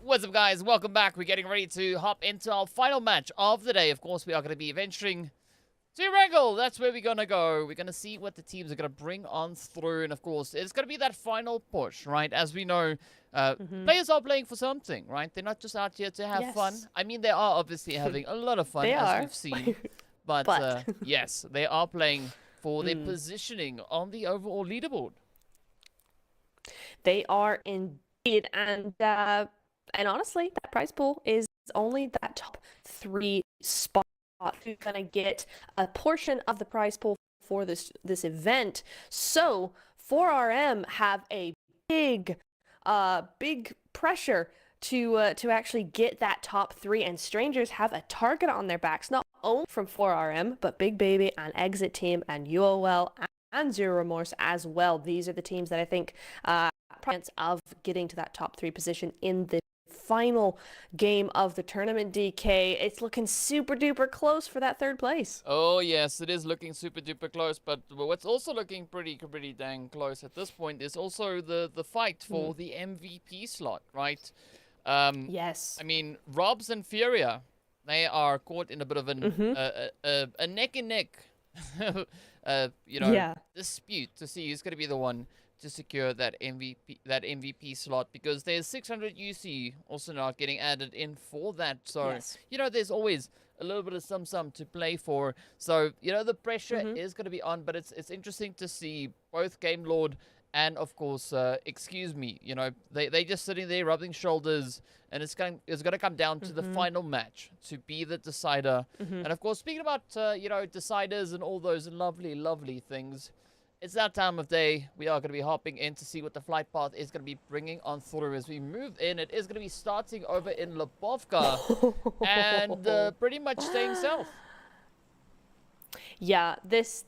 What's up, guys? Welcome back. We're getting ready to hop into our final match of the day. Of course, we are going to be venturing to Erangel. That's where we're going to go. We're going to see what the teams are going to bring on through. And, of course, it's going to be that final push, right? As we know, players are playing for something, right? They're not just out here to have fun. I mean, they are obviously having a lot of fun, we've seen. But yes, they are playing for their positioning on the overall leaderboard. They are indeed. And honestly, that prize pool is only that top 3 spot. Who's going to get a portion of the prize pool for this event. So 4RM have a big pressure to actually get that top 3, and Strangers have a target on their backs, not only from 4RM, but Big Baby and Exit Team and UOL and Zero Remorse as well. These are the teams that I think chance of getting to that top 3 position in the final game of the tournament. DK, it's looking super duper close for that 3rd place. Oh yes, it is looking super duper close, but what's also looking pretty dang close at this point is also the fight for the MVP slot, right? Yes. I mean, Robs and Furia, they are caught in a bit of a neck and neck dispute to see who's going to be the one to secure that MVP slot, because there's 600 UC also not getting added in for that. So, there's always a little bit of sum to play for. So, the pressure is going to be on, but it's interesting to see both Game Lord and, of course, Excuse Me, they just sitting there rubbing shoulders, and it's going to come down to the final match to be the decider. And, of course, speaking about, deciders and all those lovely things, it's that time of day. We are going to be hopping in to see what the flight path is going to be bringing on through as we move in. It is going to be starting over in Lebovka and pretty much staying south. Yeah,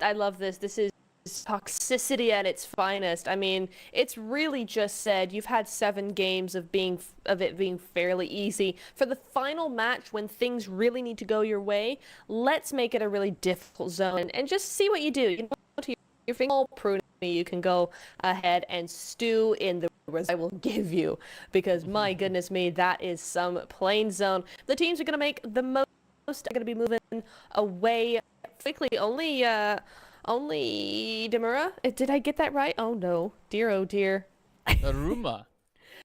I love this. This is toxicity at its finest. I mean, it's really just said you've had 7 games of it being fairly easy. For the final match, when things really need to go your way, let's make it a really difficult zone and just see what you do. Your finger all pruning me, you can go ahead and stew in the results I will give you, because my goodness me, that is some plain zone. The teams are going to make the most, are going to be moving away quickly. Only Demura? Did I get that right? Oh no, dear, oh dear. DARUMA.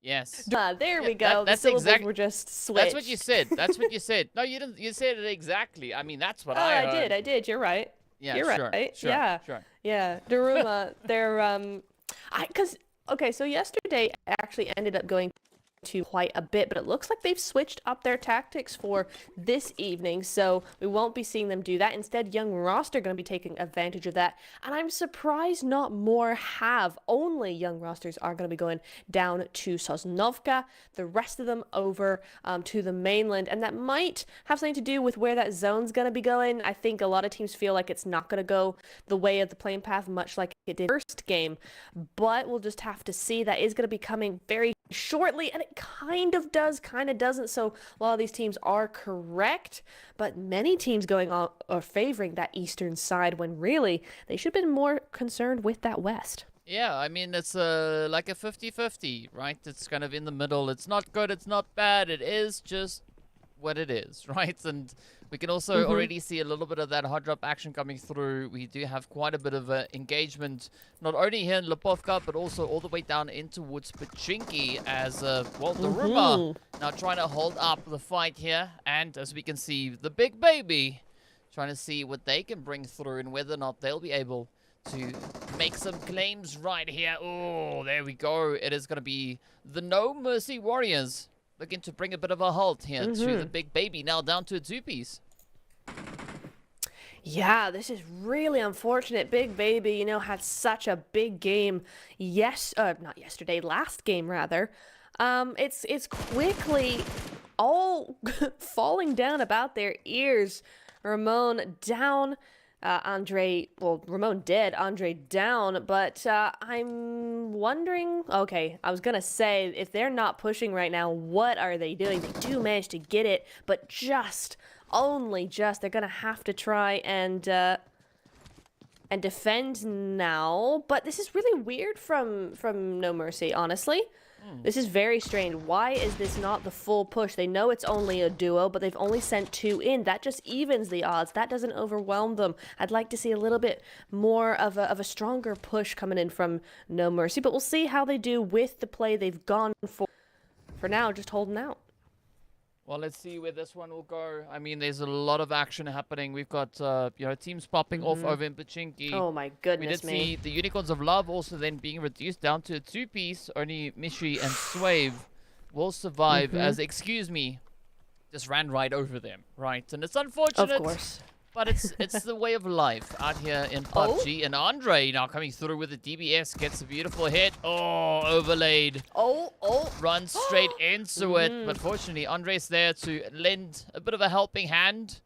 Yes. There we go. That's the syllables were just switched. That's what you said. That's what you said. No, you didn't. You said it exactly. I mean, that's what I heard. I did. You're right. Yeah, You're right. Sure. Yeah. Daruma, they're so yesterday I actually ended up going to quite a bit, but it looks like they've switched up their tactics for this evening, so we won't be seeing them do that. Instead, Young Roster going to be taking advantage of that, and I'm surprised not more have. Only Young Rosters are going to be going down to Sosnovka, the rest of them over to the mainland, and that might have something to do with where that zone's going to be going. I think a lot of teams feel like it's not going to go the way of the playing path, much like it did first game, but we'll just have to see. That is going to be coming very shortly, and it kind of does, kind of doesn't. So a lot of these teams are correct, but many teams going on are favoring that eastern side when really they should have been more concerned with that west. Yeah, I mean, it's like a 50-50, right? It's kind of in the middle. It's not good, it's not bad. It is just what it is, right? And we can also already see a little bit of that hot drop action coming through. We do have quite a bit of engagement, not only here in Lepovka, but also all the way down in towards Pachinki as, DARUMA now trying to hold up the fight here. And as we can see, the Big Baby trying to see what they can bring through and whether or not they'll be able to make some claims right here. Oh, there we go. It is going to be the No Mercy Warriors looking to bring a bit of a halt here to the Big Baby, now down to a 2-piece. Yeah, this is really unfortunate. Big Baby, had such a big game. Last game rather. It's quickly all falling down about their ears. Ramon down. Ramon dead, Andre down, but I'm wondering, okay, I was gonna say, if they're not pushing right now, what are they doing? They do manage to get it, but only just, they're gonna have to try and defend now, but this is really weird from No Mercy, honestly. This is very strange. Why is this not the full push? They know it's only a duo, but they've only sent 2 in. That just evens the odds. That doesn't overwhelm them. I'd like to see a little bit more of a stronger push coming in from No Mercy, but we'll see how they do with the play they've gone for. For now, just holding out. Well, let's see where this one will go. I mean, there's a lot of action happening. We've got, teams popping off over in Pachinki. Oh my We goodness did me. see the Unicorns of Love also then being reduced down to a 2-piece. Only Mishi and Swave will survive as, excuse me, just ran right over them, right? And it's unfortunate. Of course. But it's the way of life out here in PUBG. And Andre now coming through with the DBS, gets a beautiful hit. Oh, overlaid. Oh. Runs straight into it. But fortunately, Andre's there to lend a bit of a helping hand.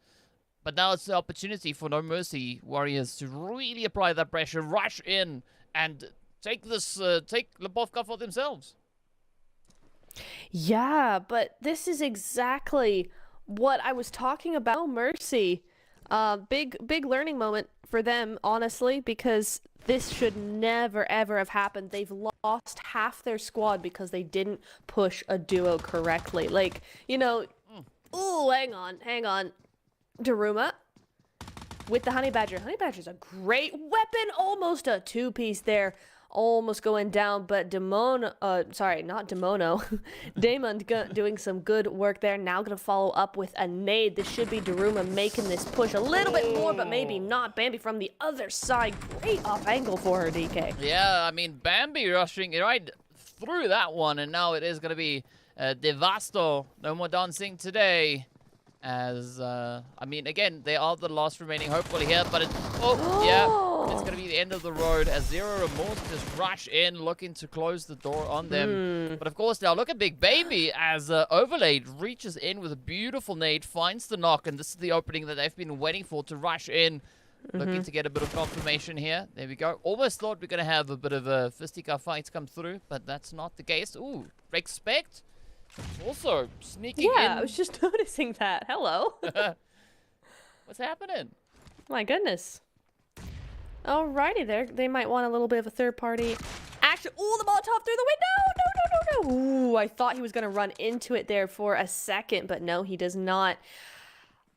But now it's the opportunity for No Mercy Warriors to really apply that pressure, rush in, and take Lebovka for themselves. Yeah, but this is exactly what I was talking about. No Mercy. Big learning moment for them, honestly, because this should never, ever have happened. They've lost half their squad because they didn't push a duo correctly. Like, ooh, hang on. Daruma with the Honey Badger. Honey Badger's a great weapon. Almost a 2-piece there. Almost going down, but Damon doing some good work there. Now going to follow up with a nade. This should be Daruma making this push a little bit more, but maybe not. Bambi from the other side. Great off angle for her, DK. Yeah, I mean, Bambi rushing right through that one, and now it is going to be Devasto. No more dancing today. As, again, they are the last remaining hopefully here, but it's going to be the end of the road as Zero Remorse just rush in, looking to close the door on them. But of course, now look at Big Baby as Overlaid reaches in with a beautiful nade, finds the knock, and this is the opening that they've been waiting for to rush in. Looking to get a bit of confirmation here. There we go. Almost thought we're going to have a bit of a fisticuff fight come through, but that's not the case. Ooh, Respect. Also sneaking in. Yeah, I was just noticing that. Hello. What's happening? My goodness. Alrighty there. They might want a little bit of a third party action. Ooh, the Molotov through the window. No. Ooh, I thought he was going to run into it there for a second, but no, he does not.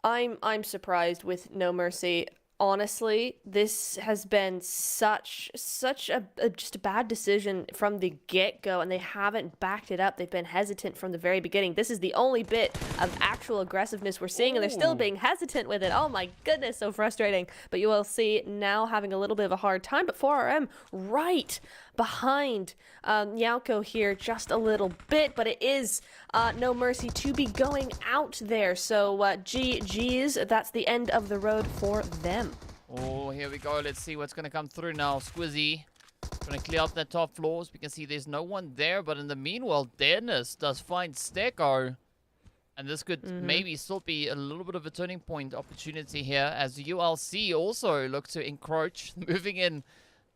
I'm surprised with No Mercy. Honestly, this has been such a just a bad decision from the get-go, and they haven't backed it up. They've been hesitant from the very beginning. This is the only bit of actual aggressiveness we're seeing, and they're still being hesitant with it. Oh my goodness, so frustrating. But you will see now having a little bit of a hard time, but 4RM right behind Mnauko here just a little bit, but it is No Mercy to be going out there. So GG's, that's the end of the road for them. Oh, here we go. Let's see what's going to come through now. Squizzy going to clear up the top floors. We can see there's no one there, but in the meanwhile, Dennis does find Steko. And this could maybe still be a little bit of a turning point opportunity here as ULC also look to encroach, moving in,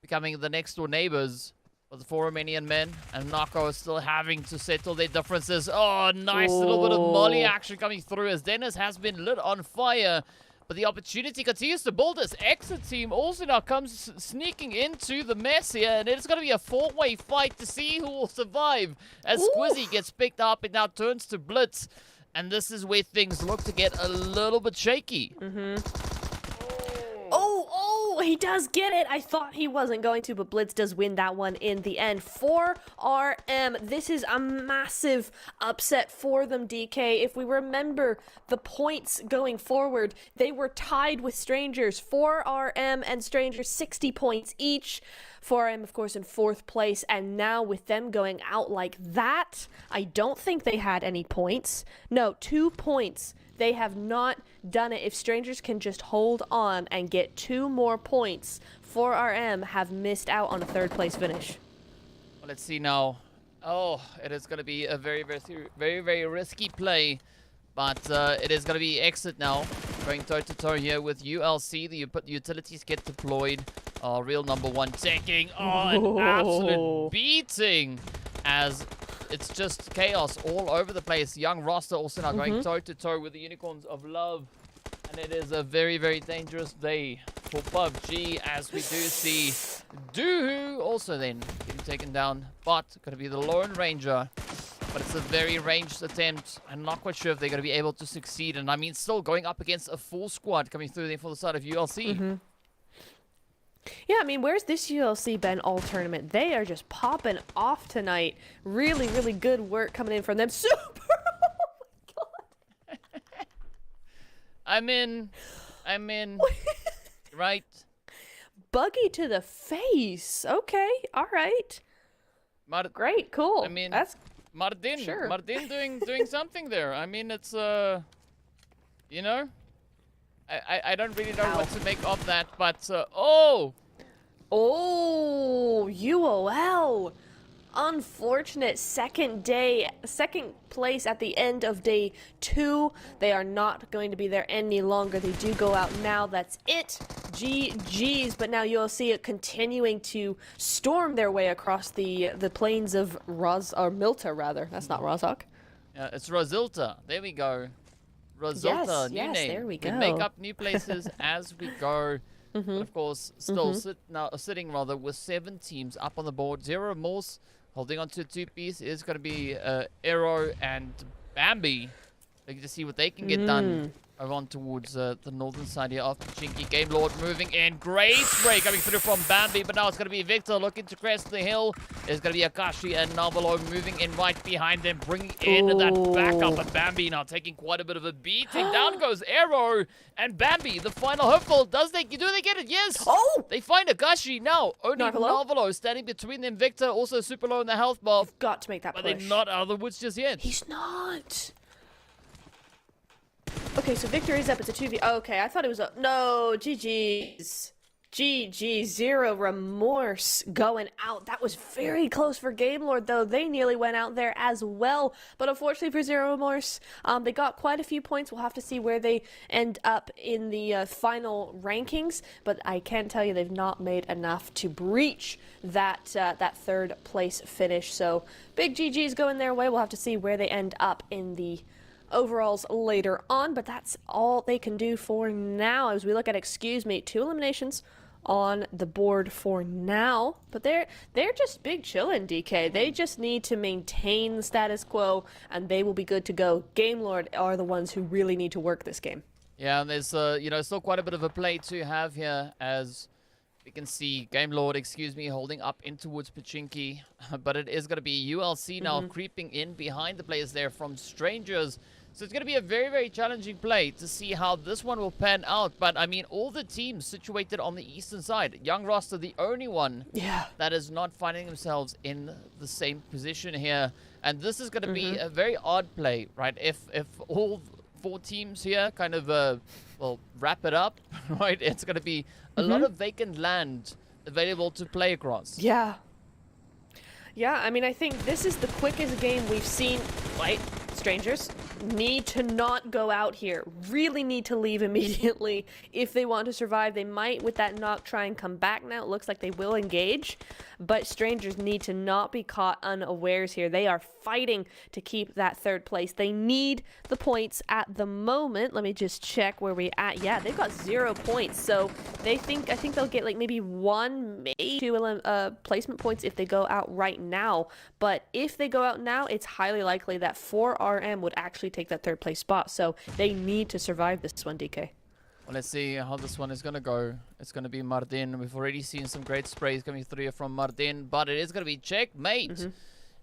becoming the next door neighbors for the 4 Romanian men. And Mnauko is still having to settle their differences. Oh, nice little bit of molly action coming through as Dennis has been lit on fire. But the opportunity continues to build. This exit team also now comes sneaking into the mess here. And it's going to be a 4-way fight to see who will survive. As Squizzy gets picked up, it now turns to Blitz. And this is where things look to get a little bit shaky. Oh, he does get it. I thought he wasn't going to, but Blitz does win that one in the end. 4RM, this is a massive upset for them, DK. If we remember the points going forward, they were tied with Strangers. 4RM and Strangers, 60 points each. 4RM, of course, in 4th place, and now with them going out like that, I don't think they had any points. No, 2 points. They have not done it. If Strangers can just hold on and get 2 more points, 4RM have missed out on a 3rd place finish. Well, let's see now. Oh, it is going to be a very, very risky play. But it is going to be exit now. Going toe-to-toe here with ULC. The utilities get deployed. Real number 1 taking. Oh, an absolute beating. As it's just chaos all over the place. Young roster also now going toe-to-toe with the Unicorns of Love. And it is a very, very dangerous day for PUBG, as we do see Doohoo also then getting taken down. But going to be the Lone Ranger. But it's a very ranged attempt. I'm not quite sure if they're going to be able to succeed. And I mean, still going up against a full squad coming through there for the side of ULC. Yeah, I mean, where's this ULC Ben all tournament? They are just popping off tonight. Really, really good work coming in from them. Super! Oh my god. I'm in. Right? Buggy to the face. Okay, all right. Great, cool. I mean, that's Martin. Sure. Martin doing something there. I mean, it's you know, I don't really know what to make of that, but oh, UOL. Unfortunate second place at the end of day 2. They are not going to be there any longer. They do go out now. That's it. GG's. But now you'll see it continuing to storm their way across the plains of Milta, rather. That's not Rozhok. It's Rosilta. There we go. Rosilta, new yes, name. there we go. make up new places as we go. But of course, still sitting with 7 teams up on the board. Zero Remorse holding on to a 2-piece is going to be Arrow and Bambi. Looking to see what they can get done around towards the northern side here of Pachinki. Game Lord moving in. Great spray coming through from Bambi, but now it's going to be Victor looking to crest the hill. There's going to be Akashi and Navalo moving in right behind them, bringing in that backup. But Bambi now taking quite a bit of a beating. Down goes Arrow and Bambi, the final hopeful. Do they get it? Yes. Oh! They find Akashi now. Only Navalo? Navalo standing between them. Victor also super low in the health bar. You've got to make that But push. they're not out of the woods just yet. He's not. Okay, so Victor is up. It's a 2v. Okay, I thought it was a... No, GG's. GG, Zero Remorse going out. That was very close for Game Lord, though. They nearly went out there as well. But unfortunately for Zero Remorse, they got quite a few points. We'll have to see where they end up in the final rankings. But I can tell you they've not made enough to breach that third place finish. So big GG's going their way. We'll have to see where they end up in the overalls later on, but that's all they can do for now as we look at 2 eliminations on the board for now. But they're just big chillin', DK. They just need to maintain the status quo and they will be good to go. Game Lord are the ones who really need to work this game. Yeah, and there's still quite a bit of a play to have here, as we can see Game Lord, holding up in towards Pachinki. But it is going to be ULC now creeping in behind the players there from Strangers. So it's going to be a very, very challenging play to see how this one will pan out. But, I mean, all the teams situated on the eastern side. Young Roster, the only one that is not finding themselves in the same position here. And this is going to be a very odd play, right? If all 4 teams here kind of, wrap it up, right? It's going to be a lot of vacant land available to play across. Yeah, I mean, I think this is the quickest game we've seen. Right, Strangers need to not go out here. Really need to leave immediately if they want to survive. They might, with that knock, try and come back now. It looks like they will engage, but Strangers need to not be caught unawares here. They are fighting to keep that third place. They need the points at the moment. Let me just check where we're at. Yeah, they've got 0 points, so I think they'll get like maybe 1, maybe 2 placement points if they go out right now. But if they go out now, it's highly likely that 4RM would actually take that third place spot. So they need to survive this one, DK. Well, let's see how this one is going to go. It's going to be Martin. We've already seen some great sprays coming through here from Martin, but it is going to be checkmate.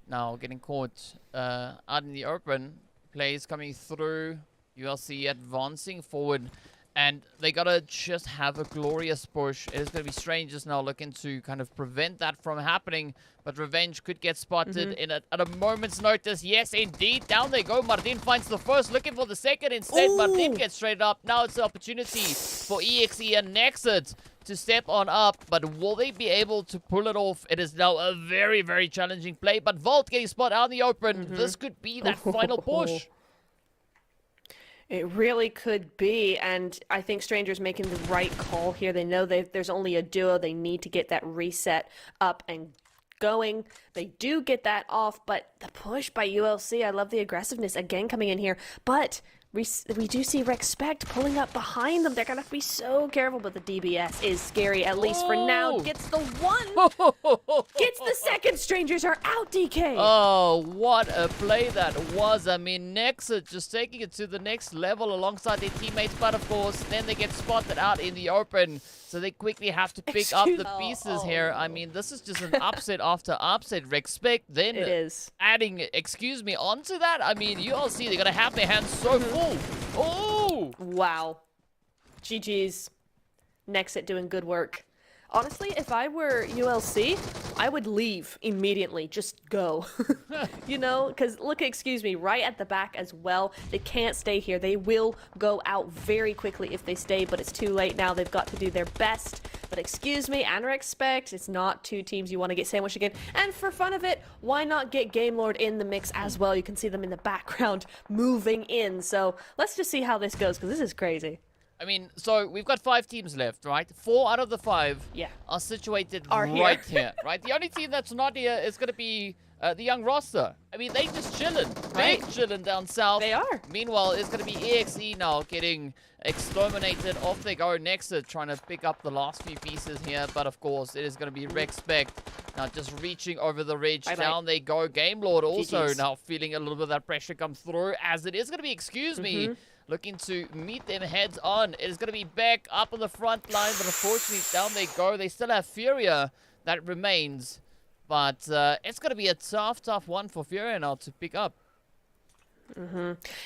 Now getting caught out in the open. Plays coming through. ULC advancing forward. And they got to just have a glorious push. It is going to be Strangers now looking to kind of prevent that from happening. But Revenge could get spotted at a moment's notice. Yes, indeed. Down they go. Martin finds the first, looking for the second. Instead, Martin gets straight up. Now it's an opportunity for EXE and Nexit to step on up. But will they be able to pull it off? It is now a very, very challenging play. But Vault getting spot out in the open. This could be that final push. It really could be, and I think Strangers making the right call here. They know there's only a duo. They need to get that reset up and going. They do get that off, but the push by ULC, I love the aggressiveness again coming in here. But we do see REXPECT pulling up behind them. They're going to be so careful, but the DBS is scary, at least for now. Gets the one. Gets the second. Strangers are out, DK. Oh, what a play that was. I mean, Nexa just taking it to the next level alongside their teammates, but of course, then they get spotted out in the open. So they quickly have to pick up the pieces here. I mean, this is just an upset after upset. REXPECT then it is. adding, excuse me, onto that. I mean, you all see they're going to have their hands so full. Oh! Wow. GG's. Nexit doing good work. Honestly, if I were ULC, I would leave immediately. Just go. You know? Because, look, excuse me, right at the back as well. They can't stay here. They will go out very quickly if they stay, but it's too late now. They've got to do their best. But excuse me, and REXPECT, it's not two teams you want to get sandwiched again. And for fun of it, why not get GameLord in the mix as well? You can see them in the background moving in. So let's just see how this goes, because this is crazy. I mean, so we've got 5 teams left, right? 4 out of the 5 are situated right here, right? The only team that's not here is going to be the young roster. I mean, they just chilling. Right. They're chilling down south. They are. Meanwhile, it's going to be EXE now getting exterminated. Off they go. Nexa trying to pick up the last few pieces here. But of course, it is going to be REXPECT now just reaching over the ridge. Down they go. GameLord also now feeling a little bit of that pressure come through, as it is going to be, excuse me, looking to meet them heads on. It is going to be back up on the front line, but unfortunately down they go. They still have Furia that remains, but it's going to be a tough one for Furia now to pick up.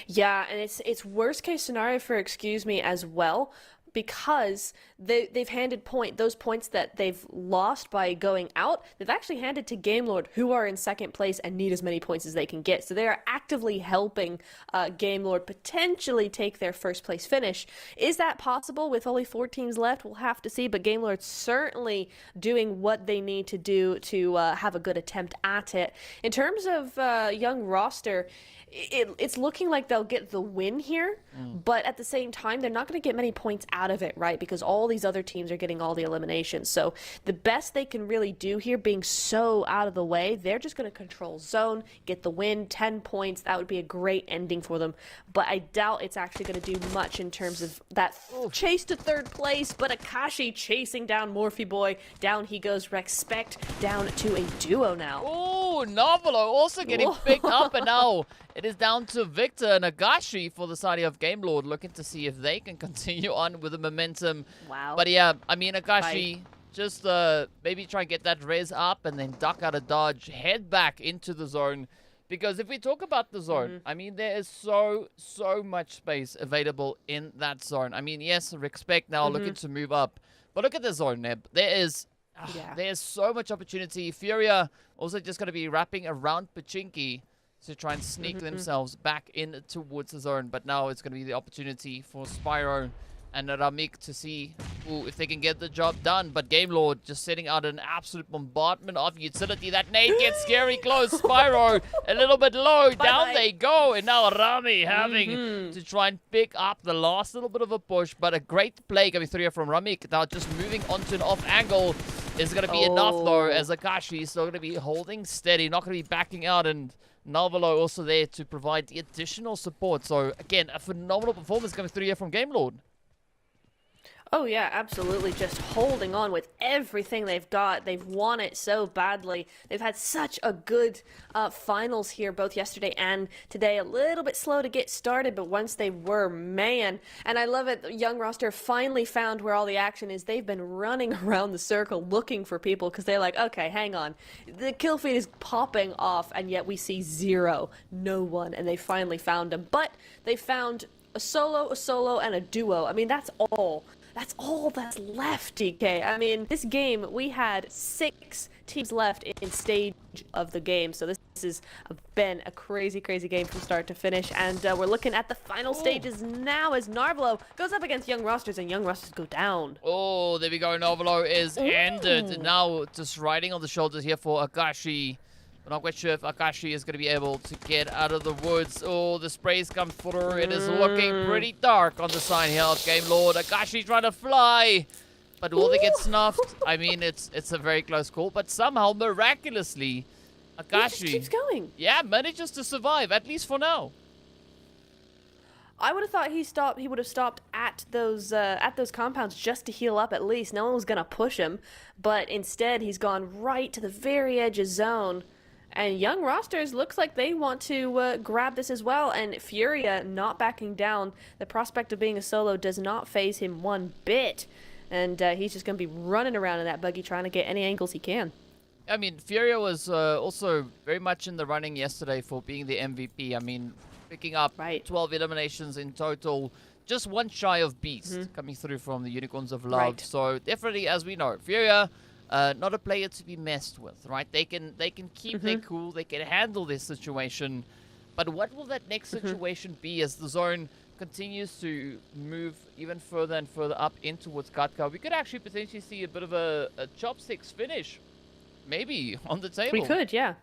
Yeah, and it's worst case scenario for excuse me as well, because they've handed those points that they've lost by going out, they've actually handed to GameLord, who are in second place and need as many points as they can get. So they are actively helping GameLord potentially take their first place finish. Is that possible with only 4 teams left? We'll have to see, but GameLord's certainly doing what they need to do to have a good attempt at it. In terms of young roster, it's looking like they'll get the win here, but at the same time, they're not going to get many points out of it, right? Because all these other teams are getting all the eliminations. So the best they can really do here, being so out of the way, they're just going to control zone, get the win, 10 points. That would be a great ending for them. But I doubt it's actually going to do much in terms of that chase to third place. But Akashi chasing down Morphe Boy. Down he goes. REXPECT down to a duo now. Oh, Novelo also getting picked up, and now it is down to Victor and Agashi for the side of GameLord, looking to see if they can continue on with the momentum. Wow. But yeah, I mean, Agashi just maybe try and get that res up and then duck out of dodge, head back into the zone. Because if we talk about the zone, I mean, there is so much space available in that zone. I mean, yes, REXPECT now looking to move up. But look at the zone, Neb. There's so much opportunity. Furia also just going to be wrapping around Pachinki to try and sneak themselves back in towards the zone. But now it's going to be the opportunity for Spyro and Ramik to see if they can get the job done. But GameLord just setting out an absolute bombardment of utility. That nade gets scary close. Spyro a little bit low. Down they go. And now Rami having to try and pick up the last little bit of a push. But a great play coming through here from Ramik. Now just moving onto an off angle is going to be enough though, as Akashi is still going to be holding steady. Not going to be backing out, and Novelo also there to provide the additional support. So again, a phenomenal performance coming through here from GameLord. Oh yeah, absolutely. Just holding on with everything they've got. They've won it so badly. They've had such a good finals here, both yesterday and today. A little bit slow to get started, but once they were, man. And I love it. The young roster finally found where all the action is. They've been running around the circle looking for people because they're like, okay, hang on. The kill feed is popping off, and yet we see zero. No one. And they finally found them. But they found a solo, and a duo. I mean, that's all. That's all that's left, DK. I mean, this game, we had 6 teams left in stage of the game. So this has been a crazy game from start to finish. And we're looking at the final stages now as Narvelo goes up against Young Rosters, and Young Rosters go down. Oh, there we go. Narvelo is ended. Now just riding on the shoulders here for Akashi. I'm not quite sure if Akashi is going to be able to get out of the woods. Oh, the sprays come through. It is looking pretty dark on the side here of GameLord. Akashi trying to fly. But will they get snuffed? I mean, it's a very close call. But somehow, miraculously, Akashi keeps going. Yeah, manages to survive, at least for now. I would have thought he would have stopped at those compounds just to heal up at least. No one was gonna push him, but instead he's gone right to the very edge of zone. And Young Rosters looks like they want to grab this as well. And Furia not backing down. The prospect of being a solo does not faze him one bit. And he's just going to be running around in that buggy trying to get any angles he can. I mean, Furia was also very much in the running yesterday for being the MVP. I mean, picking up 12 eliminations in total. Just one shy of Beast coming through from the Unicorns of Love. Right. So definitely, as we know, Furia... not a player to be messed with, right? They can keep their cool, they can handle this situation, but what will that next situation be as the zone continues to move even further and further up in towards Katka? We could actually potentially see a bit of a chopsticks finish, maybe, on the table. We could, yeah.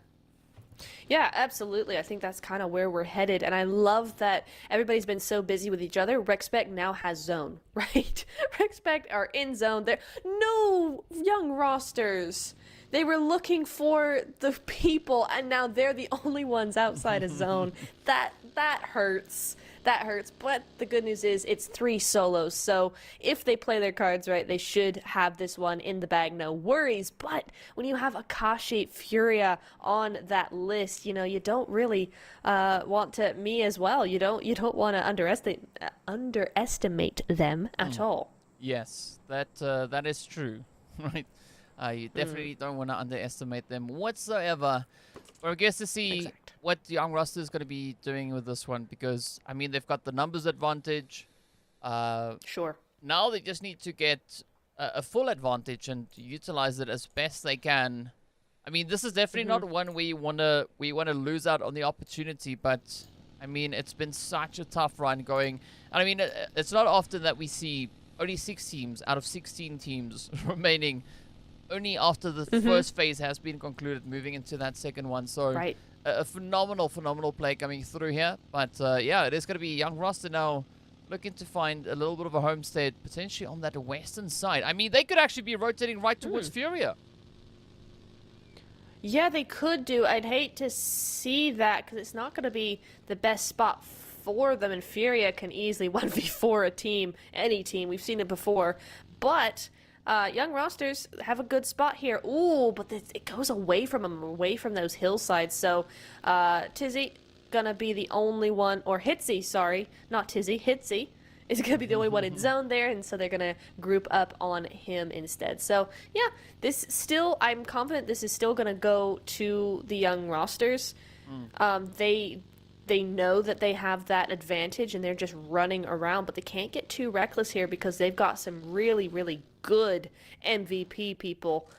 Yeah, absolutely. I think that's kind of where we're headed. And I love that everybody's been so busy with each other. REXPECT now has zone, right? REXPECT are in zone. They're no Young Rosters. They were looking for the people, and now they're the only ones outside of zone. That hurts. That hurts. But the good news is it's 3 solos. So if they play their cards right, they should have this one in the bag. No worries. But when you have Akashi, Furia on that list, you know, you don't really want to, me as well, you don't want to underestimate them at all. Yes, that is true, right? You definitely don't want to underestimate them whatsoever. We're curious to see what the Young Roster is going to be doing with this one, because, I mean, they've got the numbers advantage. Sure. Now they just need to get a full advantage and utilize it as best they can. I mean, this is definitely not one where you want to lose out on the opportunity, but, I mean, it's been such a tough run going. And, I mean, it's not often that we see only 6 teams out of 16 teams remaining only after the first phase has been concluded, moving into that second one. So a phenomenal play coming through here. But yeah, it is going to be Young Roster now looking to find a little bit of a homestead, potentially on that western side. I mean, they could actually be rotating right towards Furia. Yeah, they could do. I'd hate to see that because it's not going to be the best spot for them. And Furia can easily 1v4 a team, any team. We've seen it before. But... Young Rosters have a good spot here. Ooh, but it goes away from them, away from those hillsides. So, Tizzy gonna be the only one, or Hitzy, sorry, not Tizzy, Hitzy is gonna be the only one in zone there, and so they're gonna group up on him instead. So, yeah, this still, I'm confident this is still gonna go to the Young Rosters. They know that they have that advantage, and they're just running around, but they can't get too reckless here because they've got some really, really good MVP people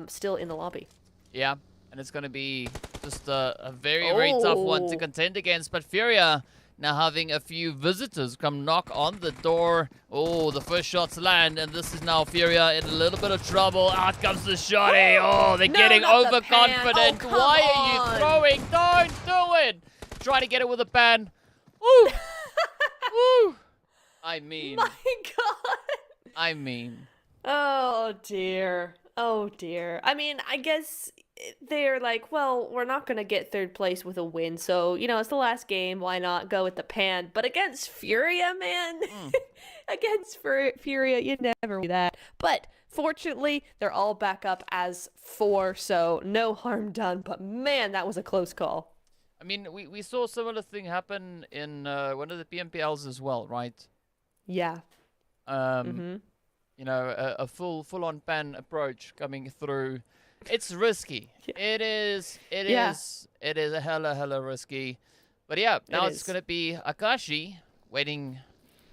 still in the lobby. Yeah, and it's going to be just a very, very tough one to contend against. But Furia now having a few visitors come knock on the door. Oh, the first shots land, and this is now Furia in a little bit of trouble. Out comes the shotty. Oh, they're getting overconfident. Why are you throwing? Don't do it. Try to get it with a pan. Woo! Woo! I mean... My God! I mean... Oh, dear. Oh, dear. I mean, I guess they're like, well, we're not going to get 3rd place with a win, so, you know, it's the last game. Why not go with the pan? But against Furia, man... against Furia, you never do that. But... fortunately, they're all back up as 4, so no harm done. But, man, that was a close call. I mean, we saw a similar thing happen in one of the PMPLs as well, right? Yeah. You know, a full-on pan approach coming through. It's risky. It is a hella risky. But yeah, now it's going to be Akashi waiting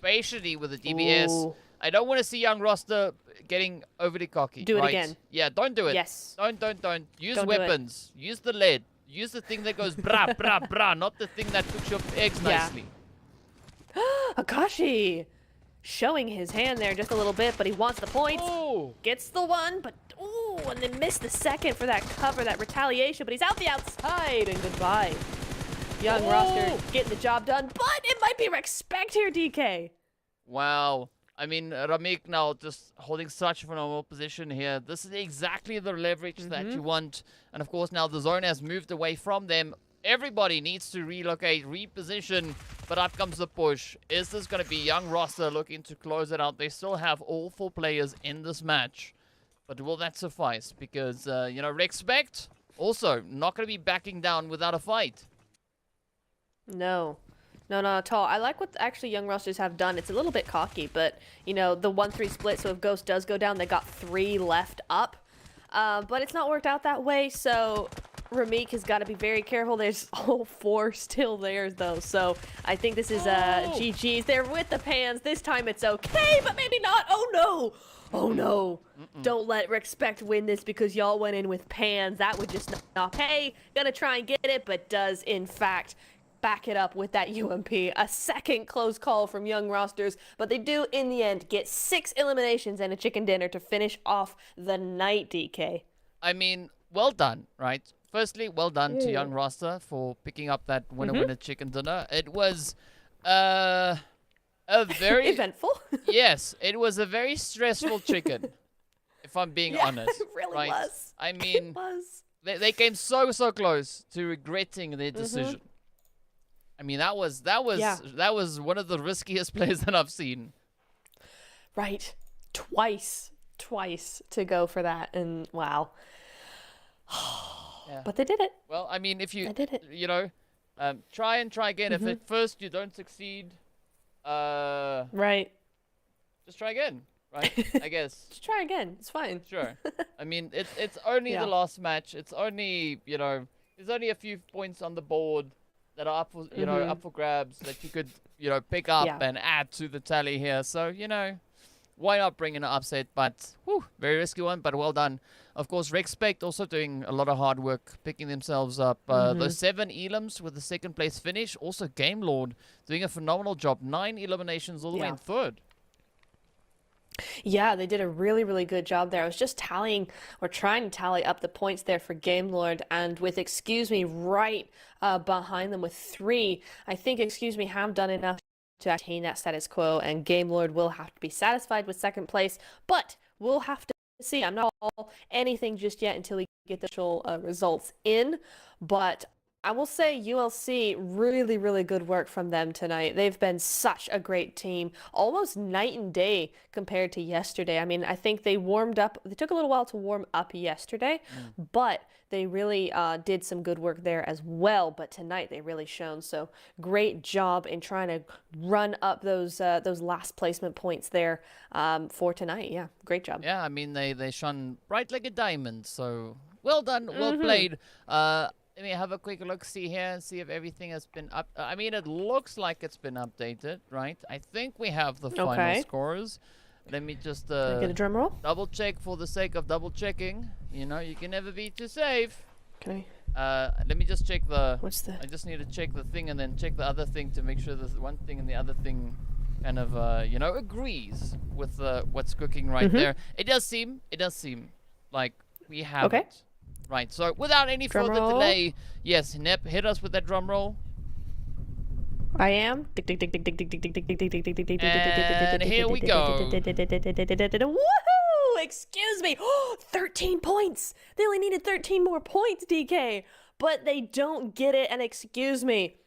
patiently with the DBS. Ooh. I don't want to see Young Roster getting overly cocky. Do it again. Yeah, don't do it. Yes. Don't. Use weapons. Use the lead. Use the thing that goes brah, brah, brah, not the thing that cooks your eggs nicely. Akashi showing his hand there just a little bit, but he wants the points. Ooh. Gets the one, but ooh, and then missed the second for that cover, that retaliation, but he's out the outside, and goodbye. Young Roster getting the job done, but it might be REXPECT here, DK. Wow. I mean, Ramik now just holding such a phenomenal position here. This is exactly the leverage that you want. And of course, now the zone has moved away from them. everybody needs to relocate, reposition, but up comes the push. Is this going to be young roster looking to close it out? They still have all 4 players in this match, but will that suffice? Because, you know, REXPECT also not going to be backing down without a fight. No. No, not at all. I like what actually young rosters have done. It's a little bit cocky, but, you know, the 1-3 split, so if Ghost does go down, they got 3 left up. But it's not worked out that way, so Ramik has got to be very careful. There's all 4 still there, though, so I think this is GG's. They're with the pans. This time it's okay, but maybe not. Oh, no. Oh, no. Don't let REXPECT win this because y'all went in with pans. That would just not pay. Gonna try and get it, but does, in fact, back it up with that UMP. A second close call from young rosters, but they do in the end get 6 eliminations and a chicken dinner to finish off the night, DK. I mean, well done, right? Firstly, well done to young roster for picking up that winner chicken dinner. It was a very eventful. Yes, it was a very stressful chicken, if I'm being honest. It really right? was. I mean, It was. They came so close to regretting their decision. I mean, that was one of the riskiest plays that I've seen. Right. Twice to go for that, and wow. Yeah. But they did it. Well, I mean, if you I did it. you know, try again. If at first you don't succeed, Right. just try again, right? I guess. Just try again. It's fine. Sure. I mean, it's only Yeah. the last match. It's only, you know, there's only a few points on the board that are up for, you know, up for grabs that you could, you know, pick up Yeah. and add to the tally here. So, you know, why not bring in an upset? But, whew, very risky one, but well done. Of course, REXPECT also doing a lot of hard work, picking themselves up. Those 7 elims with the 2nd place finish. Also, Game Lord doing a phenomenal job. 9 eliminations all the way in 3rd. Yeah, they did a really, really good job there. I was just tallying or trying to tally up the points there for Game Lord, and with Excuse Me right behind them with 3, I think Excuse Me have done enough to attain that status quo, and Game Lord will have to be satisfied with 2nd place, but we'll have to see. I'm not all anything just yet until we get the actual results in, but I will say ULC, really, really good work from them tonight. They've been such a great team, almost night and day compared to yesterday. I mean, I think they warmed up. They took a little while to warm up yesterday, but they really did some good work there as well. But tonight they really shone. So great job in trying to run up those last placement points there for tonight. Yeah, great job. Yeah, I mean, they shone bright like a diamond. So well done, well played. Let me have a quick look, see here, and see if everything has been up. I mean, it looks like it's been updated, right? I think we have the final scores. Let me just Can I get a drum roll? double check for the sake of double checking. You know, you can never be too safe. Okay. Let me just check the. What's the? I just need to check the thing and then check the other thing to make sure that one thing and the other thing kind of, you know, agrees with what's cooking right there. It does seem like we have it. Right, so without any further delay, yes, Nep, hit us with that drum roll. I am. And here we go. Woohoo! Excuse me. 13 points. They only needed 13 more points, DK. But they don't get it, and excuse me,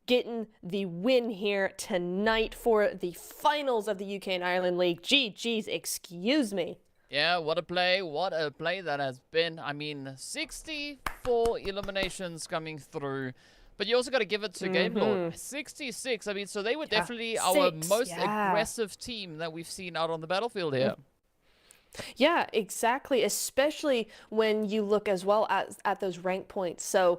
getting the win here tonight for the finals of the UK and Ireland League. GG's, excuse me. Yeah, what a play that has been. I mean, 64 eliminations coming through. But you also got to give it to Game Lord. 66. I mean, so they were definitely our most aggressive team that we've seen out on the battlefield here. Yeah, exactly. Especially when you look as well at those rank points. So,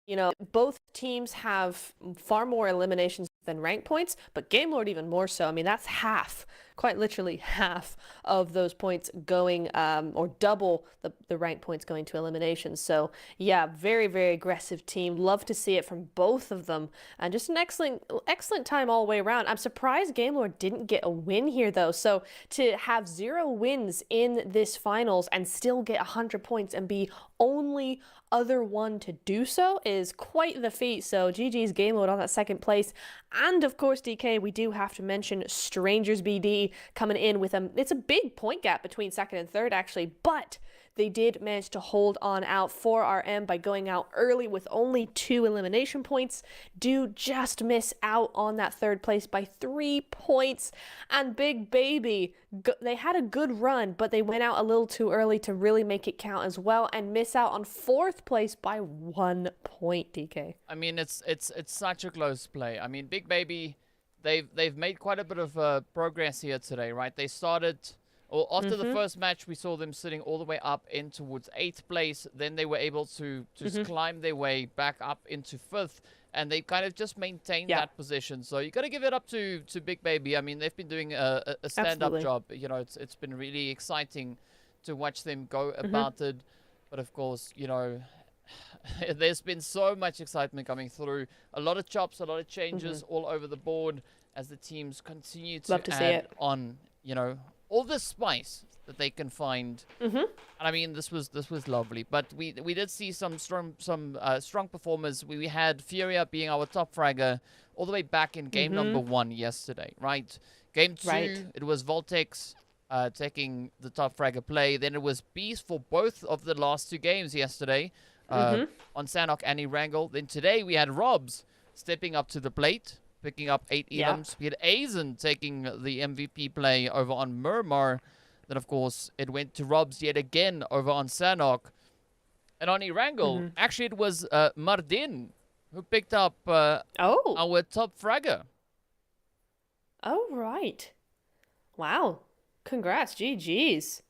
you know, both teams have far more eliminations than rank points, but Game Lord even more so. I mean, that's half, quite literally half of those points going, or double the rank points going to eliminations. So yeah, very, very aggressive team. Love to see it from both of them, and just an excellent time all the way around. I'm surprised Game Lord didn't get a win here though. So to have 0 wins in this finals and still get 100 points and be only other one to do so is quite the feat. So GG's Game Lord on that 2nd place. And of course, DK, we do have to mention Strangers BD GG coming in with it's a big point gap between second and third, actually, but they did manage to hold on out for RM by going out early with only 2 elimination points. Do just miss out on that third place by 3 points. And Big Baby, they had a good run, but they went out a little too early to really make it count as well, and miss out on 4th place by 1 point, DK. I mean, it's such a close play. I mean, Big Baby, they've made quite a bit of progress here today, right? They started... Well, after the first match, we saw them sitting all the way up in towards 8th place. Then they were able to just climb their way back up into 5th. And they kind of just maintained that position. So you got to give it up to Big Baby. I mean, they've been doing a stand-up job. You know, it's been really exciting to watch them go about it. But of course, you know, there's been so much excitement coming through. A lot of chops, a lot of changes all over the board as the teams continue to add on, you know, all the spice that they can find. And I mean, this was lovely. But we did see some strong performers. We had Furia being our top fragger all the way back in game number 1 yesterday, right? Game 2, it was Voltex taking the top fragger play. Then it was Beast for both of the last 2 games yesterday on Sanhok and Erangel. Then today we had Robs stepping up to the plate, picking up 8 elims. We had Azen taking the MVP play over on Miramar. Then, of course, it went to Robs yet again over on Sanhok. And on Erangel, actually, it was Mardin who picked up our top fragger. Oh, right. Wow. Congrats. GG's.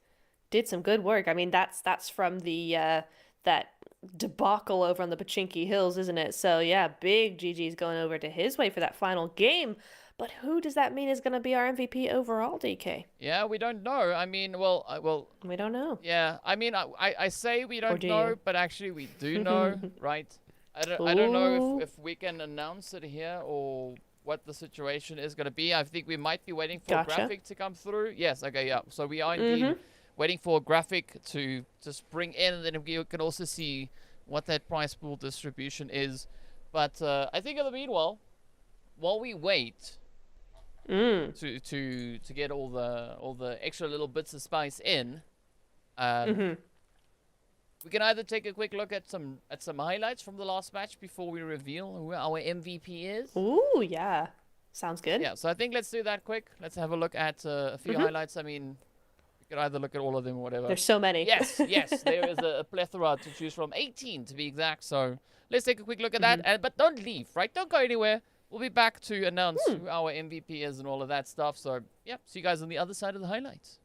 Did some good work. I mean, that's from the that debacle over on the Pachinki Hills, isn't it? So yeah, big GG's going over to his way for that final game. But who does that mean is going to be our MVP overall, DK? Yeah, we don't know. I mean, well, we don't know. Yeah, I mean, I say we don't know, but actually we do know, right? I don't know if we can announce it here or what the situation is going to be. I think we might be waiting for a graphic to come through. Yes, okay, yeah. So we are indeed waiting for a graphic to just bring in, and then we can also see what that prize pool distribution is. But I think in the meanwhile, while we wait to get all the extra little bits of spice in, we can either take a quick look at some highlights from the last match before we reveal who our MVP is. Ooh, yeah, sounds good. Yeah, so I think let's do that quick. Let's have a look at a few highlights. I mean, you can either look at all of them or whatever. There's so many. Yes, there is a plethora to choose from, 18 to be exact. So let's take a quick look at that. But don't leave, right? Don't go anywhere. We'll be back to announce who our MVP is and all of that stuff. So yeah, see you guys on the other side of the highlights.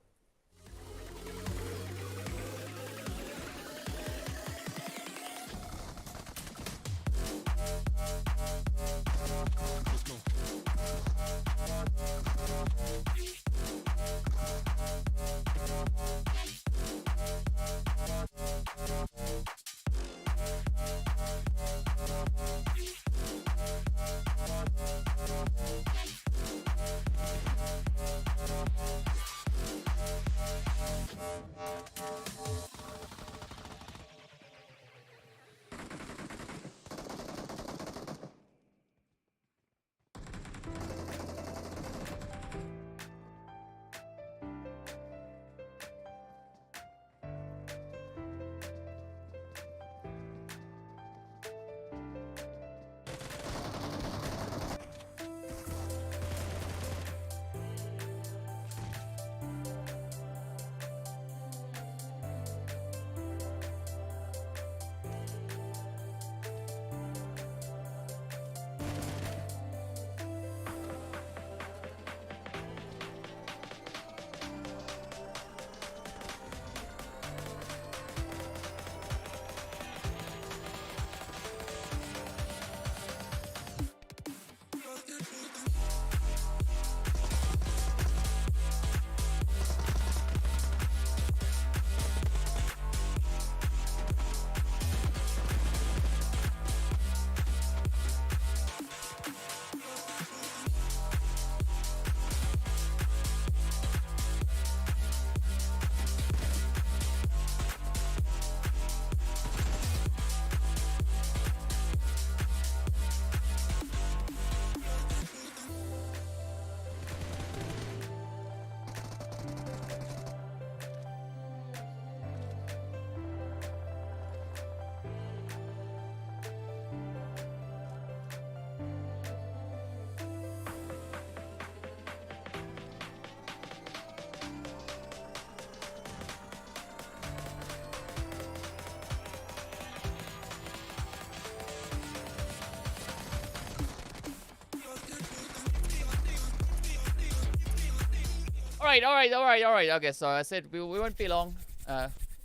All right. Okay, so I said we won't be long.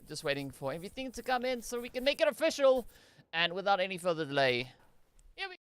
Just waiting for everything to come in so we can make it official. And without any further delay, here we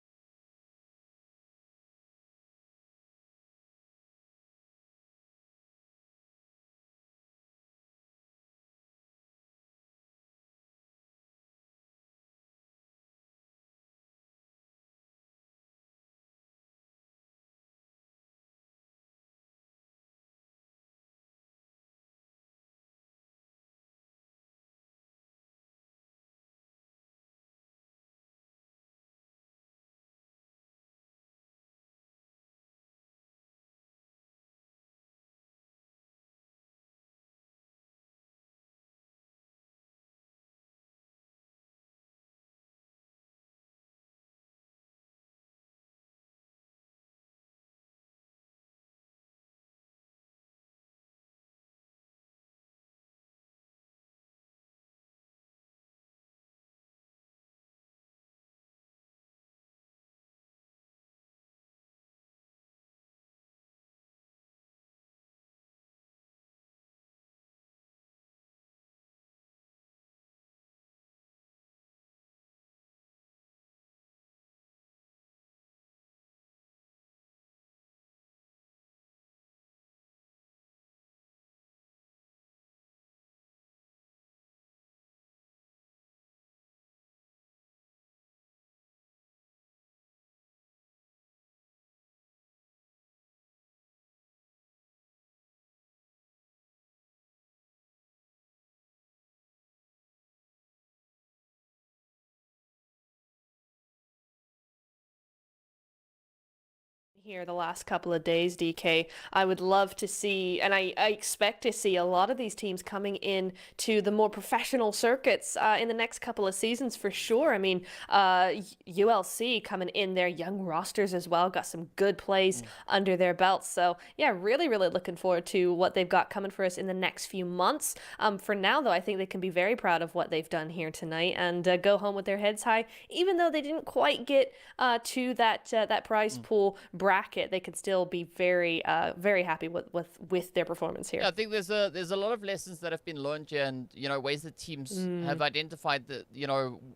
here the last couple of days, DK. I would love to see, and I expect to see a lot of these teams coming in to the more professional circuits in the next couple of seasons for sure. I mean, ULC coming in their young rosters as well, got some good plays under their belts. So yeah, really, really looking forward to what they've got coming for us in the next few months. For now, though, I think they can be very proud of what they've done here tonight and go home with their heads high, even though they didn't quite get to that prize pool bracket. They could still be very very happy with their performance here. Yeah, I think there's a lot of lessons that have been learned here, and ways that teams have identified that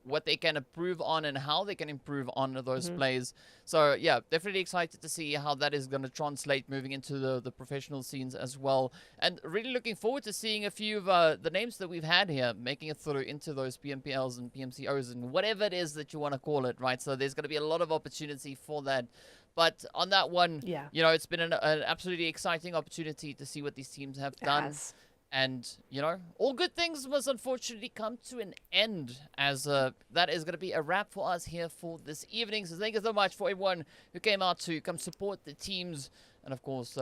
what they can improve on and how they can improve on those plays. So yeah, definitely excited to see how that is going to translate moving into the professional scenes as well, and really looking forward to seeing a few of the names that we've had here making it through into those PMPLs and PMCOs and whatever it is that you want to call it, right? So there's going to be a lot of opportunity for that. But on that one, it's been an absolutely exciting opportunity to see what these teams have done. And, all good things must unfortunately come to an end, as that is going to be a wrap for us here for this evening. So thank you so much for everyone who came out to come support the teams. And of course,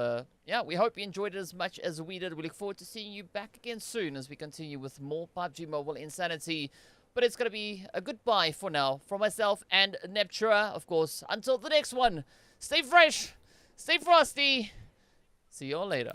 we hope you enjoyed it as much as we did. We look forward to seeing you back again soon as we continue with more PUBG Mobile insanity. But it's going to be a goodbye for now from myself and Neptura, of course. Until the next one, stay fresh, stay frosty. See you all later.